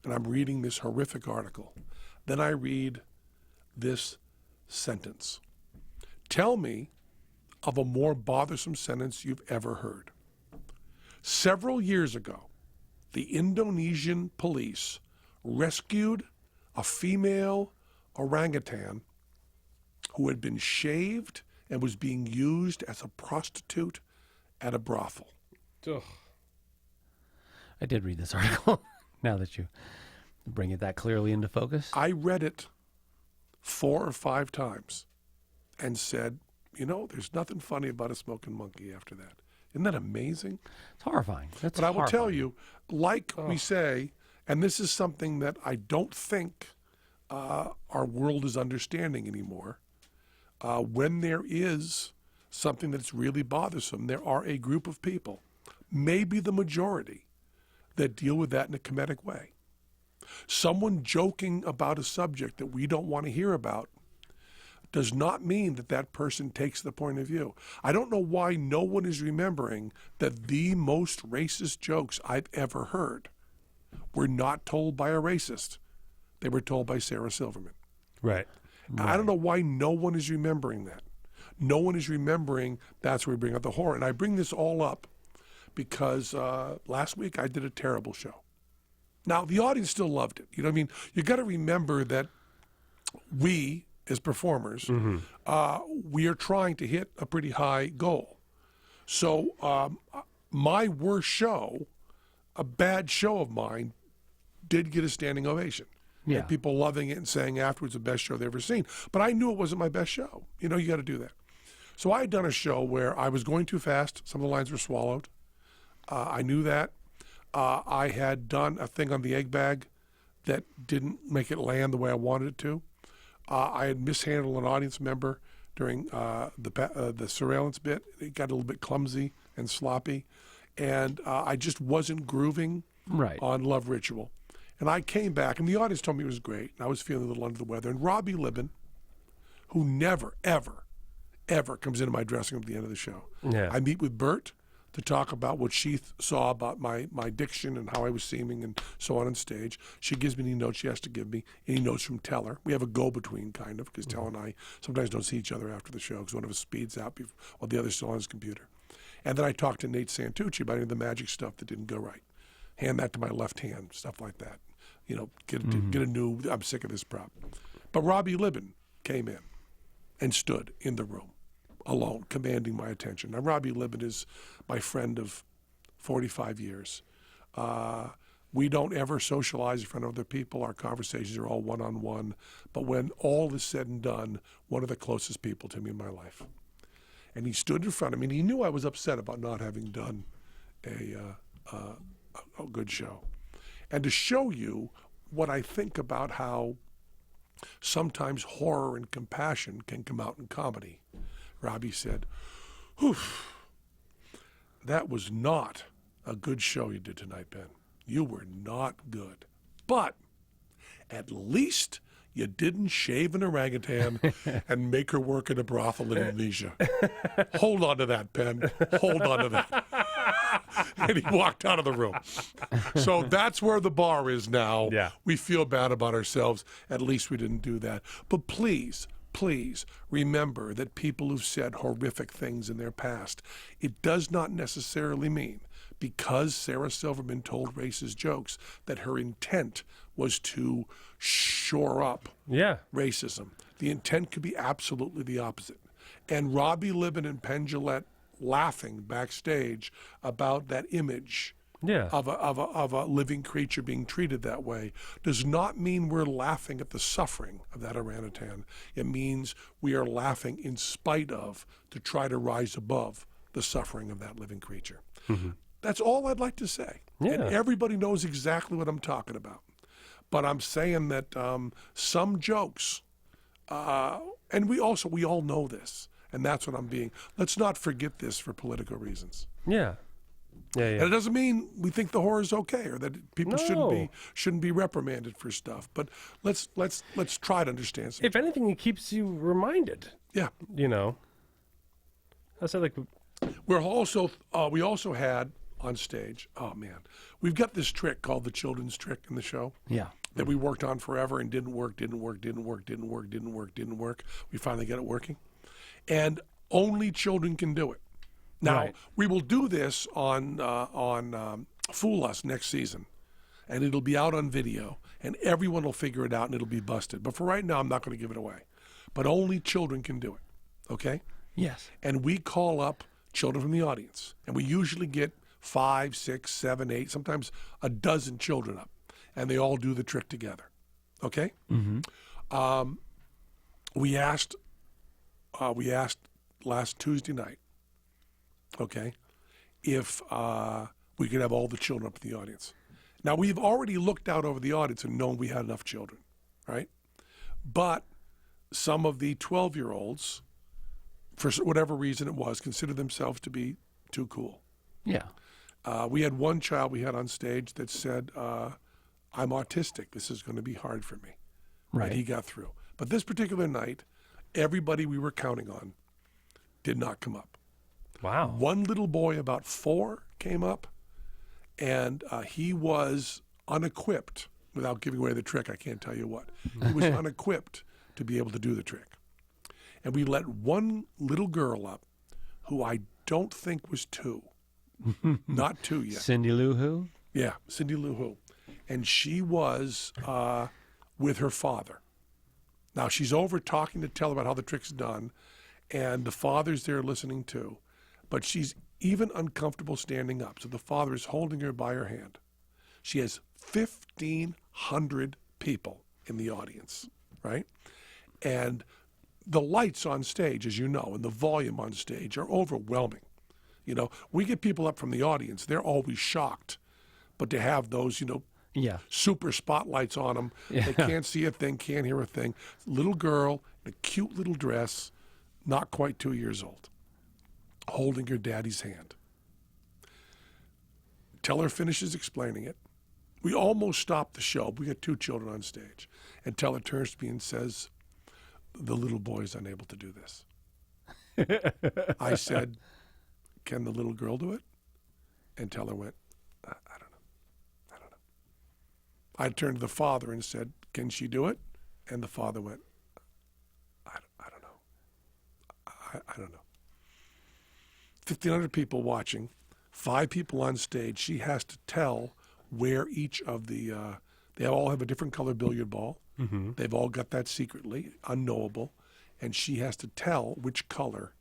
and I'm reading this horrific article. Then I read this sentence. Tell me of a more bothersome sentence you've ever heard. Several years ago, the Indonesian police rescued a female orangutan who had been shaved and was being used as a prostitute at a brothel. I did read this article, now that you bring it that clearly into focus. I read it 4 or 5 times and said, there's nothing funny about a smoking monkey after that. Isn't that amazing? It's horrifying. That's But I will tell horrifying. you, like we say, and this is something that I don't think our world is understanding anymore, when there is something that's really bothersome, there are a group of people, maybe the majority, that deal with that in a comedic way. Someone joking about a subject that we don't want to hear about does not mean that that person takes the point of view. I don't know why no one is remembering that the most racist jokes I've ever heard were not told by a racist. They were told by Sarah Silverman. Right. I don't know why no one is remembering that. No one is remembering that's where we bring up the horror. And I bring this all up because last week I did a terrible show. Now, the audience still loved it. You know what I mean? You got to remember that we, as performers, we are trying to hit a pretty high goal. So my worst show, a bad show of mine, did get a standing ovation. Yeah. And people loving it and saying afterwards the best show they've ever seen. But I knew it wasn't my best show. You got to do that. So I had done a show where I was going too fast. Some of the lines were swallowed. I knew that. I had done a thing on the egg bag that didn't make it land the way I wanted it to. I had mishandled an audience member during the surveillance bit. It got a little bit clumsy and sloppy, and I just wasn't grooving Right. on Love Ritual. And I came back, and the audience told me it was great. And I was feeling a little under the weather. And Robbie Libin, who never, ever, ever comes into my dressing room at the end of the show. Yeah. I meet with Bert to talk about what she saw about my diction and how I was seeming and so on stage. She gives me any notes she has to give me, any notes from Teller. We have a go-between, kind of, because Teller and I sometimes don't see each other after the show because one of us speeds out while the other's still on his computer. And then I talked to Nate Santucci about any of the magic stuff that didn't go right. Hand that to my left hand, stuff like that. Get a new, I'm sick of this prop. But Robbie Libin came in and stood in the room alone, commanding my attention. Now, Robbie Libin is my friend of 45 years. We don't ever socialize in front of other people. Our conversations are all one-on-one. But when all is said and done, one of the closest people to me in my life. And he stood in front of me, and he knew I was upset about not having done a good show. And to show you what I think about how sometimes horror and compassion can come out in comedy, Robbie said, "Whew, that was not a good show you did tonight, Ben. You were not good. But at least you didn't shave an orangutan and make her work in a brothel in Indonesia. Hold on to that, Ben. Hold on to that." And he walked out of the room. So that's where the bar is now. Yeah. We feel bad about ourselves. At least we didn't do that. But please, please remember that people who've said horrific things in their past, it does not necessarily mean because Sarah Silverman told racist jokes that her intent was to shore up Yeah. racism. The intent could be absolutely the opposite. And Robbie Libin and Penn laughing backstage about that image Yeah. of a living creature being treated that way does not mean we're laughing at the suffering of that orangutan. It means we are laughing in spite of to try to rise above the suffering of that living creature. That's all I'd like to say. And Yeah. everybody knows exactly what I'm talking about. But I'm saying that some jokes, and we all know this, and that's what I'm being. Let's not forget this for political reasons. Yeah. Yeah. And it doesn't mean we think the horror is okay or that people No. shouldn't be reprimanded for stuff. But let's try to understand something. If anything, it keeps you reminded. Yeah. I said, like, We also had on stage, oh man, we've got this trick called the children's trick in the show. Yeah. That we worked on forever and didn't work. We finally got it working. And only children can do it. Now, Right. we will do this on Fool Us next season, and it'll be out on video, and everyone will figure it out, and it'll be busted. But for right now, I'm not going to give it away. But only children can do it, okay? Yes. And we call up children from the audience, and we usually get 5, 6, 7, 8, sometimes a dozen children up, and they all do the trick together, okay? Mm-hmm. We asked last Tuesday night, okay, if we could have all the children up in the audience. Now, we've already looked out over the audience and known we had enough children, right? But some of the 12-year-olds, for whatever reason it was, considered themselves to be too cool. Yeah. We had one child we had on stage that said, I'm autistic. This is going to be hard for me. Right. And he got through. But this particular night, everybody we were counting on did not come up. wow. One little boy, about 4, came up, and he was unequipped. Without giving away the trick, I can't tell you what. He was unequipped to be able to do the trick. And we let one little girl up who I don't think was 2. Not 2 yet. Cindy Lou Who? Yeah, Cindy Lou Who. And she was with her father. Now, she's over talking to Teller about how the trick's done, and the father's there listening too. But she's even uncomfortable standing up. So the father is holding her by her hand. She has 1,500 people in the audience, right? And the lights on stage, as you know, and the volume on stage are overwhelming. We get people up from the audience, they're always shocked but to have those, Yeah. super spotlights on them. They can't see a thing, can't hear a thing. Little girl in a cute little dress, not quite 2 years old, holding her daddy's hand. Teller finishes explaining it. We almost stopped the show. We got 2 children on stage. And Teller turns to me and says, the little boy is unable to do this. I said, can the little girl do it? And Teller went, I don't know. I turned to the father and said, can she do it? And the father went, I don't know. I don't know. 1,500 people watching, 5 people on stage. She has to tell where each of the, they all have a different color billiard ball. Mm-hmm. They've all got that secretly, unknowable. And she has to tell which color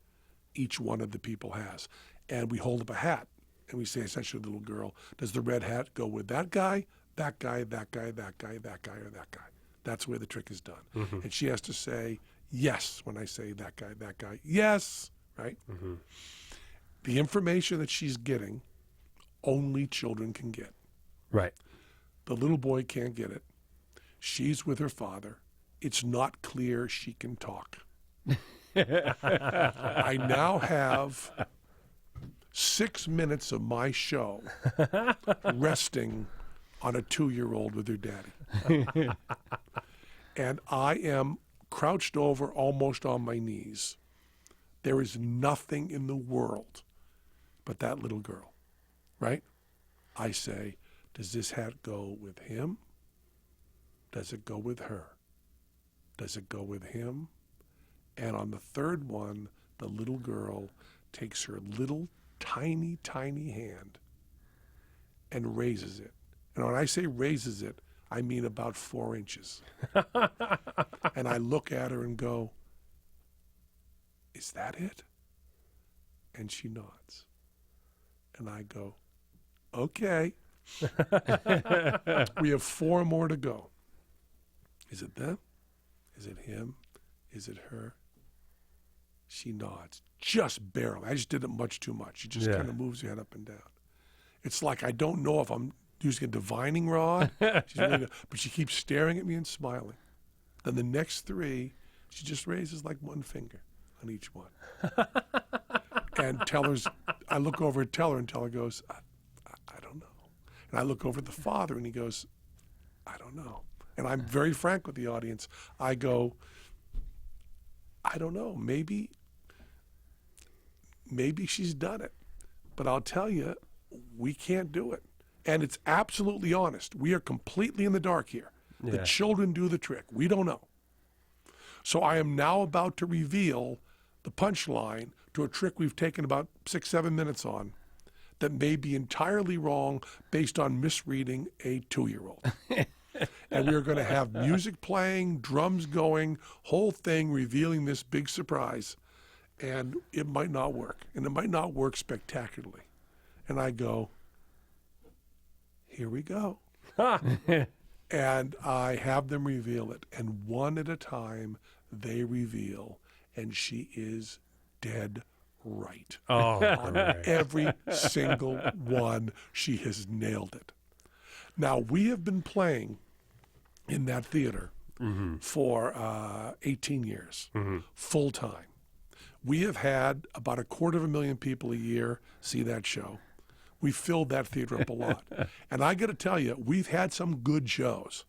each one of the people has. And we hold up a hat and we say essentially to the little girl, does the red hat go with that guy, that guy, that guy, that guy, that guy, or that guy? That's where the trick is done. Mm-hmm. And she has to say yes when I say that guy, yes, right? Mm-hmm. The information that she's getting, only children can get. Right. The little boy can't get it. She's with her father. It's not clear she can talk. I now have 6 minutes of my show resting on a 2-year-old with her daddy. And I am crouched over almost on my knees. There is nothing in the world but that little girl, right? I say, does this hat go with him? Does it go with her? Does it go with him? And on the third one, the little girl takes her little tiny, tiny hand and raises it. And when I say raises it, I mean about 4 inches. And I look at her and go, is that it? And she nods. And I go, okay. We have 4 more to go. Is it them? Is it him? Is it her? She nods, just barely. I just did it much too much. She just kind of moves her head up and down. It's like I don't know if I'm using a divining rod, but she keeps staring at me and smiling. Then the next 3, she just raises like 1 finger on each one. And I look over at Teller, and Teller goes, I don't know. And I look over at the father, and he goes, I don't know. And I'm very frank with the audience. I go, I don't know. Maybe she's done it. But I'll tell you, we can't do it. And it's absolutely honest. We are completely in the dark here. Yeah. The children do the trick. We don't know. So I am now about to reveal the punchline to a trick we've taken about 6-7 minutes on that may be entirely wrong based on misreading a 2-year-old. And we are going to have music playing, drums going, whole thing revealing this big surprise. And it might not work. And it might not work spectacularly. And I go, here we go. And I have them reveal it. And one at a time, they reveal. And she is dead right. Oh, on every single one, she has nailed it. Now, we have been playing in that theater for 18 years, full time. We have had about 250,000 people a year see that show. We filled that theater up a lot. And I got to tell you, we've had some good shows.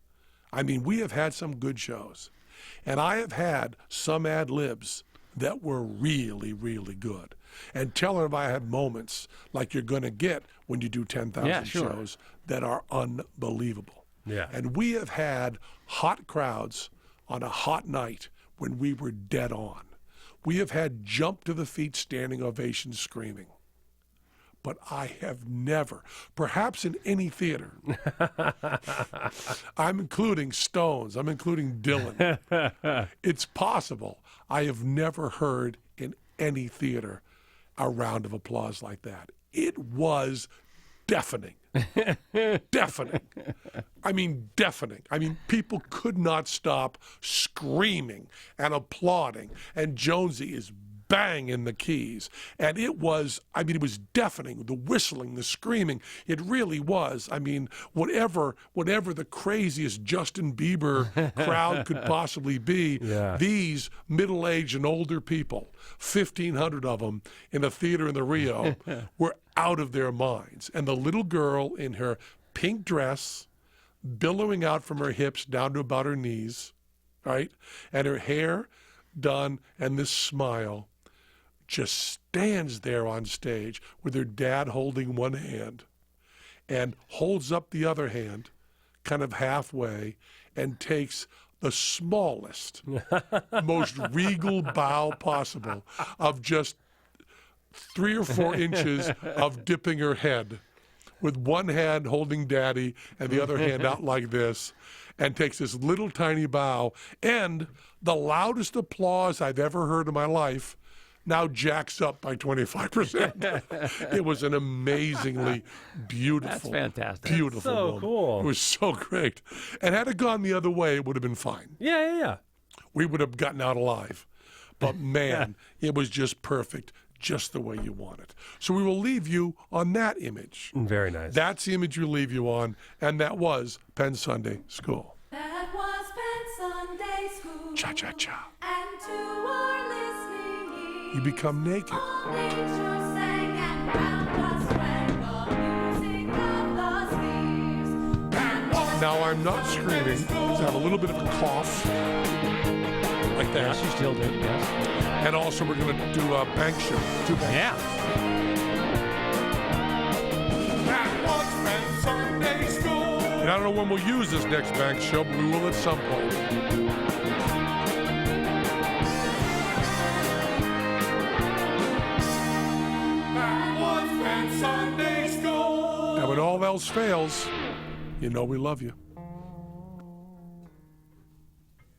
I mean, we have had some good shows. And I have had some ad libs that were really, really good. And Teller and I had moments like you're going to get when you do 10,000 shows that are unbelievable. Yeah. And we have had hot crowds on a hot night when we were dead on. We have had jump to the feet, standing ovations, screaming. But I have never, perhaps in any theater, I'm including Stones, I'm including Dylan. It's possible I have never heard in any theater a round of applause like that. It was deafening. Deafening. I mean, deafening. I mean, people could not stop screaming and applauding. And Jonesy is bang in the keys. And it was deafening, the whistling, the screaming. It really was. I mean, whatever the craziest Justin Bieber crowd could possibly be, these middle-aged and older people, 1,500 of them in a theater in the Rio, were out of their minds. And the little girl in her pink dress, billowing out from her hips down to about her knees, right? And her hair done, and this smile, just stands there on stage with her dad holding one hand and holds up the other hand kind of halfway and takes the smallest, most regal bow possible of just 3 or 4 inches of dipping her head with one hand holding daddy and the other hand out like this, and takes this little tiny bow, and the loudest applause I've ever heard in my life now jacks up by 25%. It was an amazingly beautiful, fantastic. beautiful So moment. cool. It was so great. And had it gone the other way, it would have been fine. Yeah. We would have gotten out alive. But man, it was just perfect, just the way you want it. So we will leave you on that image. Very nice. That's the image we leave you on, and that was Penn Sunday School. That was Penn Sunday School. Cha-cha-cha. And to our listening ears, You become naked. all nature sang and round us rang the music of the spheres. Now I'm not screaming because I have a little bit of a cough, like that. Yes, you still do. Yes. And also we're going to do a bank show. 2 bank Yeah. And I don't know when we'll use this next bank show, but we will at some point. And when all else fails, you know we love you.